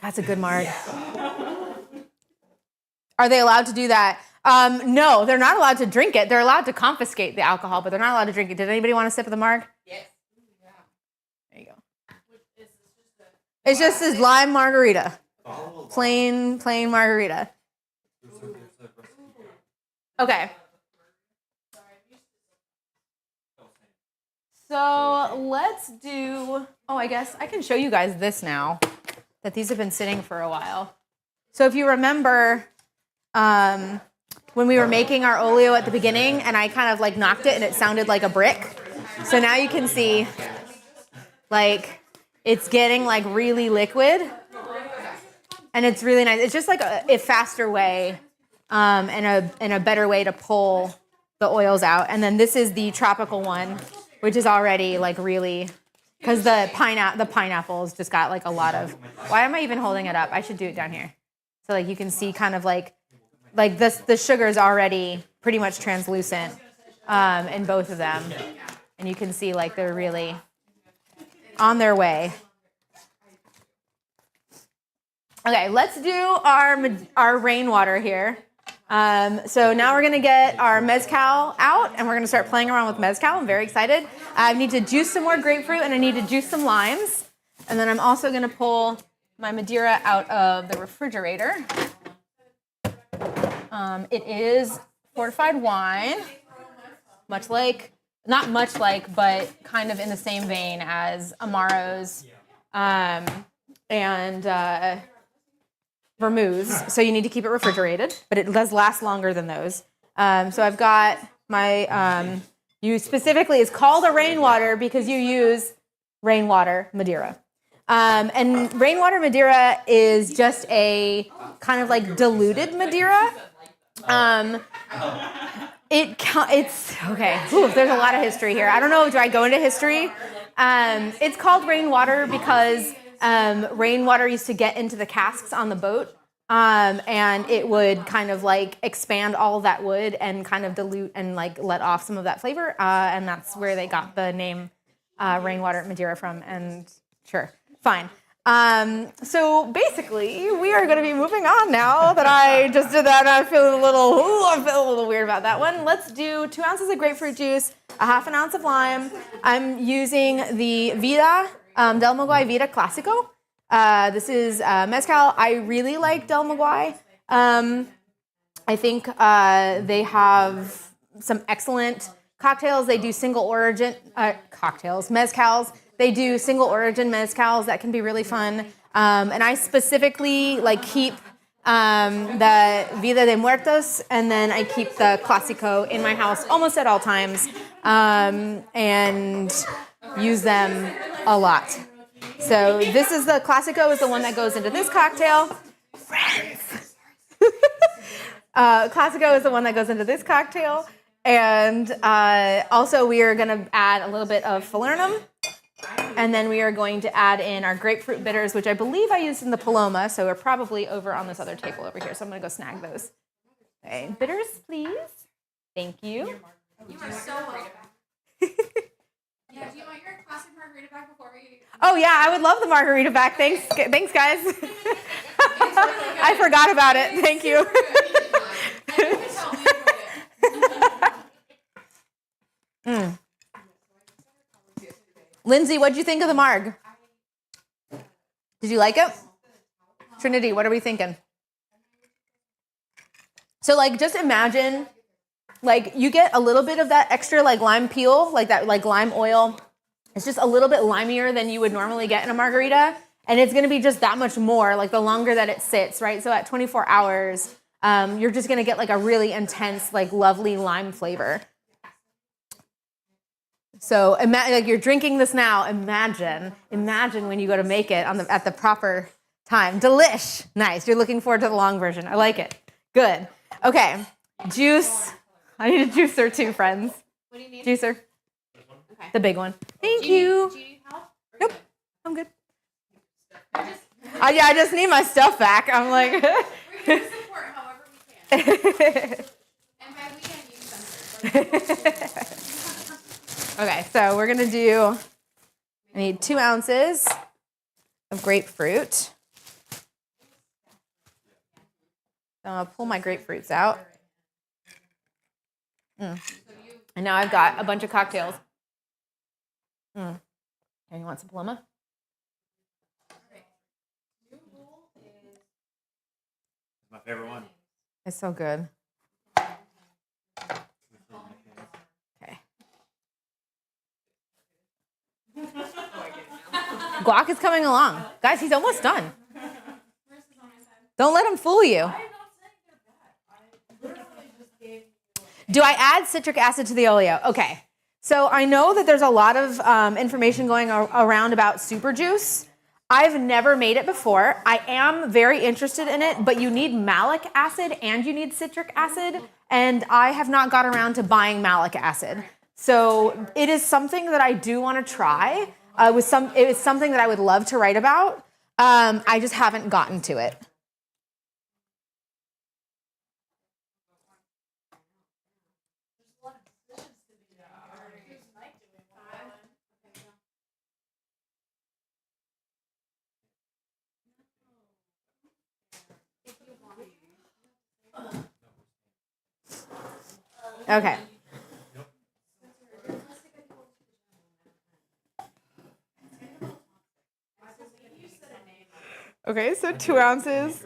That's a good marg. Are they allowed to do that? No, they're not allowed to drink it. They're allowed to confiscate the alcohol, but they're not allowed to drink it. Did anybody want a sip of the marg? Yes. There you go. It's just this lime margarita. Plain margarita. Okay. So let's do, I guess I can show you guys this now, that these have been sitting for a while. So if you remember, when we were making our oleo at the beginning and I kind of like knocked it and it sounded like a brick. So now you can see like it's getting like really liquid and it's really nice. It's just like a faster way and a better way to pull the oils out. And then this is the tropical one, which is already like really, because the pineapples just got like a lot of, why am I even holding it up? I should do it down here. So like you can see kind of like this, the sugar is already pretty much translucent in both of them. And you can see like they're really on their way. Okay, let's do our rainwater here. So now we're gonna get our mezcal out and we're gonna start playing around with mezcal. I'm very excited. I need to juice some more grapefruit and I need to juice some limes. And then I'm also gonna pull my Madeira out of the refrigerator. It is fortified wine, not much like, but kind of in the same vein as Amaros and vermouths. So you need to keep it refrigerated, but it does last longer than those. So I've got my, it's called a rainwater because you use rainwater Madeira. And rainwater Madeira is just a kind of like diluted Madeira. It's okay. There's a lot of history here. I don't know. Do I go into history? It's called rainwater because rainwater used to get into the casks on the boat, and it would kind of like expand all of that wood and kind of dilute and like let off some of that flavor, and that's where they got the name rainwater Madeira from. And sure, fine. So basically, we are going to be moving on now that I just did that. I feel a little weird about that one. Let's do 2 ounces of grapefruit juice, a half an ounce of lime. I'm using the Vida, Del Maguey Vida Clásico. This is mezcal. I really like Del Maguey. I think they have some excellent cocktails. They do single origin mezcals. They do single origin mezcals that can be really fun. And I specifically like keep the Vida de Muertos, and then I keep the Clásico in my house almost at all times, and use them a lot. So this is the Clásico, is the one that goes into this cocktail. Friends. Clásico is the one that goes into this cocktail. And also we are gonna add a little bit of falernum. And then we are going to add in our grapefruit bitters, which I believe I used in the Paloma, so we're probably over on this other table over here. So I'm going to go snag those. Okay, bitters, please. Thank you. You are so welcome. Yeah, do you want your classic margarita back before we... Oh, yeah, I would love the margarita back. Thanks guys. I forgot about it. Thank you. Lindsay, what'd you think of the marg? Did you like it? Trinity, what are we thinking? So like, just imagine, like you get a little bit of that extra like lime peel, like that like lime oil. It's just a little bit limier than you would normally get in a margarita. And it's gonna be just that much more, like the longer that it sits, right? So at 24 hours, you're just gonna get like a really intense, like lovely lime flavor. So like you're drinking this now. Imagine when you go to make it at the proper time. Delish. Nice. You're looking forward to the long version. I like it. Good. Okay. Juice. I need a juicer too, friends. What do you need? Juicer. Okay. The big one. Thank Do you. you need help? Nope. I'm good. I just need my stuff back. I'm like. We're here to support however we can. And by we, I mean Spencer. Okay, so we're gonna do. I need 2 ounces of grapefruit. So I'm gonna pull my grapefruits out. And now I've got a bunch of cocktails. Here, you want some Paloma? My favorite one. It's so good. Okay. Guac is coming along. Guys, he's almost done. Don't let him fool you. Do I add citric acid to the Oleo? Okay. So I know that there's a lot of information going around about super juice. I've never made it before. I am very interested in it, but you need malic acid and you need citric acid, and I have not got around to buying malic acid. So it is something that I do want to try. It is something that I would love to write about. I just haven't gotten to it. Okay. Okay, so 2 ounces.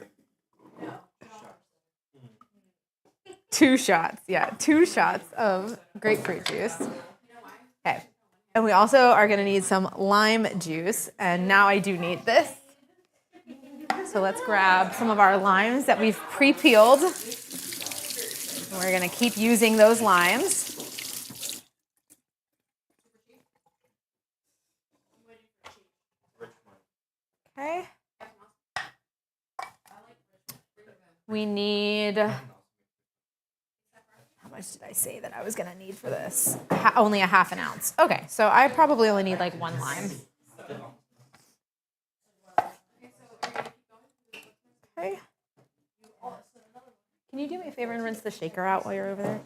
2 shots, yeah, 2 shots of grapefruit juice. Okay, and we also are gonna need some lime juice, and now I do need this. So let's grab some of our limes that we've pre-peeled. We're gonna keep using those limes. Okay. We need, how much did I say that I was gonna need for this? Only a half an ounce. Okay, so I probably only need like 1 lime. Okay. Can you do me a favor and rinse the shaker out while you're over there?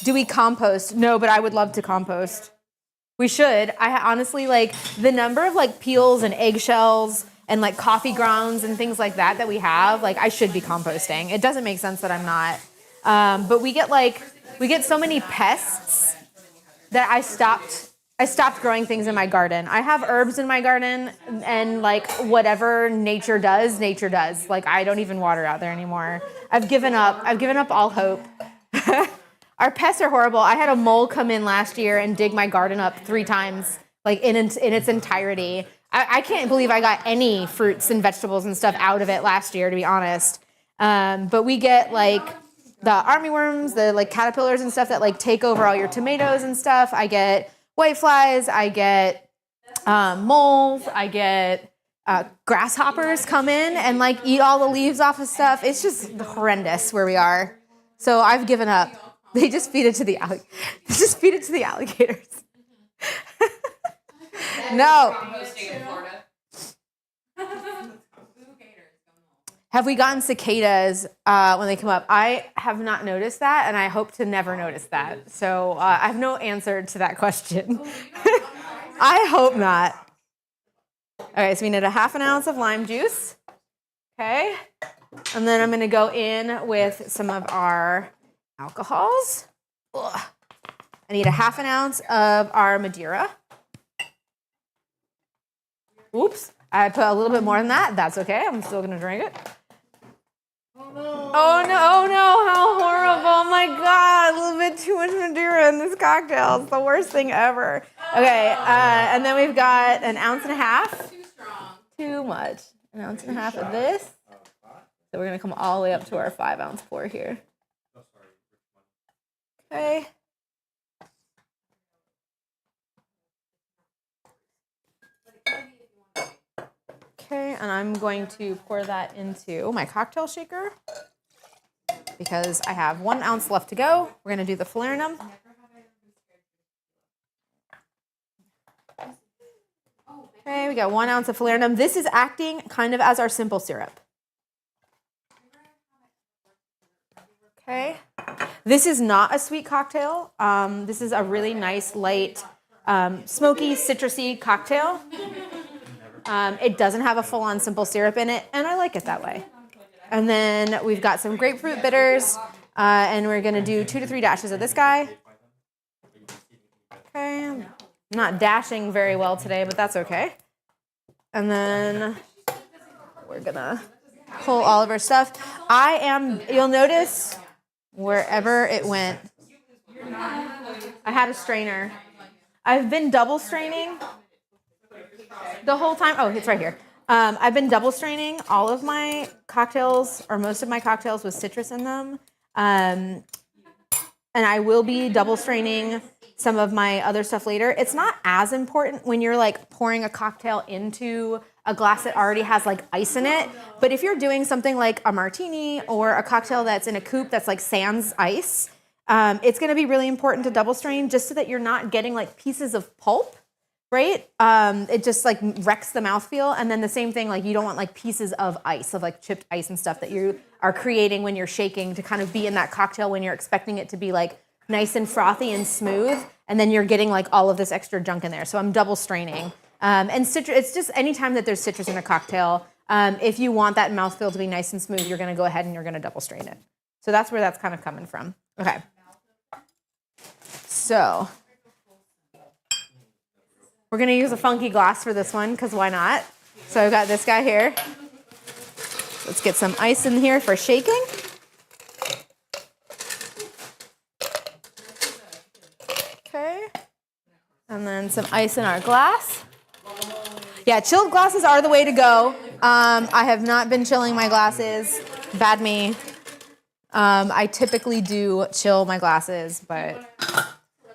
Do we compost? No, but I would love to compost. We should. I honestly, like, the number of like peels and eggshells and like coffee grounds and things like that we have, like, I should be composting. It doesn't make sense that I'm not. But we get so many pests that I stopped growing things in my garden. I have herbs in my garden, and like whatever nature does. Like, I don't even water out there anymore. I've given up all hope. Our pests are horrible. I had a mole come in last year and dig my garden up 3 times, like in its entirety. I can't believe I got any fruits and vegetables and stuff out of it last year, to be honest. But we get like the armyworms, the like caterpillars and stuff that like take over all your tomatoes and stuff. I get whiteflies, I get moles, I get grasshoppers come in and like eat all the leaves off of stuff. It's just horrendous where we are. So I've given up. They just feed it to the alligators. No. Have we gotten cicadas when they come up? I have not noticed that, and I hope to never notice that. So I have no answer to that question. I hope not. All right, so we need a half an ounce of lime juice. Okay. And then I'm going to go in with some of our alcohols. Ugh. I need a half an ounce of our Madeira. Oops, I put a little bit more than that. That's okay. I'm still going to drink it. Oh no, how horrible. Oh my God, a little bit too much Madeira in this cocktail. It's the worst thing ever. Okay, and then we've got an ounce and a half. Too strong. Too much. An ounce and a half of this. So we're going to come all the way up to our 5 ounce pour here. Okay. Okay, and I'm going to pour that into my cocktail shaker because I have 1 ounce left to go. We're going to do the falernum. Okay, we got 1 ounce of falernum. This is acting kind of as our simple syrup. Okay. This is not a sweet cocktail. This is a really nice, light, smoky, citrusy cocktail. It doesn't have a full-on simple syrup in it, and I like it that way. And then we've got some grapefruit bitters, and we're going to do 2 to 3 dashes of this guy. Okay. I'm not dashing very well today, but that's okay. And then we're going to pull all of our stuff. You'll notice wherever it went, I had a strainer. I've been double straining the whole time. Oh, it's right here. I've been double straining all of my cocktails, or most of my cocktails with citrus in them. And I will be double straining some of my other stuff later. It's not as important when you're like pouring a cocktail into a glass that already has like ice in it. But if you're doing something like a martini or a cocktail that's in a coupe that's like sans ice, it's going to be really important to double strain just so that you're not getting like pieces of pulp, right? It just like wrecks the mouthfeel. And then the same thing, like you don't want like pieces of ice, of like chipped ice and stuff that you are creating when you're shaking to kind of be in that cocktail when you're expecting it to be like nice and frothy and smooth, and then you're getting like all of this extra junk in there. So I'm double straining. And citrus, it's just anytime that there's citrus in a cocktail, if you want that mouthfeel to be nice and smooth, you're gonna go ahead and you're gonna double strain it. So that's where that's kind of coming from. Okay. So we're gonna use a funky glass for this one, because why not? So I've got this guy here. Let's get some ice in here for shaking. Okay. And then some ice in our glass. Yeah, chilled glasses are the way to go. I have not been chilling my glasses. Bad me. I typically do chill my glasses, but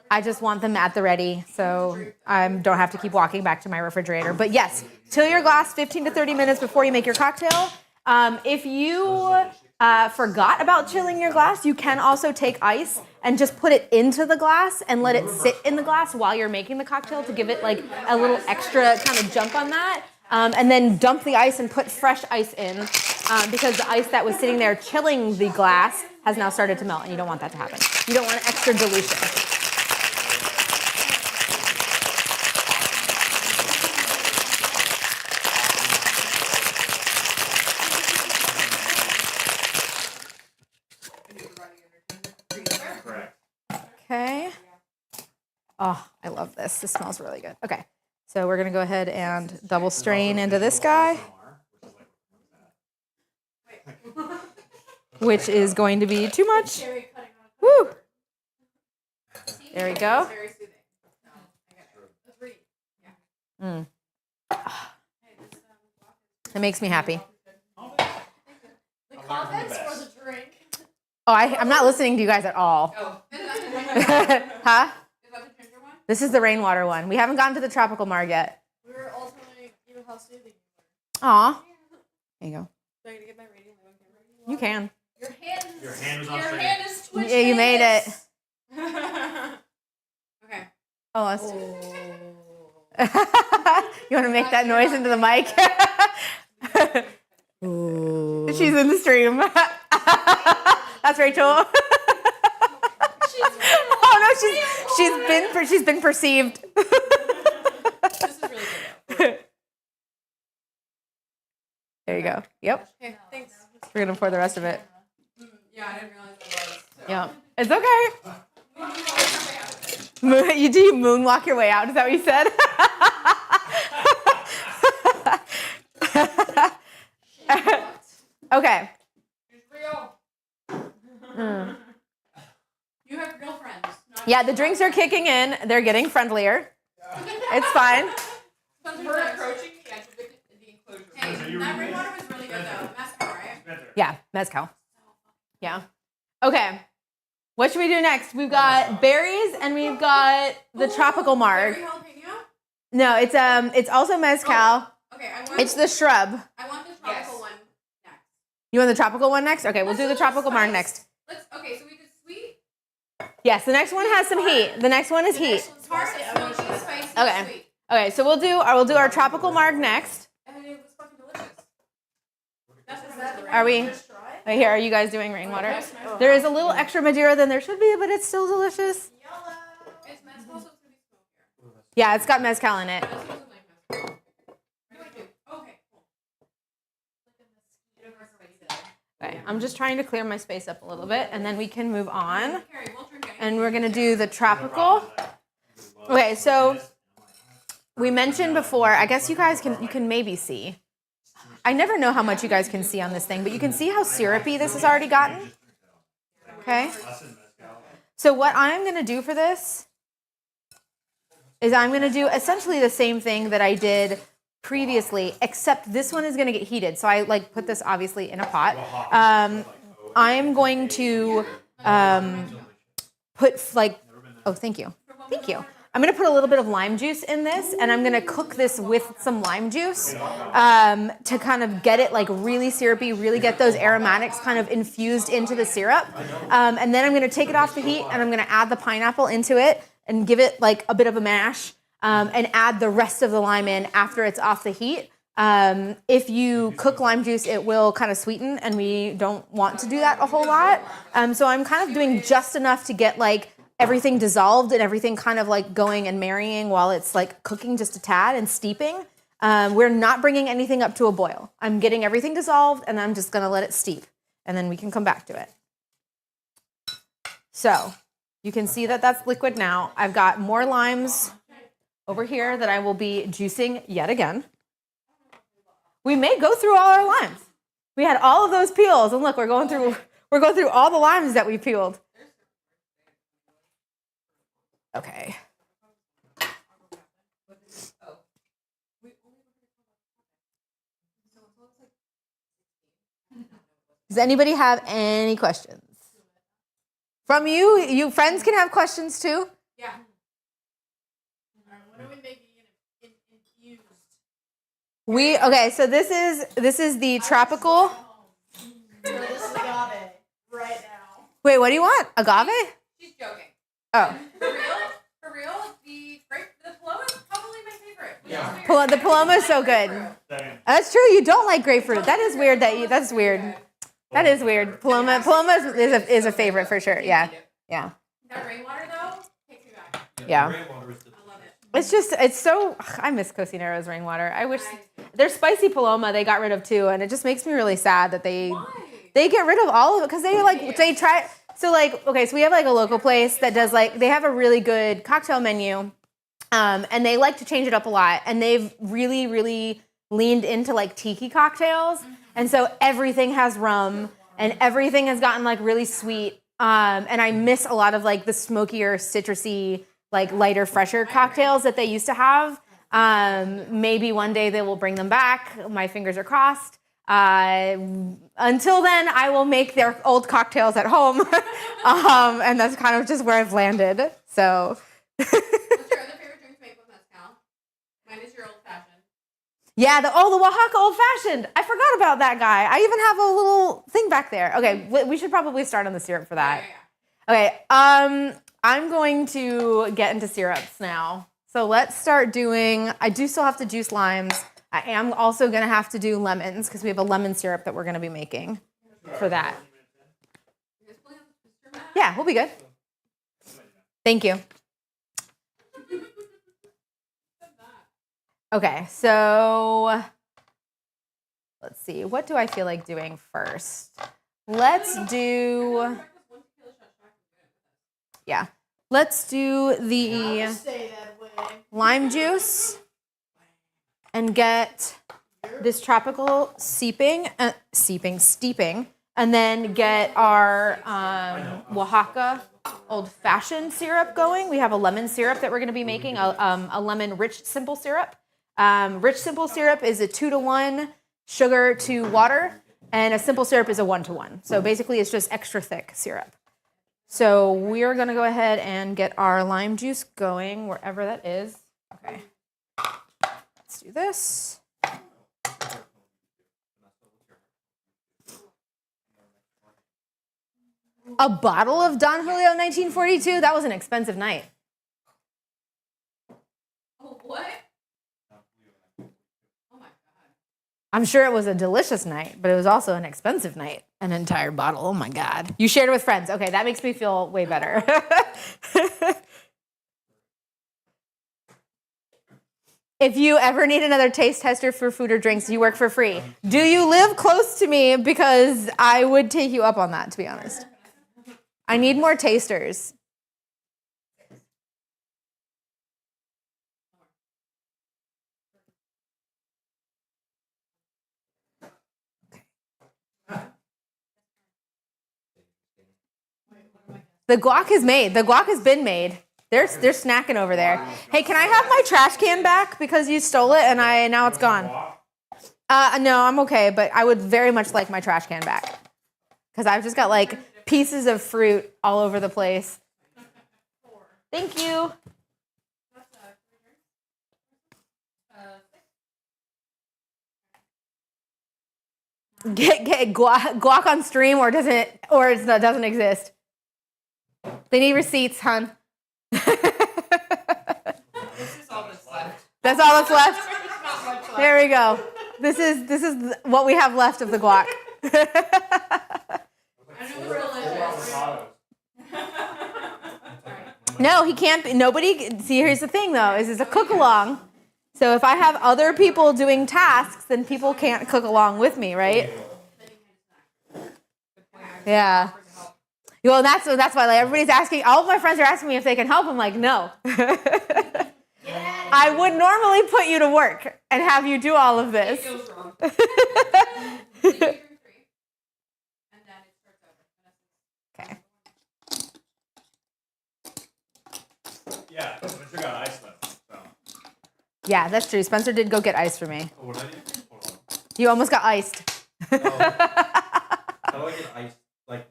I just want them at the ready, so I don't have to keep walking back to my refrigerator. But yes, chill your glass 15 to 30 minutes before you make your cocktail. If you forgot about chilling your glass, you can also take ice and just put it into the glass and let it sit in the glass while you're making the cocktail to give it like a little extra kind of jump on that. And then dump the ice and put fresh ice in because the ice that was sitting there chilling the glass has now started to melt, and you don't want that to happen. You don't want extra dilution. Okay. Oh, I love this. This smells really good. Okay. So we're going to go ahead and double strain into this guy, which is going to be too much. Woo. There we go. Mm. It makes me happy. The comments or the drink? Oh, I'm not listening to you guys at all. Oh. Huh? Is that the ginger one? This is the Rainwater one. We haven't gotten to the tropical Marg yet. We were also like, you know how soothing you were. Aw. There you go. Do I get my rating live on camera? You can. Your hand was on Your screen. hand is twitching. Yeah, you made it. Okay. Oh, that's... You want to make that noise into the mic? She's in the stream. That's Rachel. Oh no, she's been perceived. This is really good. There you go. Yep. Okay, thanks. We're gonna pour the rest of it. Yeah, I didn't realize it was. So. Yeah. It's okay. You moonwalk your way out? Is that what you said? Okay. She's real. You have real friends. Yeah, the drinks are kicking in. They're getting friendlier. It's fine. We're approaching the edge of the enclosure. Hey, that Rainwater was really good though. Mezcal, right? Yeah, Mezcal. Yeah. Okay. What should we do next? We've got berries and we've got the tropical Marg. Berry jalapeno? No, it's also Mezcal. Okay, I want. It's the Shrub. I want the tropical one next. You want the tropical one next? Okay, we'll do the tropical one next. Okay, so we did sweet. Yes, the next one has some heat. The next one is heat. Tart, smoky, spicy, Okay. sweet. Okay, so we'll do our tropical marg next. And it was fucking delicious. That's what Are we? Right here, are you guys doing Rainwater? There is a little extra Madeira than there should be, but it's still delicious. It's mezcal, so it's gonna be smokier. Yeah, it's got mezcal in it. This doesn't like mezcal. What do I do? Okay, cool. Okay, I'm just trying to clear my space up a little bit, and then we can move on. Carrie, we'll drink anything. And we're gonna do the tropical. Okay, so we mentioned before, I guess you can maybe see. I never know how much you guys can see on this thing, but you can see how syrupy this has already gotten. Okay. So what I'm gonna do for this is I'm gonna do essentially the same thing that I did previously, except this one is gonna get heated. So I like put this obviously in a pot. I'm going to put like, oh, thank you. Thank you. I'm gonna put a little bit of lime juice in this, and I'm gonna cook this with some lime juice to kind of get it like really syrupy, really get those aromatics kind of infused into the syrup. And then I'm gonna take it off the heat, and I'm gonna add the pineapple into it and give it like a bit of a mash, and add the rest of the lime in after it's off the heat. If you cook lime juice, it will kind of sweeten, and we don't want to do that a whole lot. So I'm kind of doing just enough to get like everything dissolved and everything kind of like going and marrying while it's like cooking just a tad and steeping. We're not bringing anything up to a boil. I'm getting everything dissolved, and I'm just gonna let it steep, and then we can come back to it. So you can see that that's liquid now. I've got more limes over here that I will be juicing yet again. We may go through all our limes. We had all of those peels, and look, we're going through all the limes that we peeled. Okay. Does anybody have any questions? From you? You friends can have questions too? Yeah. What are we making infused? Okay, so this is the tropical. This is agave right now. Wait, what do you want? Agave? She's joking. Oh. For real, the Paloma is probably my favorite. Yeah. The Paloma is so good. That's true. You don't like grapefruit. That is weird. That's weird. That is weird. Paloma is a favorite for sure. Yeah. Yeah. That Rainwater though takes me back. Yeah. I love it. It's so. I miss Cocinero's Rainwater. I wish their spicy Paloma they got rid of too, and it just makes me really sad that they get rid of all of it because they try. So like, okay, so we have like a local place that does like, they have a really good cocktail menu, and they like to change it up a lot, and they've really, really leaned into like tiki cocktails, and so everything has rum, and everything has gotten like really sweet, and I miss a lot of like the smokier, citrusy, like lighter, fresher cocktails that they used to have. Maybe one day they will bring them back. My fingers are crossed. Until then, I will make their old cocktails at home, and that's kind of just where I've landed. So, What's your other favorite drink to make with mezcal? Mine is your old fashioned. yeah, the Oaxaca old fashioned. I forgot about that guy. I even have a little thing back there. Okay, we should probably start on the syrup for that. Yeah. Okay, I'm going to get into syrups now. So let's start doing. I do still have to juice limes. I am also going to have to do lemons because we have a lemon syrup that we're going to be making for that. Yeah, we'll be good. Thank you. Okay, so let's see. What do I feel like doing first? Let's do, yeah. Let's do the lime juice and get this tropical steeping, and then get our Oaxaca old-fashioned syrup going. We have a lemon syrup that we're going to be making, a lemon rich simple syrup. Rich simple syrup is a 2-to-1 sugar to water, and a simple syrup is a 1-to-1. So basically, it's just extra thick syrup. So we're going to go ahead and get our lime juice going wherever that is. Okay. Let's do this. A bottle of Don Julio 1942? That was an expensive night. Oh, what? Oh my god. I'm sure it was a delicious night, but it was also an expensive night. An entire bottle. Oh my God. You shared it with friends. Okay, that makes me feel way better. If you ever need another taste tester for food or drinks, you work for free. Do you live close to me? Because I would take you up on that, to be honest. I need more tasters. The guac is made. The guac has been made. They're snacking over there. Hey, can I have my trash can back because you stole it and now it's gone? No, I'm okay, but I would very much like my trash can back because I've just got like pieces of fruit all over the place. Thank you. Get guac on stream or it doesn't exist. They need receipts, hon. That's all that's left. There we go. This is what we have left of the guac. No, he can't. Nobody. See, here's the thing, though. Is it's a cook along. So if I have other people doing tasks, then people can't cook along with me, right? Yeah. Well, that's why like, everybody's asking. All of my friends are asking me if they can help. I'm like, no. I would normally put you to work and have you do all of this. Okay. Yeah, Spencer got ice left. So. Yeah, that's true. Spencer did go get ice for me. Oh, what did I do? Hold on. You almost got iced. How do I get ice? Like.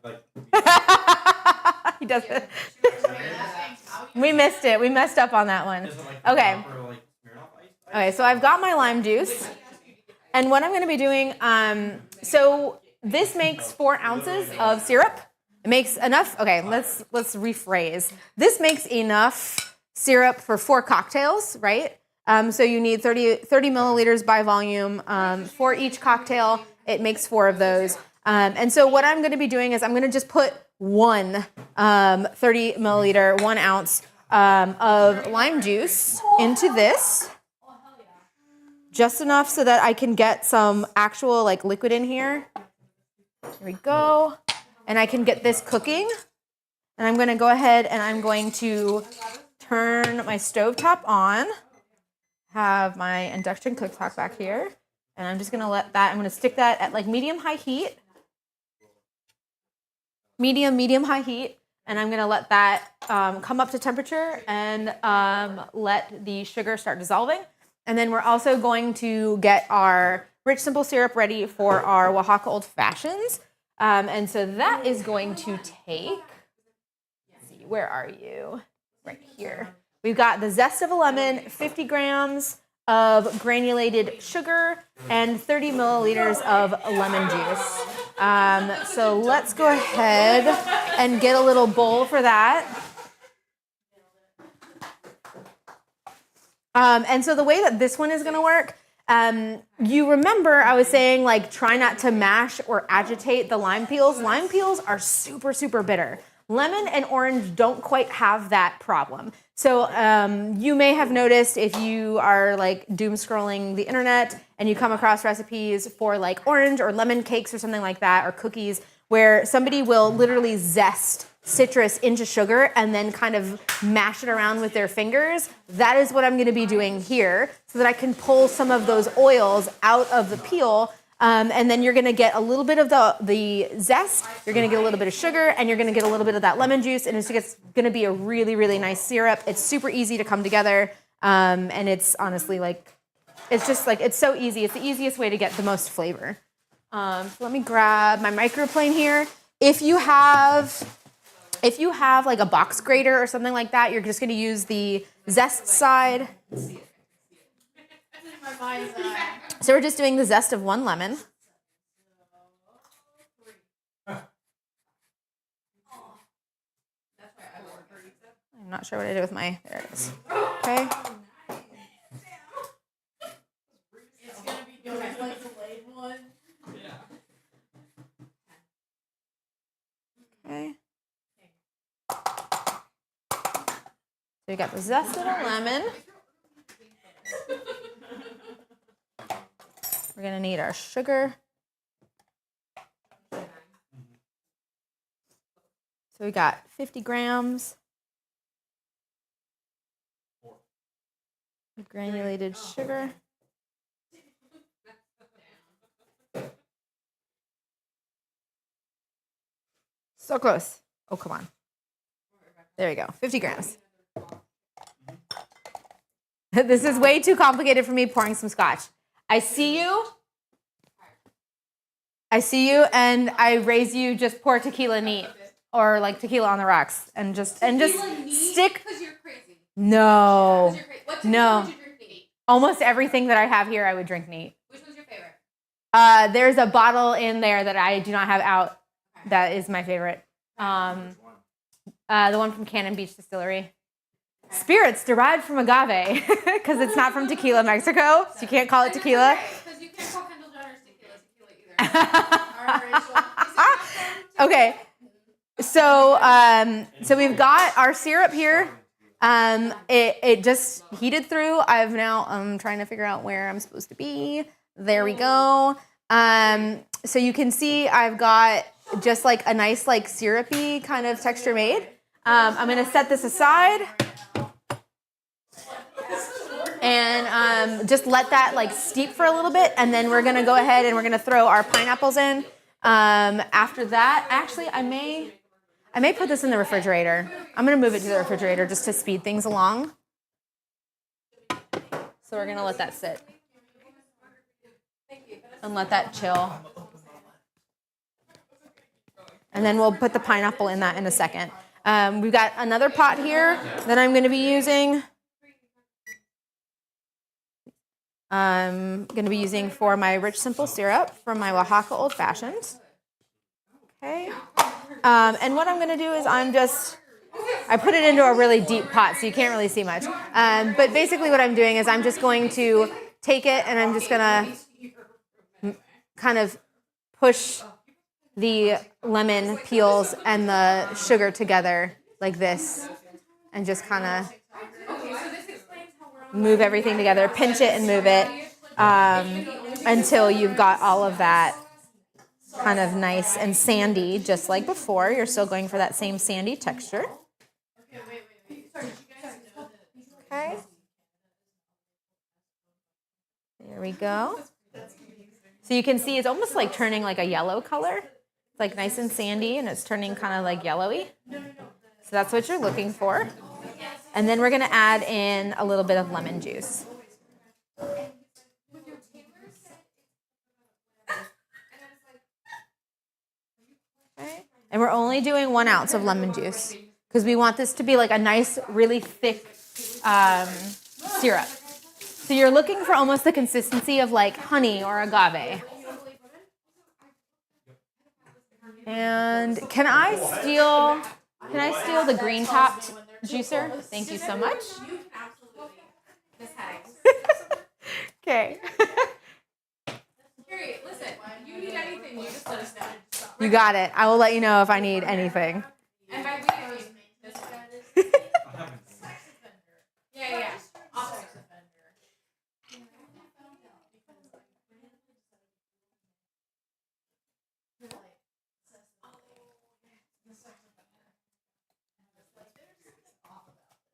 He does it. We missed it. We messed up on that one. Okay. Okay, so I've got my lime juice. And what I'm going to be doing, so this makes 4 ounces of syrup. It makes enough. Okay, let's rephrase. This makes enough syrup for 4 cocktails, right? So you need 30 milliliters by volume for each cocktail. It makes 4 of those. And so what I'm going to be doing is I'm going to just put 1 30 milliliter, 1 ounce of lime juice into this. Just enough so that I can get some actual like liquid in here. Here we go. And I can get this cooking. And I'm going to go ahead and I'm going to turn my stovetop on. Have my induction cooktop back here. And I'm just going to let that, I'm going to stick that at like medium-high heat. Medium-high heat. And I'm going to let that come up to temperature and let the sugar start dissolving. And then we're also going to get our rich simple syrup ready for our Oaxaca Old Fashions. And so that is going to take, let's see, where are you? Right here. We've got the zest of a lemon, 50 grams of granulated sugar, and 30 milliliters of lemon juice. So let's go ahead and get a little bowl for that. And so the way that this one is going to work, you remember I was saying like try not to mash or agitate the lime peels. Lime peels are super, super bitter. Lemon and orange don't quite have that problem. So you may have noticed if you are like doom scrolling the internet and you come across recipes for like orange or lemon cakes or something like that, or cookies, where somebody will literally zest citrus into sugar and then kind of mash it around with their fingers. That is what I'm going to be doing here so that I can pull some of those oils out of the peel. And then you're going to get a little bit of the zest, you're going to get a little bit of sugar, and you're going to get a little bit of that lemon juice, and it's going to be a really, really nice syrup. It's super easy to come together, and it's honestly like, it's just like, it's so easy. It's the easiest way to get the most flavor. So let me grab my microplane here. If you have like a box grater or something like that, you're just going to use the zest side. So we're just doing the zest of 1 lemon. I'm not sure what I did with my, there it is. Okay. It's gonna be good like delayed one. Okay. So we got the zest of the lemon. We're gonna need our sugar. So we got 50 grams of granulated sugar. So close. Oh, come on. There we go. 50 grams. This is way too complicated for me pouring some scotch. I see you, and I raise you just pour tequila neat. Or like tequila on the rocks, and just stick. Because you're crazy. No, What no. would you drink neat? Almost everything that I have here, I would drink neat. Which one's your favorite? There's a bottle in there that I do not have out. That is my favorite. The one from Cannon Beach Distillery. Spirits derived from agave, because it's not from Tequila, Mexico, so you can't call it tequila. Because you can't call Kendall Jenner's tequila either. Okay. So we've got our syrup here. It just heated through. I'm trying to figure out where I'm supposed to be. There we go. So you can see I've got just like a nice like syrupy kind of texture made. I'm gonna set this aside and just let that like steep for a little bit, and then we're gonna go ahead and we're gonna throw our pineapples in. After that, actually, I may put this in the refrigerator. I'm gonna move it to the refrigerator just to speed things along. So we're gonna let that sit and let that chill. And then we'll put the pineapple in that in a second. We've got another pot here that I'm gonna be using. I'm gonna be using for my rich simple syrup from my Oaxaca Old Fashioned. Okay. And what I'm going to do is I put it into a really deep pot, so you can't really see much. But basically what I'm doing is I'm just going to take it and I'm just going to kind of push the lemon peels and the sugar together like this and just kind of move everything together, pinch it and move it until you've got all of that kind of nice and sandy, just like before. You're still going for that same sandy texture. Okay. There we go. So you can see it's almost like turning like a yellow color. It's like nice and sandy, and it's turning kind of like yellowy. So that's what you're looking for. And then we're going to add in a little bit of lemon juice. Okay. And we're only doing 1 ounce of lemon juice because we want this to be like a nice, really thick syrup. So you're looking for almost the consistency of like honey or agave. And can I steal the green topped juicer? Thank you so much. Okay. Carrie, listen, you need anything, you just let us know. You got it. I will let you know if I need anything. And by we, I mean this one. Yeah. Officer.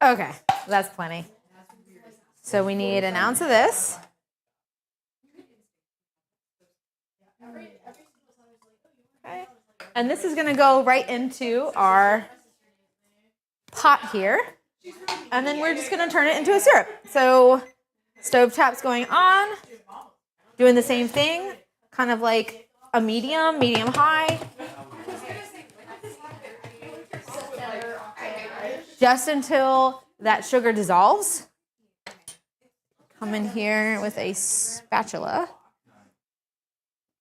Okay, that's plenty. So we need 1 ounce of this. Okay. And this is going to go right into our pot here. And then we're just going to turn it into a syrup. So stovetop's going on, doing the same thing, kind of like a medium high. Just until that sugar dissolves. Come in here with a spatula.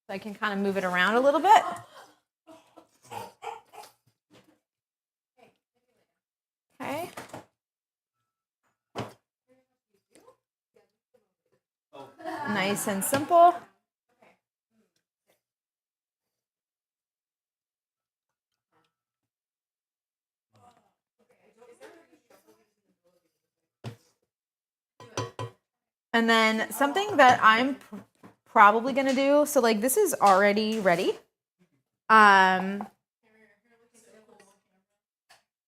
So I can kind of move it around a little bit. Okay. nice and simple. And then something that I'm probably gonna do, so like this is already ready.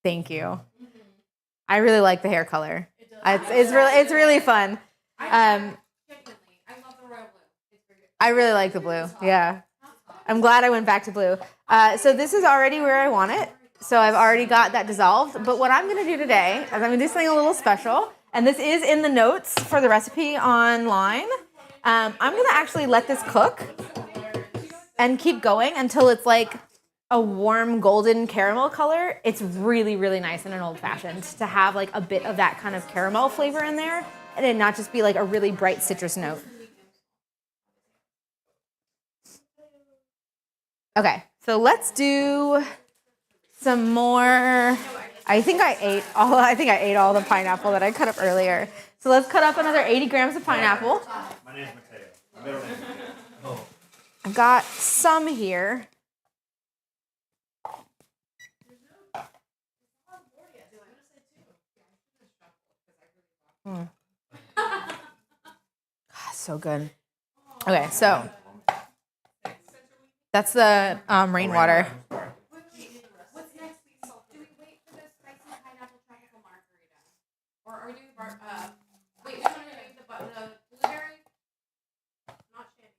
Thank you. I really like the hair color. It's really fun. I love the royal blue. It's very good. I really like the blue. Yeah. I'm glad I went back to blue. So this is already where I want it. So I've already got that dissolved. But what I'm going to do today is I'm going to do something a little special. And this is in the notes for the recipe online. I'm going to actually let this cook and keep going until it's like a warm golden caramel color. It's really, really nice in an old fashioned to have like a bit of that kind of caramel flavor in there and it not just be like a really bright citrus note. Okay, so let's do some more. I think I ate all the pineapple that I cut up earlier. So let's cut up another 80 grams of pineapple. My name's Mateo. My middle name's Mateo. I've got some here. So good. Okay, so that's the rainwater. What's next? Do we wait for the spicy pineapple tropical margarita? Or are we doing wait, we want to do the blueberry? Not shandy.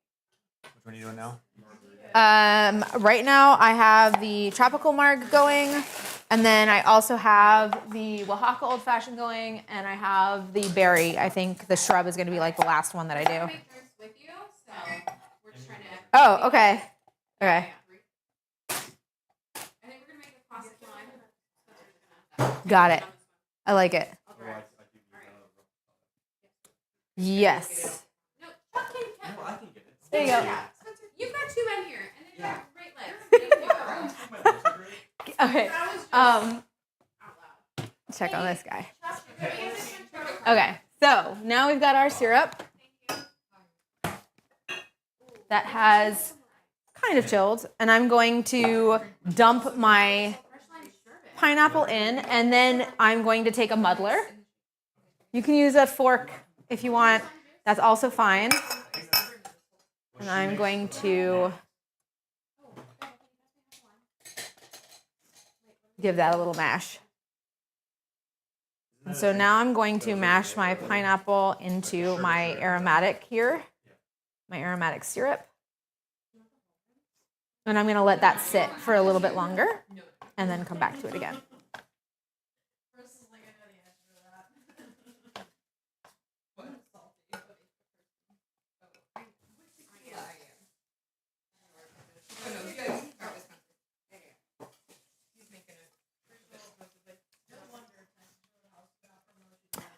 Which one are you doing now? Right now I have the tropical marg going, and then I also have the Oaxaca old fashioned going, and I have the berry. I think the shrub is going to be like the last one that I do. Make drinks with you, so we're just trying to. Oh, okay. Okay. I think we're gonna make a classic lime. Got it. I like it. Yes. No, Chuck can. I can get it. There you go. Yeah, Spencer, you've got two men here, and then you have great legs. Okay. That was just Um, out loud. check on this guy. Chuck, you're doing this intro. Okay. So now we've got our syrup that has kind of chilled, and I'm going to dump my pineapple in, and then I'm going to take a muddler. You can use a fork if you want. That's also fine. And I'm going to give that a little mash. And so now I'm going to mash my pineapple into my aromatic here, my aromatic syrup. And I'm going to let that sit for a little bit longer and then come back to it again.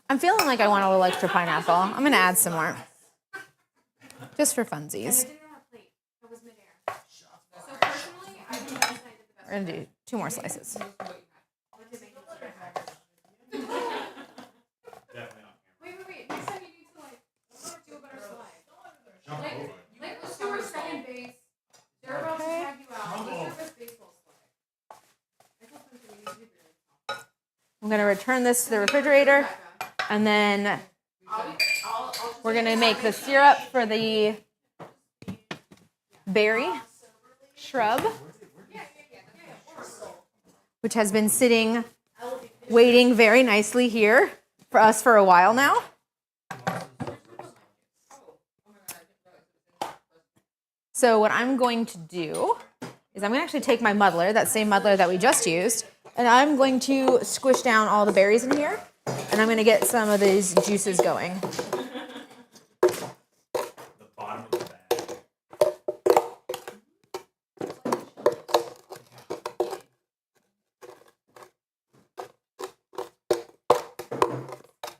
I'm feeling like I want a little extra pineapple. I'm going to add some more. Just for funsies. So personally, I think last night did the best. We're going to do 2 more slices. Wait. Next time you need to do a better slide. Like let's do our second base. They're about to tag you out. Let's do our best baseball slide. I told them to use it. I'm going to return this to the refrigerator. And then we're going to make the syrup for the berry shrub, which has been sitting, waiting very nicely here for us for a while now. So what I'm going to do is I'm going to actually take my muddler, that same muddler that we just used, and I'm going to squish down all the berries in here, and I'm going to get some of these juices going. The bottom of the bag.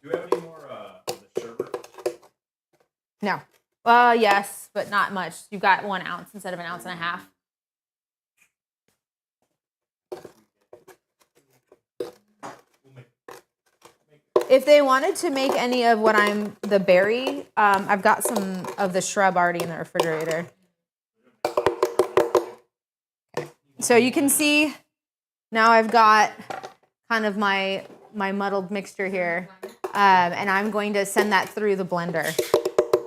Do we have any more the sherbet? No. Yes, but not much. You've got 1 ounce instead of 1.5 ounces. if they wanted to make any of what the berry, I've got some of the shrub already in the refrigerator. So you can see now I've got kind of my muddled mixture here, and I'm going to send that through the blender.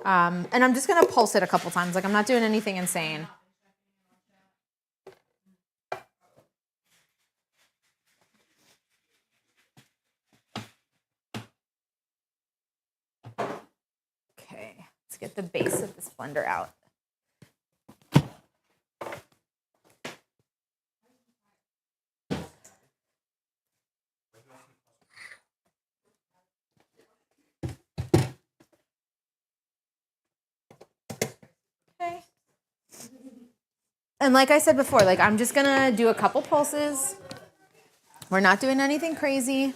And I'm just going to pulse it a couple times. Like I'm not doing anything insane. Okay, let's get the base of this blender out. Okay. And like I said before, like I'm just gonna do a couple pulses. We're not doing anything crazy.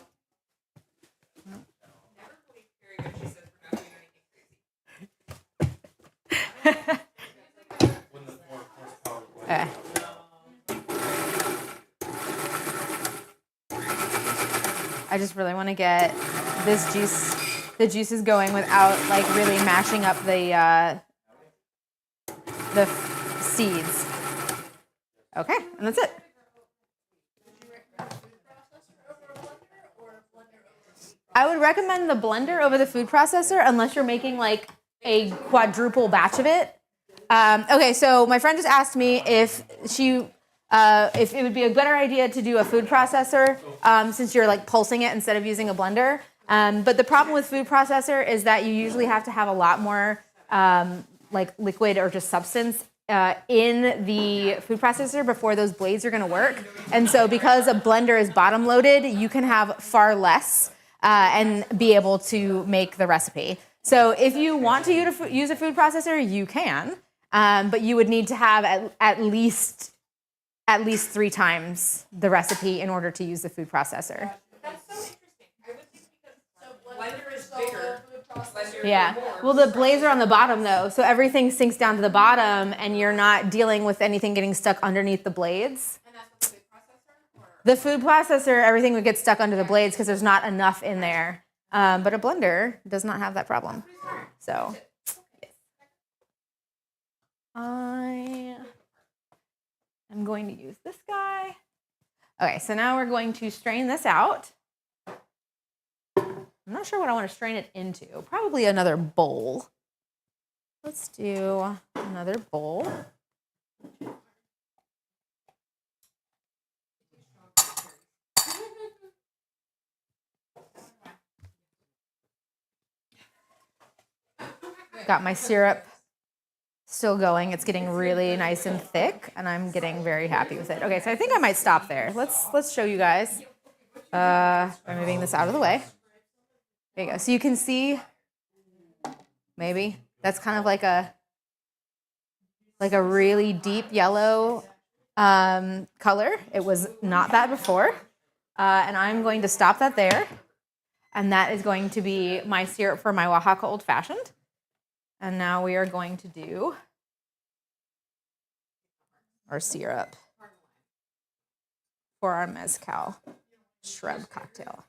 Okay. I just really want to get the juices going without like really mashing up the seeds. Okay, and that's it. I would recommend the blender over the food processor unless you're making like a quadruple batch of it. Okay, so my friend just asked me if it would be a better idea to do a food processor since you're like pulsing it instead of using a blender. But the problem with food processor is that you usually have to have a lot more like liquid or just substance in the food processor before those blades are going to work. And so because a blender is bottom loaded, you can have far less and be able to make the recipe. So if you want to use a food processor, you can, but you would need to have at least 3 times the recipe in order to use the food processor. That's so interesting. I would think because blender is bigger. Yeah. Well, the blades are on the bottom though, so everything sinks down to the bottom, and you're not dealing with anything getting stuck underneath the blades. And that's what the food processor? Or? The food processor, everything would get stuck under the blades because there's not enough in there. But a blender does not have that problem. So, yes. I am going to use this guy. Okay, so now we're going to strain this out. I'm not sure what I want to strain it into. Probably another bowl. Let's do another bowl. Got my syrup still going. It's getting really nice and thick, and I'm getting very happy with it. Okay, so I think I might stop there. Let's show you guys by moving this out of the way. There you go. So you can see, maybe that's kind of like a really deep yellow color. It was not that before, and I'm going to stop that there, and that is going to be my syrup for my Oaxaca Old Fashioned. And now we are going to do our syrup for our Mezcal Shrub cocktail.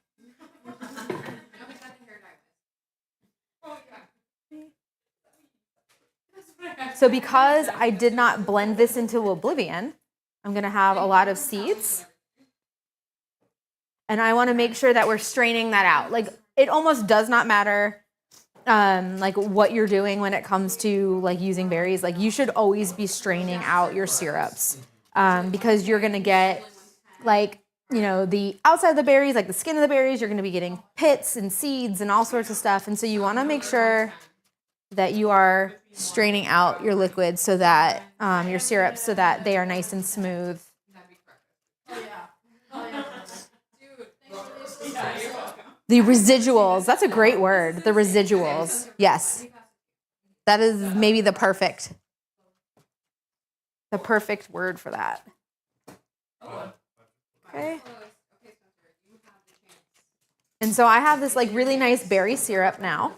So because I did not blend this into oblivion, I'm going to have a lot of seeds. And I want to make sure that we're straining that out. Like, it almost does not matter like what you're doing when it comes to like using berries. Like, you should always be straining out your syrups because you're going to get like, you know, the outside of the berries, like the skin of the berries, you're going to be getting pits and seeds and all sorts of stuff. And so you want to make sure that you are straining out your liquids so that your syrups, so that they are nice and smooth. The residuals, that's a great word. The residuals, yes. That is maybe the perfect word for that. Okay. And so I have this like really nice berry syrup now.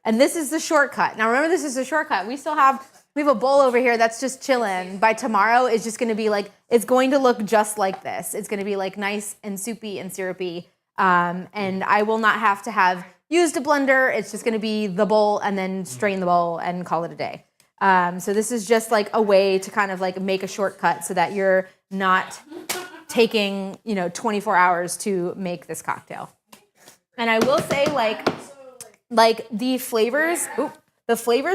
And this is the shortcut. Now remember, this is the shortcut. We have a bowl over here that's just chilling. By tomorrow, it's just going to be like, it's going to look just like this. It's going to be like nice and soupy and syrupy. And I will not have to have used a blender. It's just going to be the bowl and then strain the bowl and call it a day. So this is just like a way to kind of like make a shortcut so that you're not taking, 24 hours to make this cocktail. And I will say like the flavors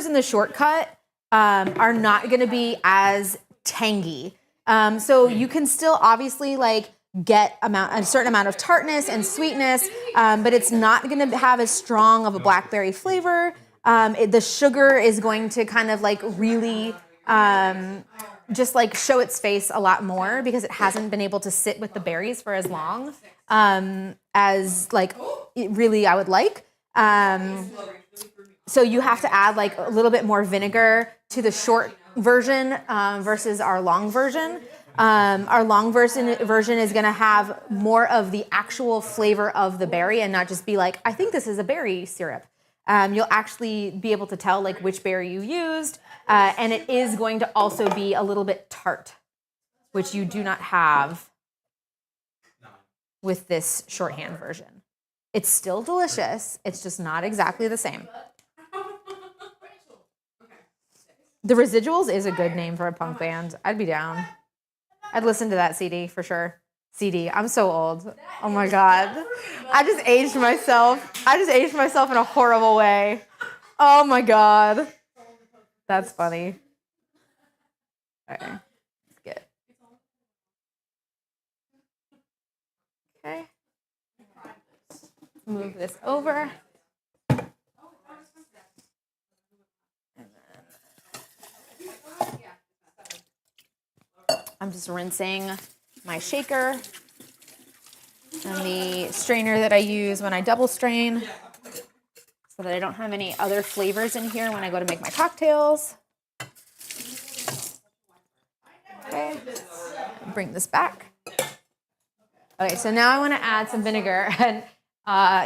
in the shortcut are not going to be as tangy. So you can still obviously like get a certain amount of tartness and sweetness, but it's not going to have as strong of a blackberry flavor. The sugar is going to kind of like really just like show its face a lot more because it hasn't been able to sit with the berries for as long as like really I would like. So you have to add like a little bit more vinegar to the short version versus our long version. Our long version is going to have more of the actual flavor of the berry and not just be like, I think this is a berry syrup. You'll actually be able to tell like which berry you used, and it is going to also be a little bit tart, which you do not have with this shorthand version. It's still delicious. It's just not exactly the same. The Residuals is a good name for a punk band. I'd be down. I'd listen to that CD for sure. CD. I'm so old. Oh my God. I just aged myself in a horrible way. Oh my God. That's funny. Okay. Let's get. Okay. Move this over. I'm just rinsing my shaker and the strainer that I use when I double strain so that I don't have any other flavors in here when I go to make my cocktails. Okay, bring this back. Okay, so now I want to add some vinegar, and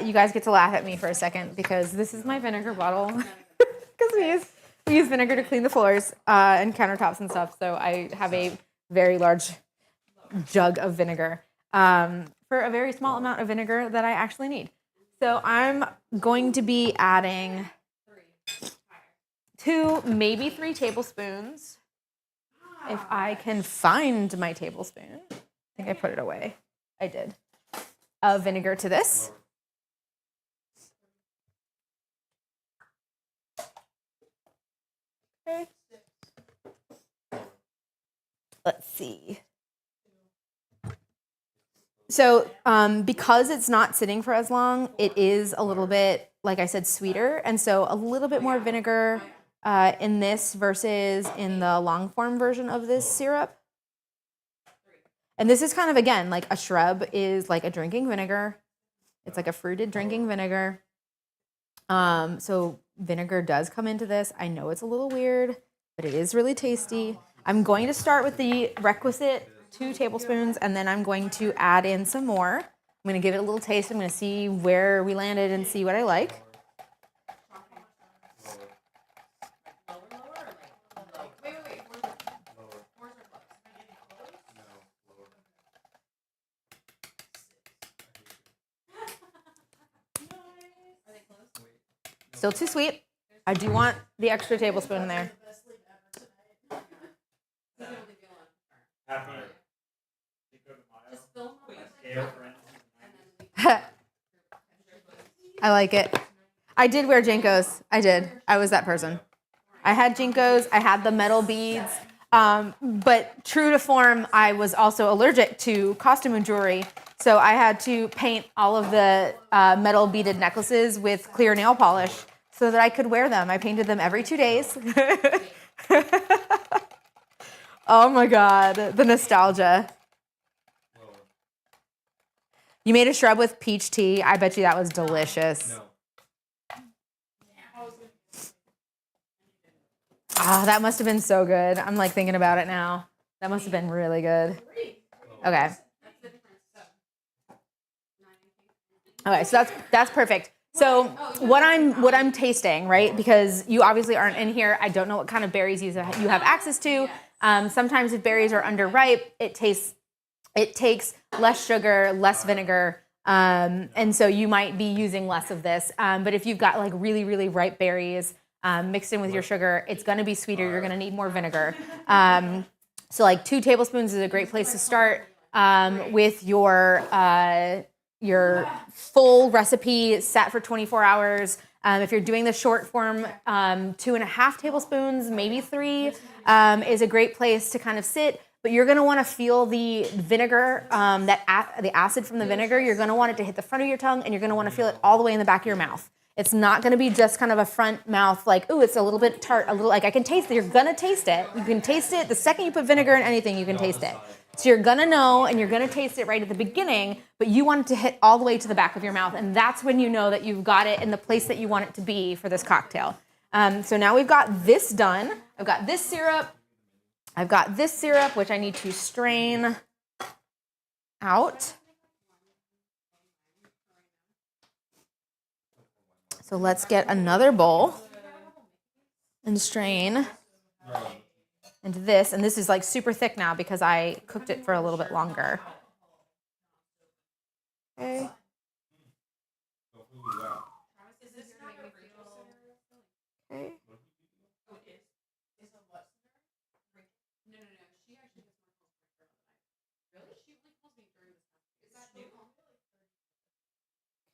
you guys get to laugh at me for a second because this is my vinegar bottle because we use vinegar to clean the floors and countertops and stuff, so I have a very large jug of vinegar for a very small amount of vinegar that I actually need. So I'm going to be adding 2, maybe 3 tablespoons. If I can find my tablespoon. I think I put it away. I did. Of vinegar to this. Okay. Let's see. So because it's not sitting for as long, it is a little bit, like I said, sweeter. And so a little bit more vinegar in this versus in the long form version of this syrup. And this is kind of, again, like a shrub is like a drinking vinegar. It's like a fruited drinking vinegar. So vinegar does come into this. I know it's a little weird, but it is really tasty. I'm going to start with the requisite 2 tablespoons, and then I'm going to add in some more. I'm going to give it a little taste. I'm going to see where we landed and see what I like. Still too sweet. I do want the extra tablespoon in there. I like it. I did wear Jinkos. I did. I was that person. I had Jinkos. I had the metal beads. But true to form, I was also allergic to costume and jewelry. So I had to paint all of the metal beaded necklaces with clear nail polish so that I could wear them. I painted them every 2 days. Oh my God, the nostalgia. You made a shrub with peach tea. I bet you that was delicious. No. Ah, that must have been so good. I'm like thinking about it now. That must have been really good. Okay. Okay, so that's perfect. So what I'm tasting, right? Because you obviously aren't in here. I don't know what kind of berries you have access to. Sometimes if berries are underripe, it takes less sugar, less vinegar, And so you might be using less of this. But if you've got like really, really ripe berries mixed in with your sugar, it's going to be sweeter. You're going to need more vinegar. So like 2 tablespoons is a great place to start with your full recipe set for 24 hours. If you're doing the short form, 2.5 tablespoons, maybe 3 is a great place to kind of sit. But you're going to want to feel the vinegar, the acid from the vinegar. You're going to want it to hit the front of your tongue, and you're going to want to feel it all the way in the back of your mouth. It's not going to be just kind of a front mouth like, ooh, it's a little bit tart, a little like I can taste it. You're going to taste it. You can taste it. The second you put vinegar in anything, you can taste it. So you're going to know, and you're going to taste it right at the beginning, but you want it to hit all the way to the back of your mouth, and that's when you know that you've got it in the place that you want it to be for this cocktail. So now we've got this done. I've got this syrup. I've got this syrup, which I need to strain out. So let's get another bowl and strain into this. And this is like super thick now because I cooked it for a little bit longer. Okay. Okay.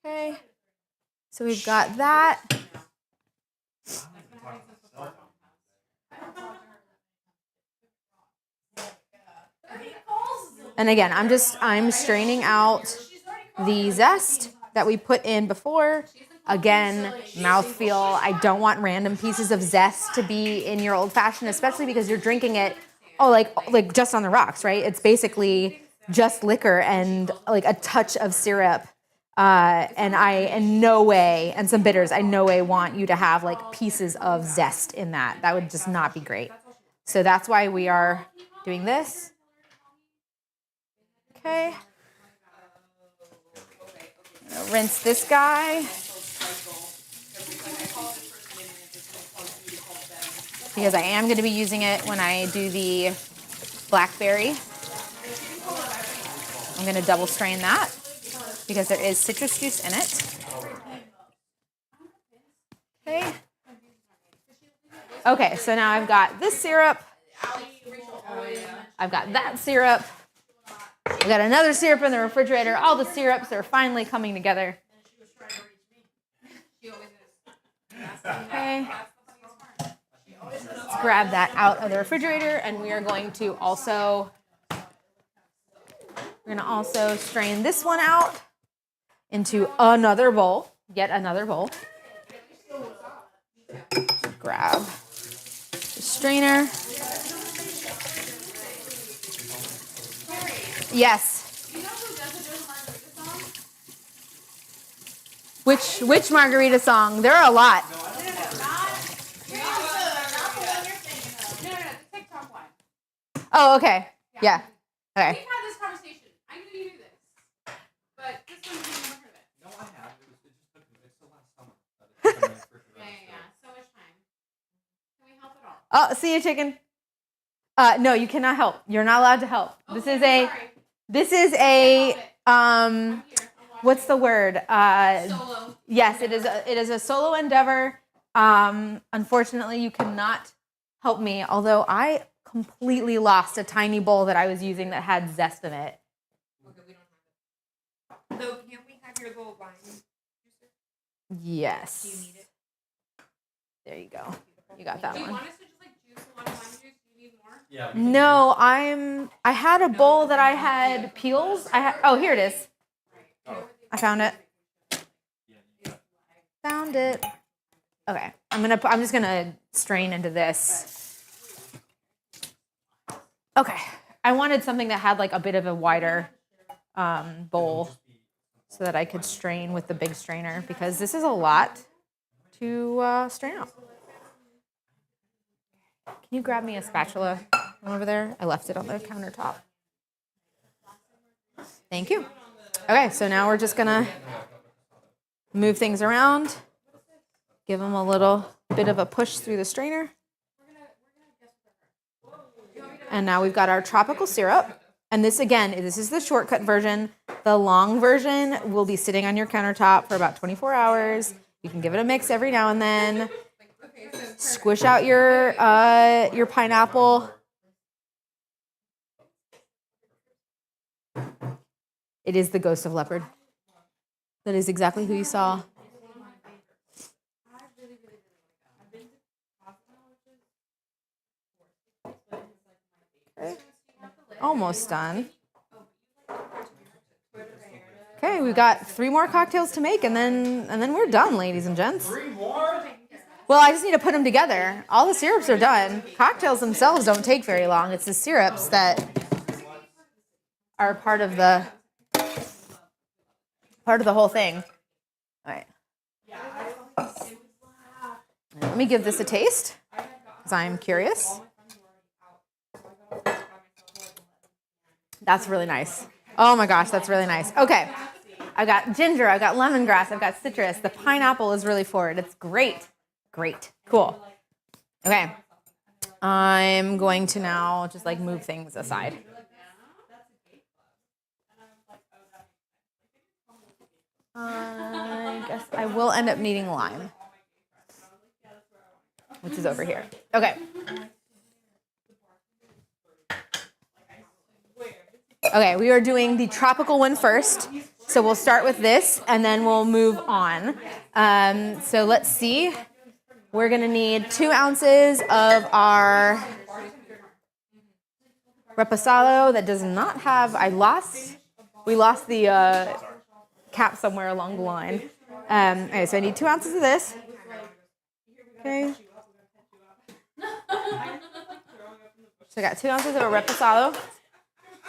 Okay, so we've got that. And again, I'm straining out the zest that we put in before. Again, mouthfeel. I don't want random pieces of zest to be in your old fashioned, especially because you're drinking it, like just on the rocks, right? It's basically just liquor and like a touch of syrup. And I in no way, and some bitters, I no way want you to have like pieces of zest in that. That would just not be great. So that's why we are doing this. Okay. Rinse this guy. Because I am going to be using it when I do the Blackberry. I'm going to double strain that because there is citrus juice in it. Okay. Okay, so now I've got this syrup. I've got that syrup. I've got another syrup in the refrigerator. All the syrups are finally coming together. Okay. Let's grab that out of the refrigerator, and we are going to also strain this one out into another bowl. Yet another bowl. Grab the strainer. Yes. Which Margarita song? There are a lot. Oh, okay. Yeah. Okay. We've had this conversation. I knew you knew this. But this one you never heard of it. No, I have. It's the last summer. Yeah. So much time. Can we help at all? Oh, see you, chicken. No, you cannot help. You're not allowed to help. Okay, This is a I'm here. what's the word? Solo. Yes, it is a solo endeavor. Unfortunately, you cannot help me, although I completely lost a tiny bowl that I was using that had zest in it. Okay, we don't have it. So can't we have your little lime juicer? Yes. Do you need it? There you go. You got that Do you one. want us to just like juice a lot of lime juice? Do you need more? Yeah. No, I had a bowl that I had peels. Oh, here it is. I found it. Found it. Okay. I'm just gonna strain into this. Okay. I wanted something that had like a bit of a wider bowl so that I could strain with the big strainer because this is a lot to strain out. Can you grab me a spatula over there? I left it on the countertop. Thank you. Okay, so now we're just gonna move things around, give them a little bit of a push through the strainer. And now we've got our tropical syrup. And this, again, this is the shortcut version. The long version will be sitting on your countertop for about 24 hours. You can give it a mix every now and then. Squish out your pineapple. It is the ghost of leopard. That is exactly who you saw. Okay. Almost done. Okay, we've got 3 more cocktails to make, and then we're done, ladies and gents. 3 more? Well, I just need to put them together. All the syrups are done. Cocktails themselves don't take very long. It's the syrups that are part of the whole thing. All right. Let me give this a taste, because I'm curious. That's really nice. Oh my gosh, that's really nice. Okay. I've got ginger, I've got lemongrass, I've got citrus. The pineapple is really forward. It's great. Great. Cool. Okay. I'm going to now just like move things aside. I guess I will end up needing lime, which is over here. Okay. Okay, we are doing the tropical one first. So we'll start with this and then we'll move on. So let's see. We're going to need 2 ounces of our reposado that does not have, we lost the cap somewhere along the line. Okay, so I need 2 ounces of this. Okay. So I got 2 ounces of a reposado.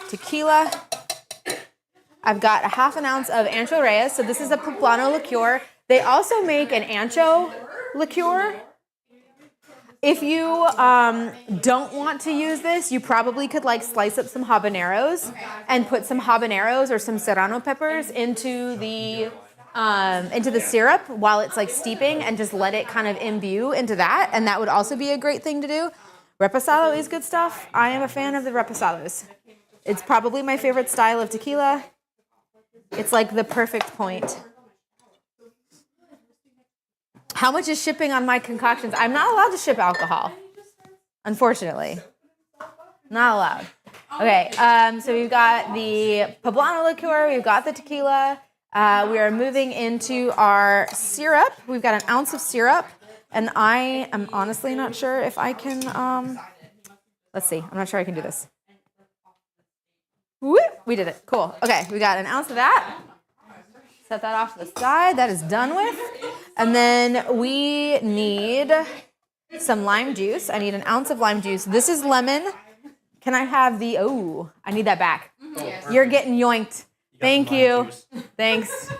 Tequila. I've got a 1/2 ounce of Ancho Reyes. So this is a Poblano liqueur. They also make an ancho liqueur. If you don't want to use this, you probably could like slice up some habaneros and put some habaneros or some serrano peppers into the syrup while it's like steeping and just let it kind of imbue into that. And that would also be a great thing to do. Reposado is good stuff. I am a fan of the reposados. It's probably my favorite style of tequila. It's like the perfect point. How much is shipping on my concoctions? I'm not allowed to ship alcohol, unfortunately. Not allowed. Okay, so we've got the Poblano liqueur, we've got the tequila. We are moving into our syrup. We've got 1 ounce of syrup, and I am honestly not sure if I can, let's see, I'm not sure I can do this. Woo, we did it, cool. Okay, we got 1 ounce of that. Set that off to the side, that is done with. And then we need some lime juice. I need 1 ounce of lime juice. This is lemon. Can I have the, I need that back. Yes. You're getting yoinked. Thank you. Thanks.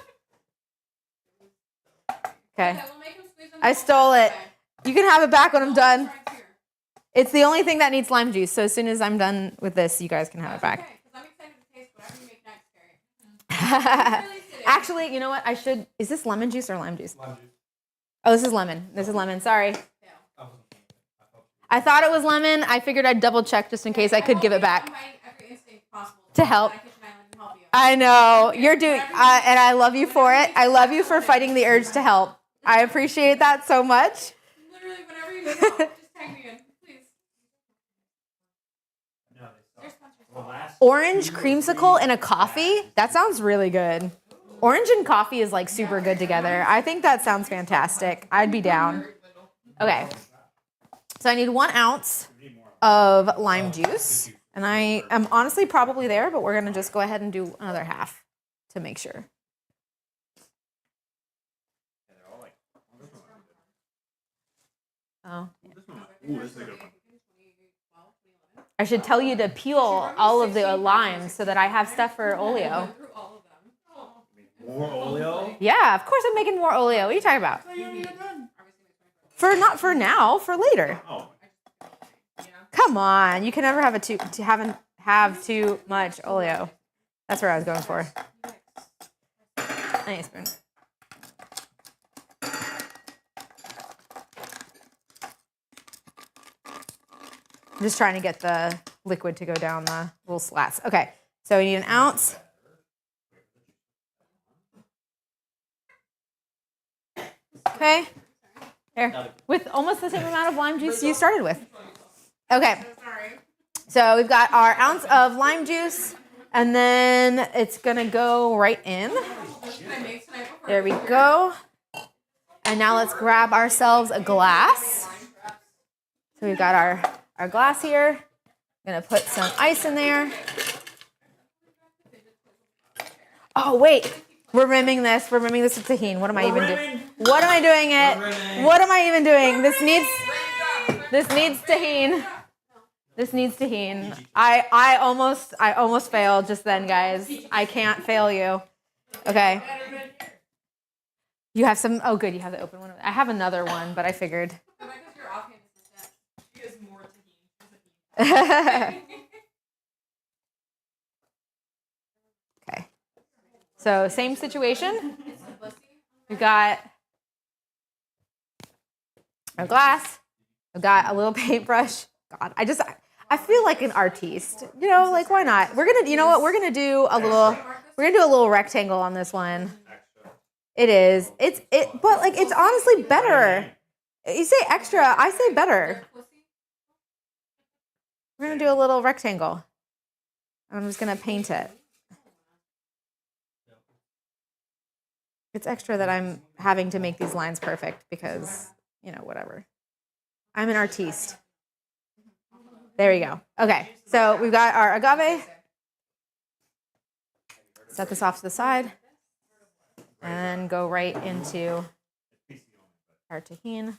Okay. I stole it. You can have it back when I'm done. It's the only thing that needs lime juice. So as soon as I'm done with this, you guys can have it back. I'm excited to taste whatever you make next, Carrie. Actually, you know what? Is this lemon juice or lime juice? Lime juice. Oh, this is lemon. This is lemon. Sorry. I thought it was lemon. I figured I'd double check just in case I could give it back. To help. I know. You're doing, and I love you for it. I love you for fighting the urge to help. I appreciate that so much. Literally, whenever you need help, just tag me in, please. Orange creamsicle and a coffee? That sounds really good. Orange and coffee is like super good together. I think that sounds fantastic. I'd be down. Okay. So I need 1 ounce of lime juice. And I am honestly probably there, but we're going to just go ahead and do another half to make sure. Oh. I should tell you to peel all of the limes so that I have stuff for Oleo. More Oleo? Yeah, of course I'm making more Oleo. What are you talking about? Not for now, for later. Oh. Come on, you can never have have too much Oleo. That's where I was going for. I need a spoon. I'm just trying to get the liquid to go down the little slats. Okay, so we need an ounce. Okay, there, with almost the same amount of lime juice you started with. Okay, so we've got our ounce of lime juice, and then it's gonna go right in. There we go. And now let's grab ourselves a glass. So we've got our glass here. I'm gonna put some ice in there. Oh wait, we're rimming this. We're rimming this with tahini. What am I even doing? What am I doing it? What am I even doing? This needs tahini. This needs tahini. I almost failed just then, guys. I can't fail you. Okay. You have some. Oh, good. You have the open one. I have another one, but I figured. Okay. So same situation. We've got a glass. I've got a little paintbrush. God, I feel like an artiste. You know, like why not? You know what? We're gonna do a little rectangle on this one. It is. But like it's honestly better. You say extra, I say better. We're gonna do a little rectangle. I'm just gonna paint it. It's extra that I'm having to make these lines perfect because, you know, whatever. I'm an artiste. There you go. Okay, so we've got our agave. Set this off to the side. And go right into our tahini.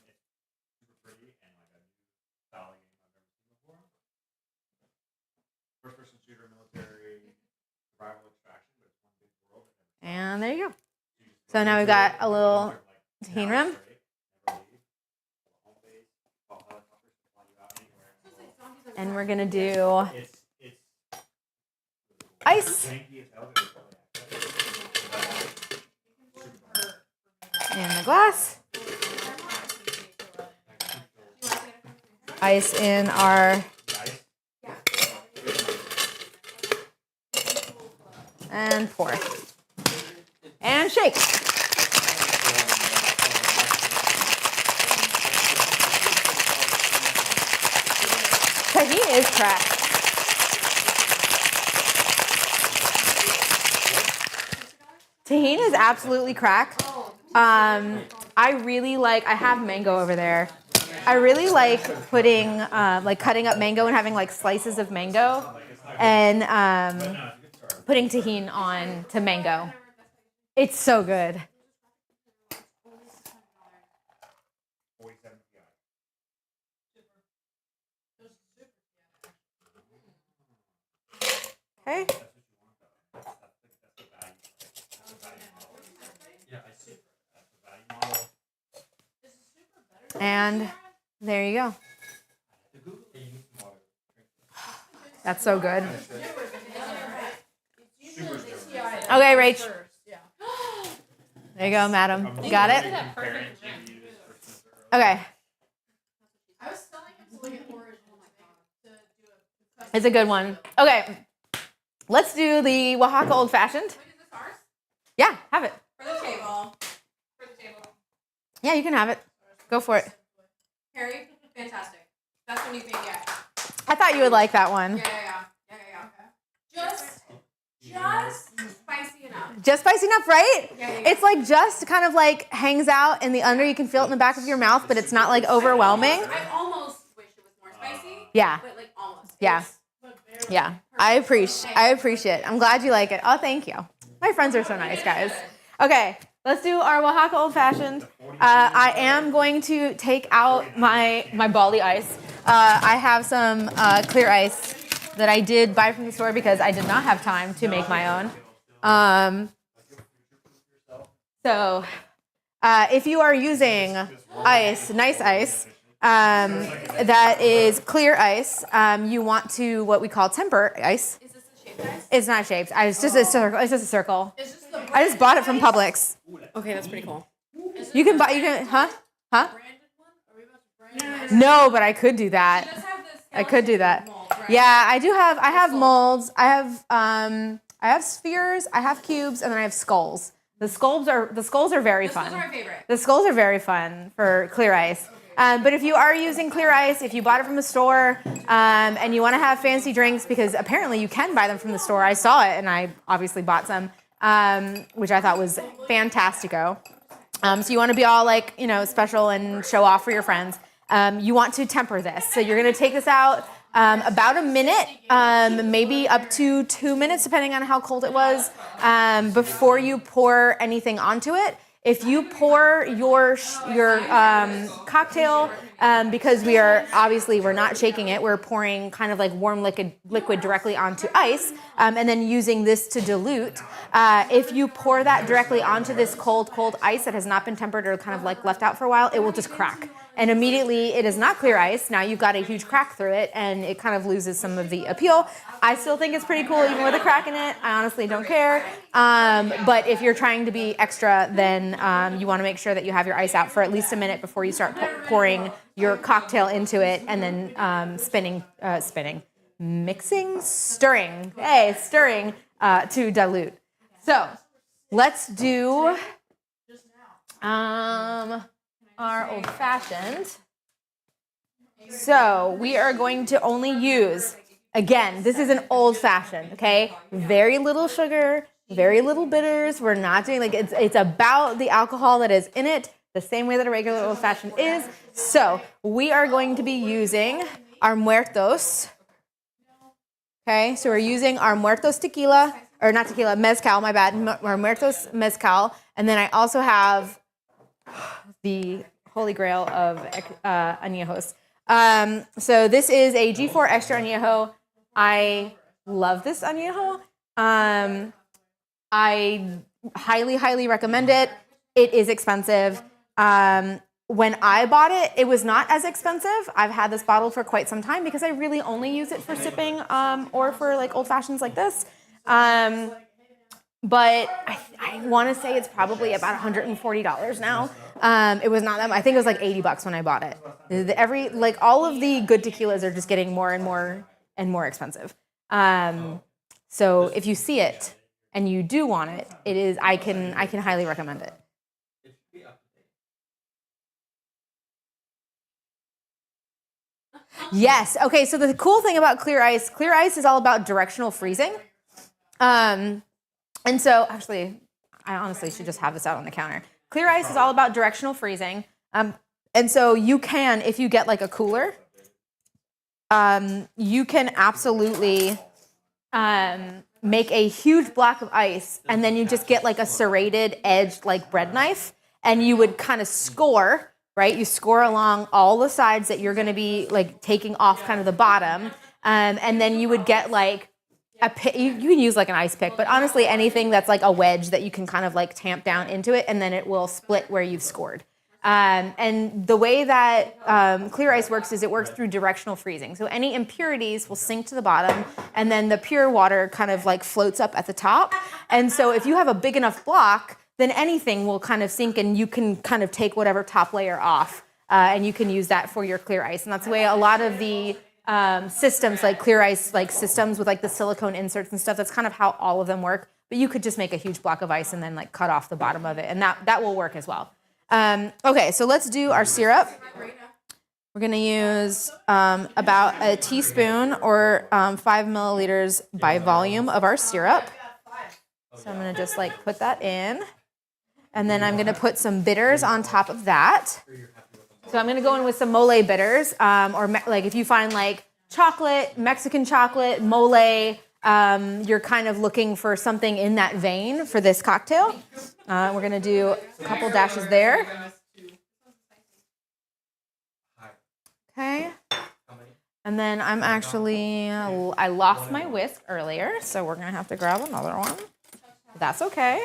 And there you go. So now we've got a little tahini rim. And we're gonna do ice. In the glass. Ice in our. And pour. And shake. Tahini is crack. Tahini is absolutely crack. I have mango over there. I really like putting, cutting up mango and having like slices of mango and putting tahini on to mango. It's so good. Okay. And there you go. That's so good. Okay, Rach. There you go, madam. You got it? Okay. It's a good one. Okay. Let's do the Oaxaca Old Fashioned. Wait, is this ours? Yeah, have it. For the table. For the table. Yeah, you can have it. Go for it. Harry, fantastic. That's when you think, yeah. I thought you would like that one. Yeah. Just spicy enough. Just spicy enough, right? Yeah. It's like just kind of like hangs out in the under. You can feel it in the back of your mouth, but it's not like overwhelming. I almost wish it was more spicy. Yeah. But like almost. Yeah. Yeah. I appreciate it. I'm glad you like it. Oh, thank you. My friends are so nice, guys. Okay. Let's do our Oaxaca Old Fashioned. I am going to take out my Bali ice. I have some clear ice that I did buy from the store because I did not have time to make my own. So if you are using ice, nice ice, that is clear ice, you want to what we call temper ice. Is this a shaped ice? It's not shaped. It's just a circle. It's just a circle. Is this the I just bought it from Publix. Okay, that's pretty cool. You can huh? Branded one? Are we about to brand it? No, but I could do that. Does have this I could do that. mold, Yeah, I do have. I have molds. I have spheres. I have cubes, and then I have skulls. The skulls are very fun. Those are my favorite. The skulls are very fun for clear ice. But if you are using clear ice, if you bought it from the store, and you want to have fancy drinks, because apparently you can buy them from the store. I saw it, and I obviously bought some, which I thought was fantastico. So you want to be all like, special and show off for your friends. You want to temper this. So you're going to take this out about a minute, maybe up to 2 minutes, depending on how cold it was, before you pour anything onto it. If you pour your cocktail, because we're not shaking it, we're pouring kind of like warm liquid directly onto ice, and then using this to dilute. If you pour that directly onto this cold ice that has not been tempered or kind of like left out for a while, it will just crack. And immediately it is not clear ice. Now you've got a huge crack through it, and it kind of loses some of the appeal. I still think it's pretty cool even with a crack in it. I honestly don't care. But if you're trying to be extra, then you want to make sure that you have your ice out for at least a minute before you start pouring your cocktail into it, and then stirring to dilute. So let's do our old fashioned. So we are going to only use, again, this is an old fashioned, okay? Very little sugar, very little bitters. We're not doing it's about the alcohol that is in it, the same way that a regular old fashioned is. So we are going to be using our muertos. Okay, so we're using our muertos tequila, or not tequila, mezcal, my bad, our muertos mezcal. And then I also have the holy grail of añejos. So this is a G4 extra añejo. I love this añejo. I highly, highly recommend it. It is expensive. When I bought it, it was not as expensive. I've had this bottle for quite some time because I really only use it for sipping or for like old fashions like this. But I want to say it's probably about $140 now. It was not that much. I think it was like $80 when I bought it. All of the good tequilas are just getting more and more and more expensive. So if you see it and you do want it, I can highly recommend it. Yes. Okay. So the cool thing about clear ice is all about directional freezing. And so, actually, I honestly should just have this out on the counter. Clear ice is all about directional freezing. And so you can, if you get like a cooler, you can absolutely make a huge block of ice, and then you just get like a serrated edged like bread knife, and you would kind of score, right? You score along all the sides that you're going to be like taking off kind of the bottom, and then you would get like you can use like an ice pick, but honestly anything that's like a wedge that you can kind of like tamp down into it, and then it will split where you've scored. And the way that clear ice works is it works through directional freezing. So any impurities will sink to the bottom, and then the pure water kind of like floats up at the top. And so if you have a big enough block, then anything will kind of sink, and you can kind of take whatever top layer off, and you can use that for your clear ice. And that's the way a lot of the systems, like clear ice, like systems with like the silicone inserts and stuff, that's kind of how all of them work. But you could just make a huge block of ice and then like cut off the bottom of it, and that will work as well. Okay, so let's do our syrup. We're gonna use about a teaspoon or 5 milliliters by volume of our syrup. So I'm gonna just like put that in, and then I'm gonna put some bitters on top of that. So I'm gonna go in with some mole bitters, or like if you find like chocolate, Mexican chocolate, mole, you're kind of looking for something in that vein for this cocktail. We're gonna do a couple dashes there. Okay. And then I lost my whisk earlier, so we're gonna have to grab another one. That's okay.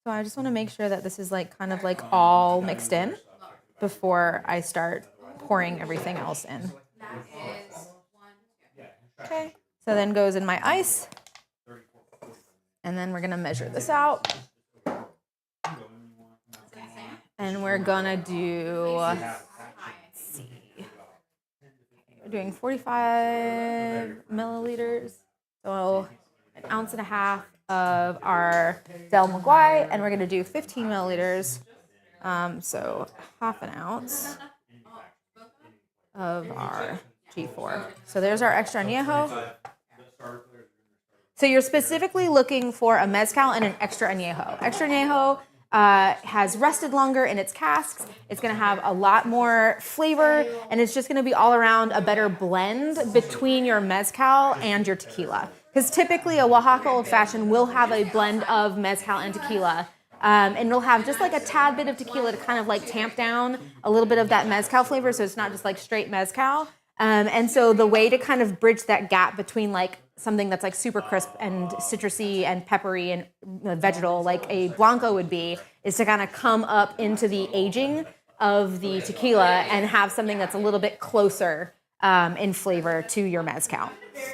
So I just want to make sure that this is like kind of like all mixed in before I start pouring everything else in. Okay, so then goes in my ice, and then we're gonna measure this out. And we're gonna do we're doing 45 milliliters. So an ounce and a half of our Del Maguey, and we're going to do 15 milliliters. So half an ounce of our G4. So there's our extra añejo. So you're specifically looking for a mezcal and an extra añejo. Extra añejo has rested longer in its casks. It's going to have a lot more flavor, and it's just going to be all around a better blend between your mezcal and your tequila. Because typically a Oaxaca Old Fashioned will have a blend of mezcal and tequila. And it'll have just like a tad bit of tequila to kind of like tamp down a little bit of that mezcal flavor, so it's not just like straight mezcal. And so the way to kind of bridge that gap between like something that's like super crisp and citrusy and peppery and vegetal like a Blanco would be is to kind of come up into the aging of the tequila and have something that's a little bit closer in flavor to your mezcal.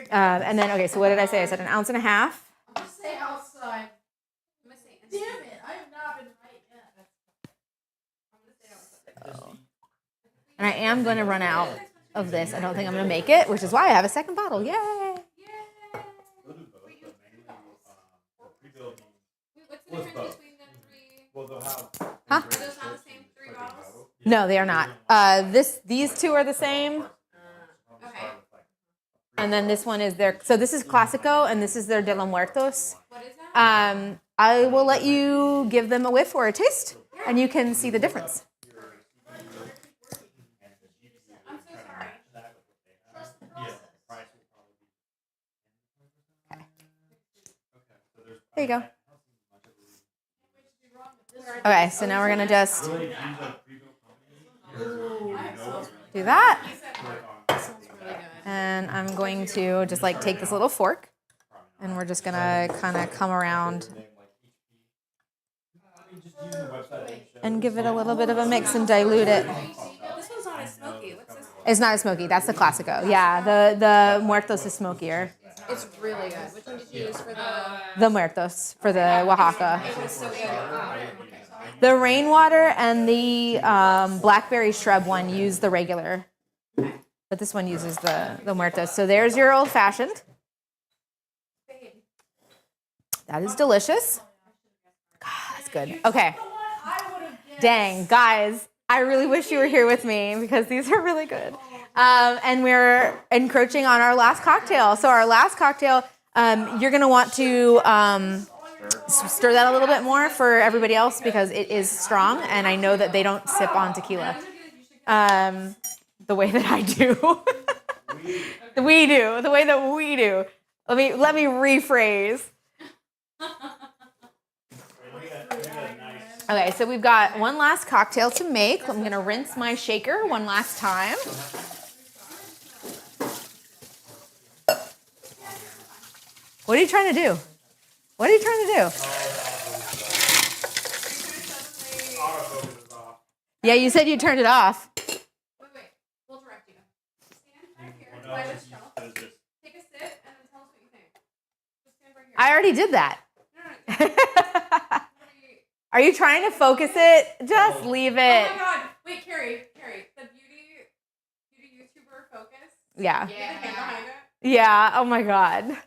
And then, okay, so what did I say? I said an ounce and a half. I'll just say outside. I'm gonna say Damn it, I have not been right yet. I'm gonna say outside. And I am going to run out of this. I don't think I'm going to make it, which is why I have a second bottle. Yay! What's the difference between the three? Well, they'll have. Huh? Are those not the same three bottles? No, they are not. These two are the same. Okay. And then this one is their, so this is Clásico and this is their De los Muertos. What is that? I will let you give them a whiff or a taste and you can see the difference. I'm so sorry. Trust the process. There you go. Okay, so now we're gonna just do that. And I'm going to just like take this little fork and we're just gonna kind of come around and give it a little bit of a mix and dilute it. This one's not as smoky. What's this? It's not as smoky, that's the Clásico. Yeah, the Muertos is smokier. It's really good. Which one did you use for the? The Muertos for the Oaxaca. It was so good. Okay. The Rainwater and the Blackberry Shrub one use the regular, but this one uses the Muertos. So there's your old fashioned. That is delicious. God, that's good. Okay. Dang, guys, I really wish you were here with me because these are really good. And we're encroaching on our last cocktail. So our last cocktail, you're going to want to stir that a little bit more for everybody else because it is strong, and I know that they don't sip on tequila the way that I do. The way that we do. Let me rephrase. Okay, so we've got one last cocktail to make. I'm going to rinse my shaker one last time. What are you trying to do? What are you trying to do? Yeah, you said you turned it off. Wait. We'll direct you. Stand right here by this shelf. Take a sip and then tell us what you think. Just stand right here. I already did that. No. Are you trying to focus it? Just leave Oh it. my God! Wait, Carrie, the beauty YouTuber focus. Yeah. The hand behind it. Yeah. Oh my God.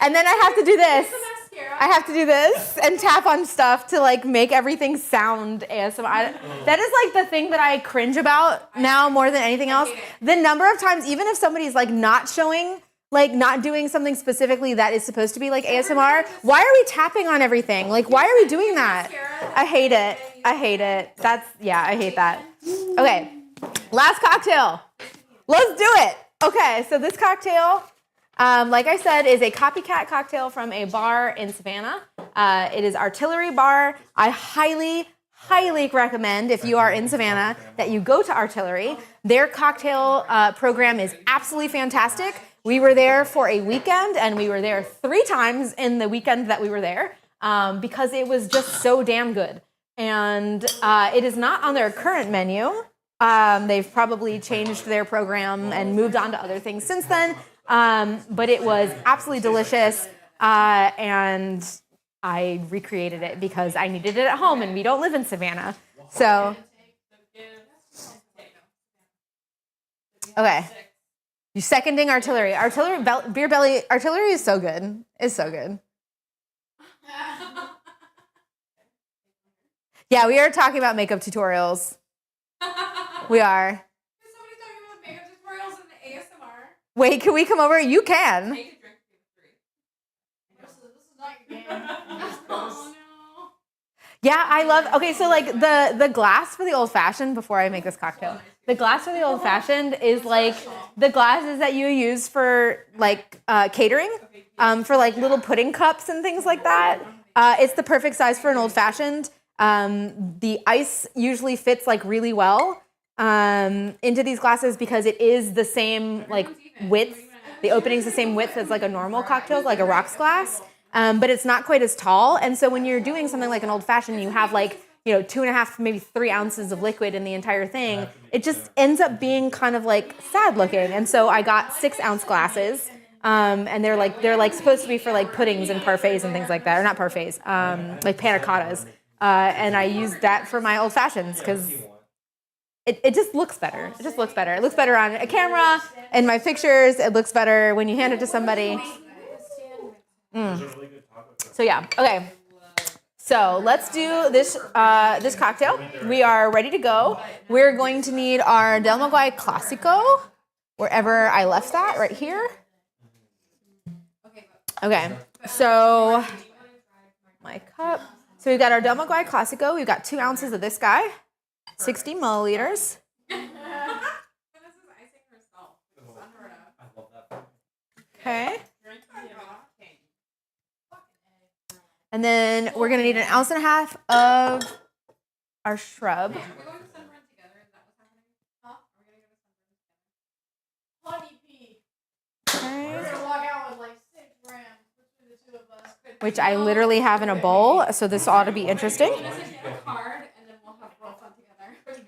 And then I have to do this. The mascara. I have to do this and tap on stuff to like make everything sound ASMR. That is like the thing that I cringe about now more than anything else. The number of times, even if somebody's like not showing, like not doing something specifically that is supposed to be like ASMR, why are we tapping on everything? Like, why are we doing that? I hate it. I hate it. I hate that. Okay, last cocktail. Let's do it. Okay, so this cocktail, like I said, is a copycat cocktail from a bar in Savannah. It is Artillery Bar. I highly recommend, if you are in Savannah, that you go to Artillery. Their cocktail program is absolutely fantastic. We were there for a weekend, and we were there 3 times in the weekend that we were there because it was just so damn good. And it is not on their current menu. They've probably changed their program and moved on to other things since then. But it was absolutely delicious, and I recreated it because I needed it at home, and we don't live in Savannah. So, okay. You seconding artillery. Beer belly artillery is so good. It's so good. Yeah, we are talking about makeup tutorials. We are. Is somebody talking about makeup tutorials in the ASMR? Wait, can we come over? You can. Take a drink for 3. This is not your game. Oh no. Yeah, I love. Okay, so like the glass for the old fashioned. Before I make this cocktail, the glass for the old fashioned is like the glasses that you use for like catering, for like little pudding cups and things like that. It's the perfect size for an old fashioned. The ice usually fits like really well into these glasses because it is the same like width. The opening's the same width as like a normal cocktail, like a rocks glass, but it's not quite as tall. And so when you're doing something like an old fashioned, you have like 2.5, maybe 3 ounces of liquid in the entire thing. It just ends up being kind of like sad looking. And so I got 6-ounce glasses. And they're like supposed to be for like puddings and parfaits and things like that, or not parfaits, like panna cottas. And I used that for my old fashions because it just looks better. It just looks better. It looks better on a camera, in my pictures. It looks better when you hand it to somebody. So yeah, okay. So let's do this this cocktail. We are ready to go. We're going to need our Del Maguey Classico, wherever I left that, right here. Okay, so my cup. So we've got our Del Maguey Classico. We've got 2 ounces of this guy, 60 milliliters. Okay. And then we're gonna need 1.5 ounces of our shrub. Honey pea. Okay. We're gonna walk out with like 6 grams between the two of us. Which I literally have in a bowl, so this ought to be interesting. Card, and then we'll have real fun together. Wait.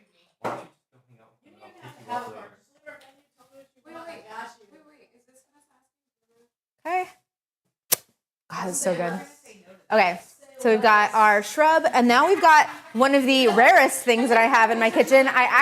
Is this gonna Okay. God, it's so good. Okay, so we've got our shrub, and now we've got one of the rarest things that I have in my kitchen. My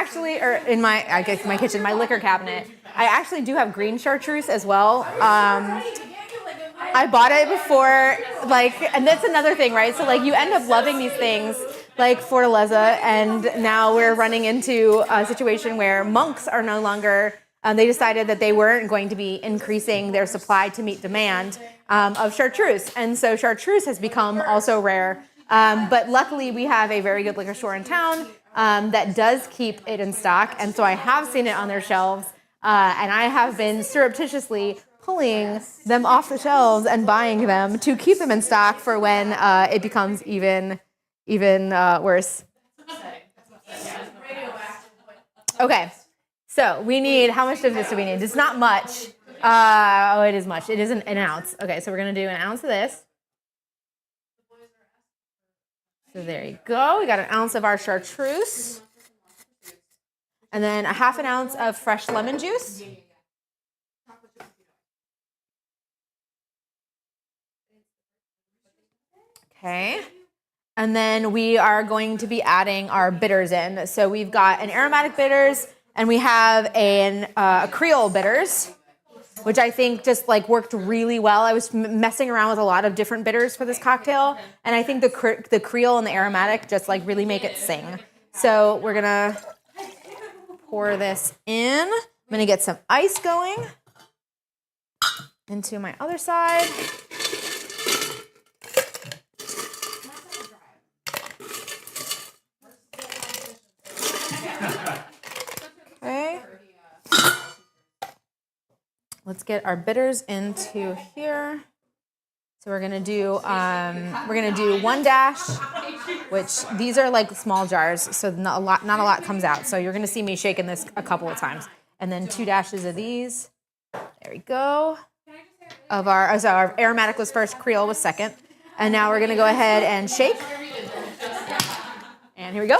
liquor cabinet. I actually do have green chartreuse as well. I bought it before, and that's another thing, right? So you end up loving these things like Fortaleza, and now we're running into a situation where monks are no longer. They decided that they weren't going to be increasing their supply to meet demand of chartreuse. And so chartreuse has become also rare. But luckily, we have a very good liquor store in town that does keep it in stock. And so I have seen it on their shelves. And I have been surreptitiously pulling them off the shelves and buying them to keep them in stock for when it becomes even worse. Okay. So we need, how much of this do we need? It's not much. It is much. It is an ounce. Okay, so we're going to do 1 ounce of this. So there you go. We got 1 ounce of our chartreuse. And then 1/2 ounce of fresh lemon juice. Okay. And then we are going to be adding our bitters in. So we've got an aromatic bitters, and we have a Creole bitters, which I think just worked really well. I was messing around with a lot of different bitters for this cocktail, and I think the Creole and the aromatic just really make it sing. So we're gonna pour this in. I'm gonna get some ice going into my other side. Okay. Let's get our bitters into here. So we're gonna do 1 dash, which these are small jars, so not a lot comes out. So you're gonna see me shaking this a couple of times, and then 2 dashes of these. There we go. Of our aromatic was first, Creole was second, and now we're gonna go ahead and shake. And here we go.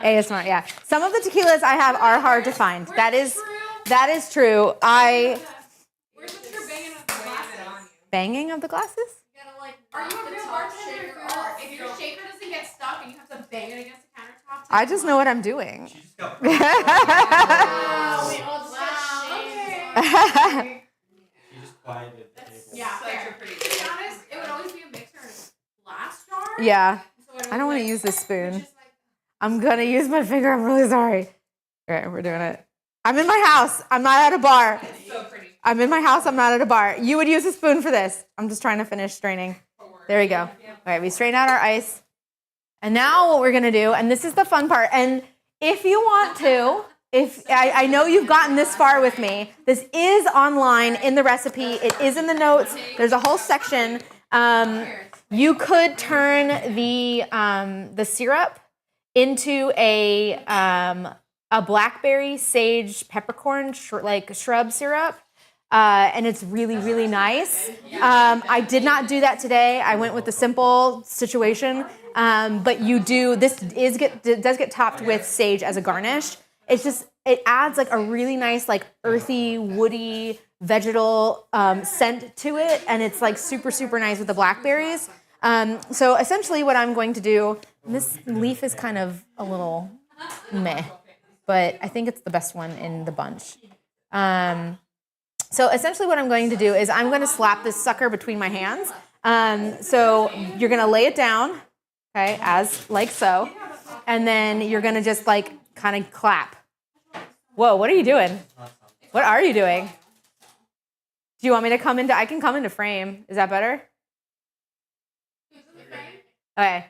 ASMR, yeah. Some of the tequilas I have are hard to find. That is That is true. Where's the true banging of the glasses? Banging of the glasses? You gotta like. Are you knock a the real top bartender shaker if off. your shaker doesn't get stuck and you have to bang it against the countertop? I just know what I'm doing. She just got Wow, we all just Wow, got shamed. okay. She just quieted the table. Yeah, Such fair. a pretty To be honest, it would always be a mixer in a glass jar. Yeah. So it I don't want to was use this like- spoon. which is like- I'm going to use my finger. I'm really sorry. All right, we're doing it. I'm in my house. I'm not at a bar. It's so pretty. I'm in my house. I'm not at a bar. You would use a spoon for this. I'm just trying to finish straining. There we go. All right, we strain out our ice. And now what we're going to do, and this is the fun part, and if you want to, if I know you've gotten this far with me, this is online in the recipe. It is in the notes. There's a whole section. You could turn the syrup into a blackberry, sage, peppercorn, shrub syrup. And it's really, really nice. I did not do that today. I went with the simple situation. But this does get topped with sage as a garnish. It adds like a really nice, like earthy, woody, vegetal scent to it. And it's like super, super nice with the blackberries. So essentially what I'm going to do, this leaf is kind of a little meh, but I think it's the best one in the bunch. So essentially what I'm going to do is I'm going to slap this sucker between my hands. So you're going to lay it down, okay, as like so. And then you're going to just like kind of clap. Whoa, what are you doing? What are you doing? Do you want me to come into, I can come into frame. Is that better? Okay.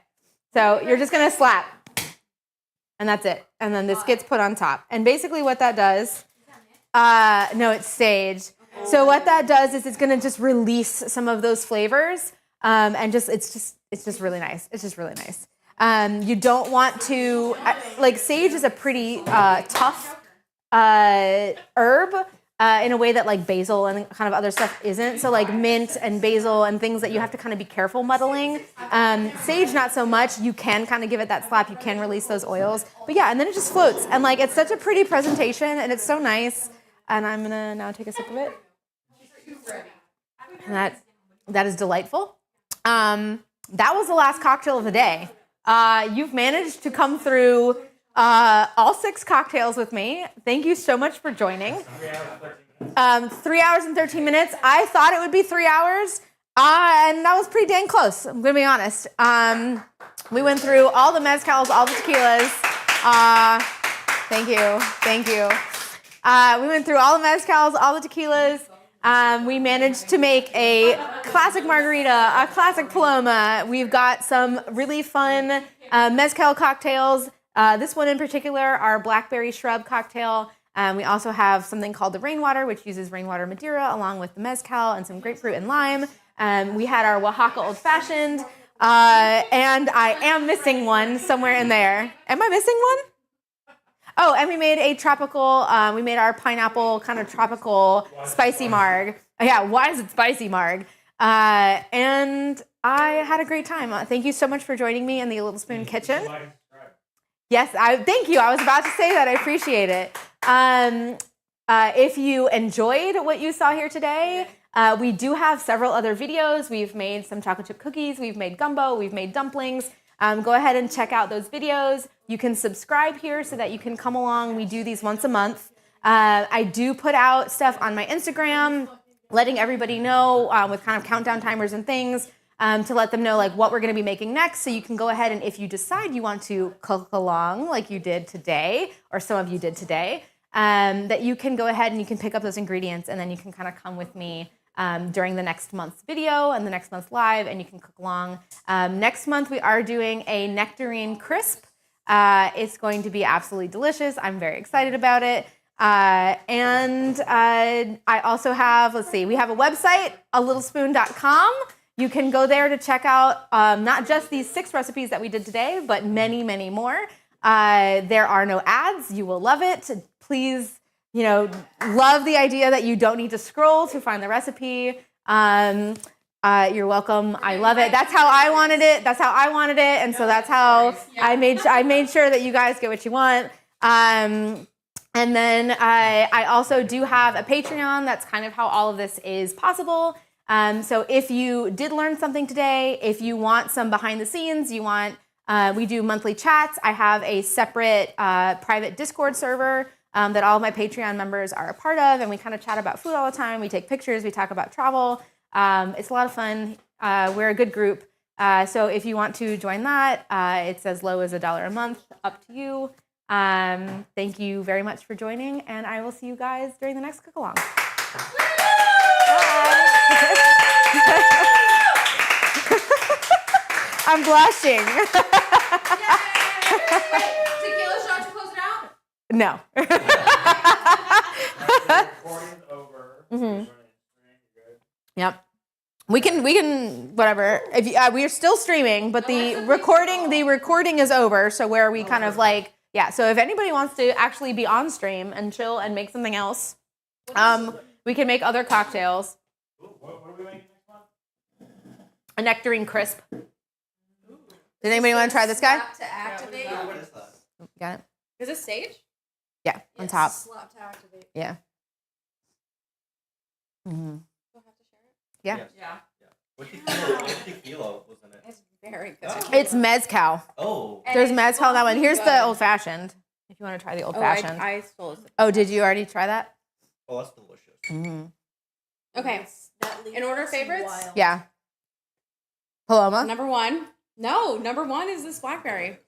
So you're just going to slap. And that's it. And then this gets put on top. And basically what that does, no, it's sage. So what that does is it's going to just release some of those flavors. And it's just really nice. It's just really nice. You don't want to, like sage is a pretty tough herb in a way that like basil and kind of other stuff isn't. So like mint and basil and things that you have to kind of be careful muddling. Sage, not so much. You can kind of give it that slap. You can release those oils. But yeah, and then it just floats. And like it's such a pretty presentation and it's so nice. And I'm gonna now take a sip of it. And that is delightful. That was the last cocktail of the day. You've managed to come through all 6 cocktails with me. Thank you so much for joining. 3 hours and 13 minutes. I thought it would be 3 hours, and that was pretty dang close. I'm gonna be honest. We went through all the mezcals, all the tequilas. Thank you. We went through all the mezcals, all the tequilas. We managed to make a classic margarita, a classic Paloma. We've got some really fun mezcal cocktails. This one in particular, our Blackberry Shrub cocktail. We also have something called the Rainwater, which uses rainwater Madeira along with the Mezcal and some grapefruit and lime. We had our Oaxaca Old Fashioned. And I am missing one somewhere in there. Am I missing one? Oh, and we made a tropical, we made our pineapple kind of tropical spicy marg. Yeah, why is it spicy marg? And I had a great time. Thank you so much for joining me in the Little Spoon Kitchen. Yes, thank you. I was about to say that. I appreciate it. If you enjoyed what you saw here today, we do have several other videos. We've made some chocolate chip cookies. We've made gumbo. We've made dumplings. Go ahead and check out those videos. You can subscribe here so that you can come along. We do these once a month. I do put out stuff on my Instagram, letting everybody know with kind of countdown timers and things to let them know like what we're going to be making next. So you can go ahead and if you decide you want to cook along like you did today, or some of you did today, that you can go ahead and you can pick up those ingredients and then you can kind of come with me during the next month's video and the next month's live, and you can cook along. Next month, we are doing a nectarine crisp. It's going to be absolutely delicious. I'm very excited about it. And I also have, we have a website, alittlespoon.com. You can go there to check out not just these 6 recipes that we did today, but many, many more. There are no ads. You will love it. Please, love the idea that you don't need to scroll to find the recipe. You're welcome. I love it. That's how I wanted it. And so that's how I made sure that you guys get what you want. And then I also do have a Patreon. That's kind of how all of this is possible. So if you did learn something today, if you want some behind the scenes, we do monthly chats. I have a separate private Discord server that all of my Patreon members are a part of, and we kind of chat about food all the time. We take pictures, we talk about travel. It's a lot of fun. We're a good group. So if you want to join that, it's as low as $1 a month, up to you. Thank you very much for joining, and I will see you guys during the next cook-along. I'm blushing. Tequila shot to close it out? No. Recording's over. Mhm. Yep. We can whatever. If you, we are still streaming, but the recording is over. So where we kind of like, yeah. So if anybody wants to actually be on stream and chill and make something else, we can make other cocktails. What are we making next month? A nectarine crisp. Did anybody want to try this guy? Slap to activate. What is that? Got it? Is it sage? Yeah, on top. Slap to activate. Yeah. Mm-hmm. We'll have to share it. Yeah. Yes. Yeah. What tequila was in it? It's very good. Oh. It's Mezcal. Oh. And There's it's Mezcal on that one. Here's the good. old fashioned. If you want to try the old fashioned. I stole it. Oh, did you already try that? Oh, that's delicious. Mm-hmm. Okay. In order of favorites? Wild. Yeah. Paloma. Number one. No, number one is this Blackberry.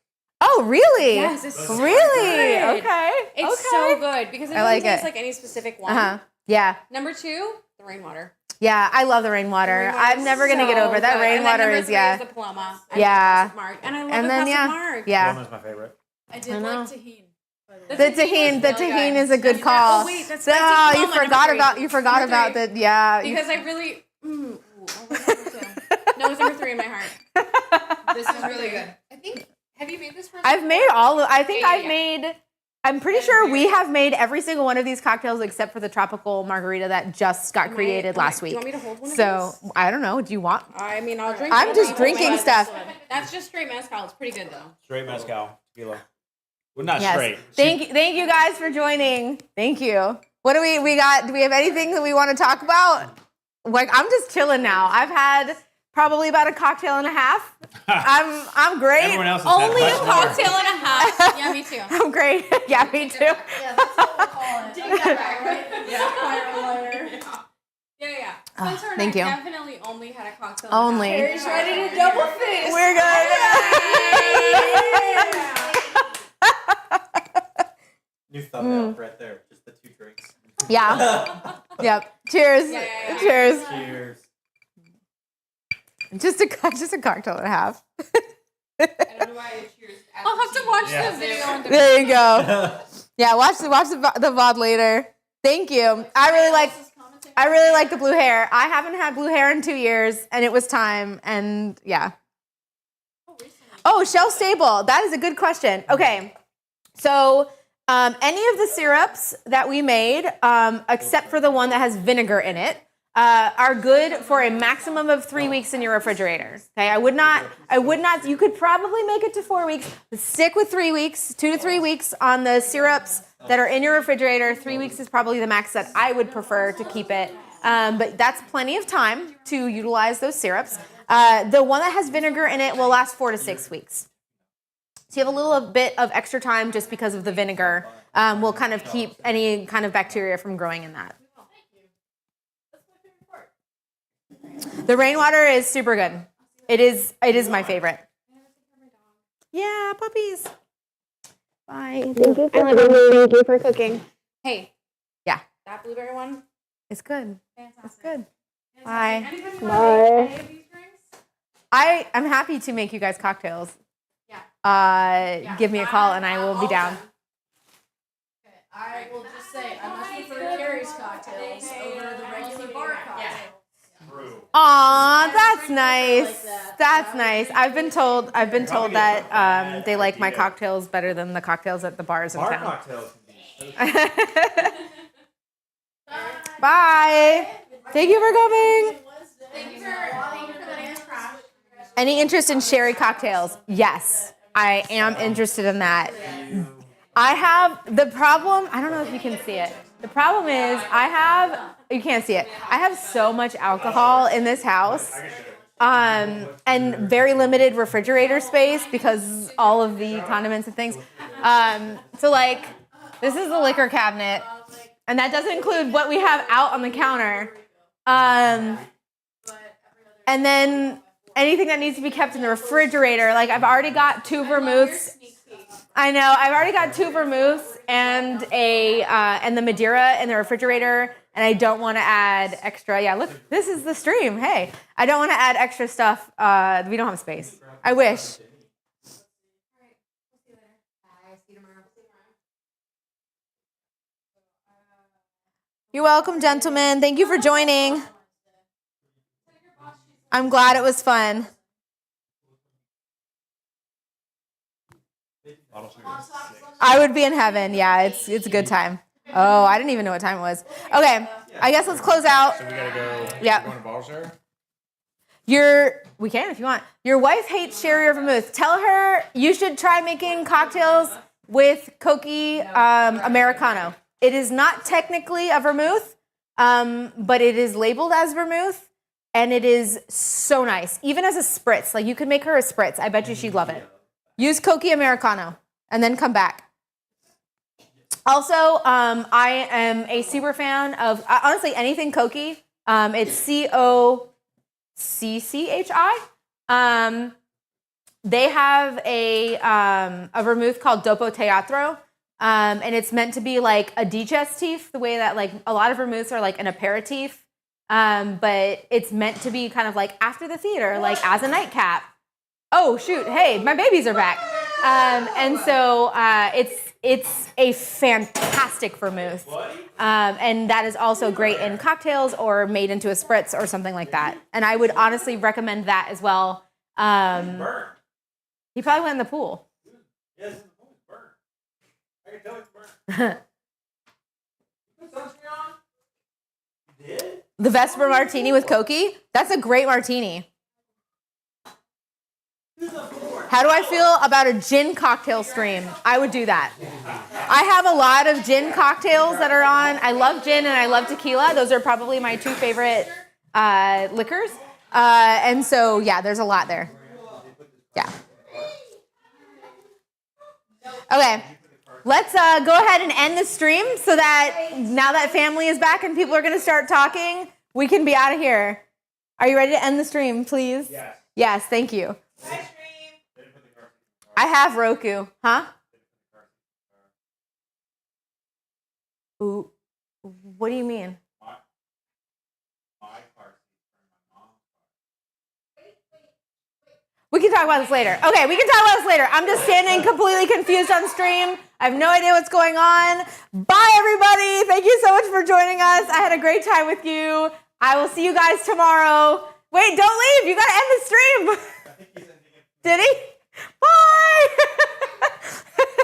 Oh, really? Yes, it's so Really? good. Okay. It's okay. so good because it I doesn't like taste it. like any specific one. Uh-huh. Yeah. Number two, the Rainwater. Yeah, I love the Rainwater. I'm never going to get over that. So good. Rainwater and then is, number yeah. three is the Paloma. Yeah. Marg. And I love And the then, Custom yeah. Marg. Yeah. Paloma is my favorite. I I did know. like tahini. by the way. The tahini, really good. is a good That's- call. oh, wait, that's Oh, spicy you Paloma, forgot number about three. you forgot Number about three. the yeah. Because I really. What was number two? No, it's number three in my heart. This is really good. I think. Have you made this for us? I've made all of. I think Yeah, I've yeah. made. I'm pretty sure we have made every single one of these cocktails except for the tropical margarita that just got created last Do week. you want me to hold one So of these? I don't know. Do you want? I mean, I'll drink. I'm one. just You drinking hold stuff. mine. That's just straight mezcal. It's pretty good though. Straight mezcal. Tequila. Well, not Yes. straight. Thank you guys for joining. Thank you. What do we got? Do we have anything that we want to talk about? Like I'm just chilling now. I've had probably about a cocktail and a half. I'm great. Everyone else has had Only a much more. cocktail and a half. Yeah, me too. I'm great. Yeah, me too. Yeah, that's what we'll call it. Take that back, right? Yeah. Oh, Spencer and thank I you. definitely only had a cocktail. Only. And a half. He's ready to double fist. We're good. New thumbnail right there. Just the two drinks. Yeah. Yep. Cheers. Yeah. Cheers. Cheers. Just a cocktail and a half. I don't know why I cheers. I'll have to watch Yeah. the video on the There you go. Yeah, watch the VOD later. Thank you. I really like the blue hair. I haven't had blue hair in 2 years, and it was time. And yeah. Oh, shelf stable. That is a good question. Okay, so any of the syrups that we made, except for the one that has vinegar in it, are good for a maximum of 3 weeks in your refrigerator. Okay, I would not, you could probably make it to 4 weeks, but stick with 3 weeks, 2 to 3 weeks on the syrups that are in your refrigerator. 3 weeks is probably the max that I would prefer to keep it. But that's plenty of time to utilize those syrups. The one that has vinegar in it will last 4 to 6 weeks. So you have a little bit of extra time just because of the vinegar. Will kind of keep any kind of bacteria from growing in that. The Rainwater is super good. It is my favorite. Yeah, puppies. Bye. Thank you for cooking. Hey. Yeah. That blueberry one. It's good. Fantastic. It's good. Bye. Anybody Bye. want any of these drinks? I'm happy to make you guys cocktails. Yeah. Give me a call and I will be down. Okay, I will just say I much prefer Carrie's cocktails over the regular bar cocktails. Aw, that's nice. like that. That's nice. I've been told that they like my cocktails better than the cocktails at the bars in Bar town. cocktails can be Bye. Thank you for coming. Thank you for letting us crash. Any interest in sherry cocktails? Yes, I am interested in that. I have the problem. I don't know if you can see it. The problem is you can't see it. I have so much alcohol in this house, and very limited refrigerator space because all of the condiments and things. So like, this is the liquor cabinet, and that doesn't include what we have out on the counter. And then anything that needs to be kept in the refrigerator. Like I've already got 2 vermouths. I know. I've already got 2 vermouths and the Madeira in the refrigerator, and I don't want to add extra. Yeah, look, this is the stream. Hey, I don't want to add extra stuff. We don't have space. I wish. You're welcome, gentlemen. Thank you for joining. I'm glad it was fun. I would be in heaven. Yeah, it's a good time. Oh, I didn't even know what time it was. Okay, I guess let's close out. So we gotta go. Yeah. Going to bottle share? We can if you want. Your wife hates sherry or vermouth. Tell her you should try making cocktails with Cokie Americano. It is not technically a vermouth, but it is labeled as vermouth, and it is so nice. Even as a spritz, like you could make her a spritz. I bet you she'd love it. Use Cokie Americano, and then come back. Also, I am a super fan of, honestly, anything Cokie. It's COCCHI. They have a vermouth called Dopo Teatro, and it's meant to be like a digestif, the way that like a lot of vermouths are like an aperitif, but it's meant to be kind of like after the theater, like as a nightcap. Oh shoot! Hey, my babies are back, and so it's a fantastic vermouth, and that is also great in cocktails or made into a spritz or something like that. And I would honestly recommend that as well. He probably went in the pool. Yes, the pool is burnt. I can tell it's burnt. You put sunscreen on? You did? The Vesper Martini with Cokie. That's a great martini. How do I feel about a gin cocktail stream? I would do that. I have a lot of gin cocktails that are on. I love gin and I love tequila. Those are probably my 2 favorite liquors. And so, yeah, there's a lot there. Yeah. Okay. Let's go ahead and end the stream so that now that family is back and people are going to start talking, we can be out of here. Are you ready to end the stream, please? Yes. Yes, thank you. I have Roku. Huh? Ooh, what do you mean? We can talk about this later. Okay, we can talk about this later. I'm just standing completely confused on stream. I have no idea what's going on. Bye, everybody. Thank you so much for joining us. I had a great time with you. I will see you guys tomorrow. Wait, don't leave. You got to end the stream. Did he?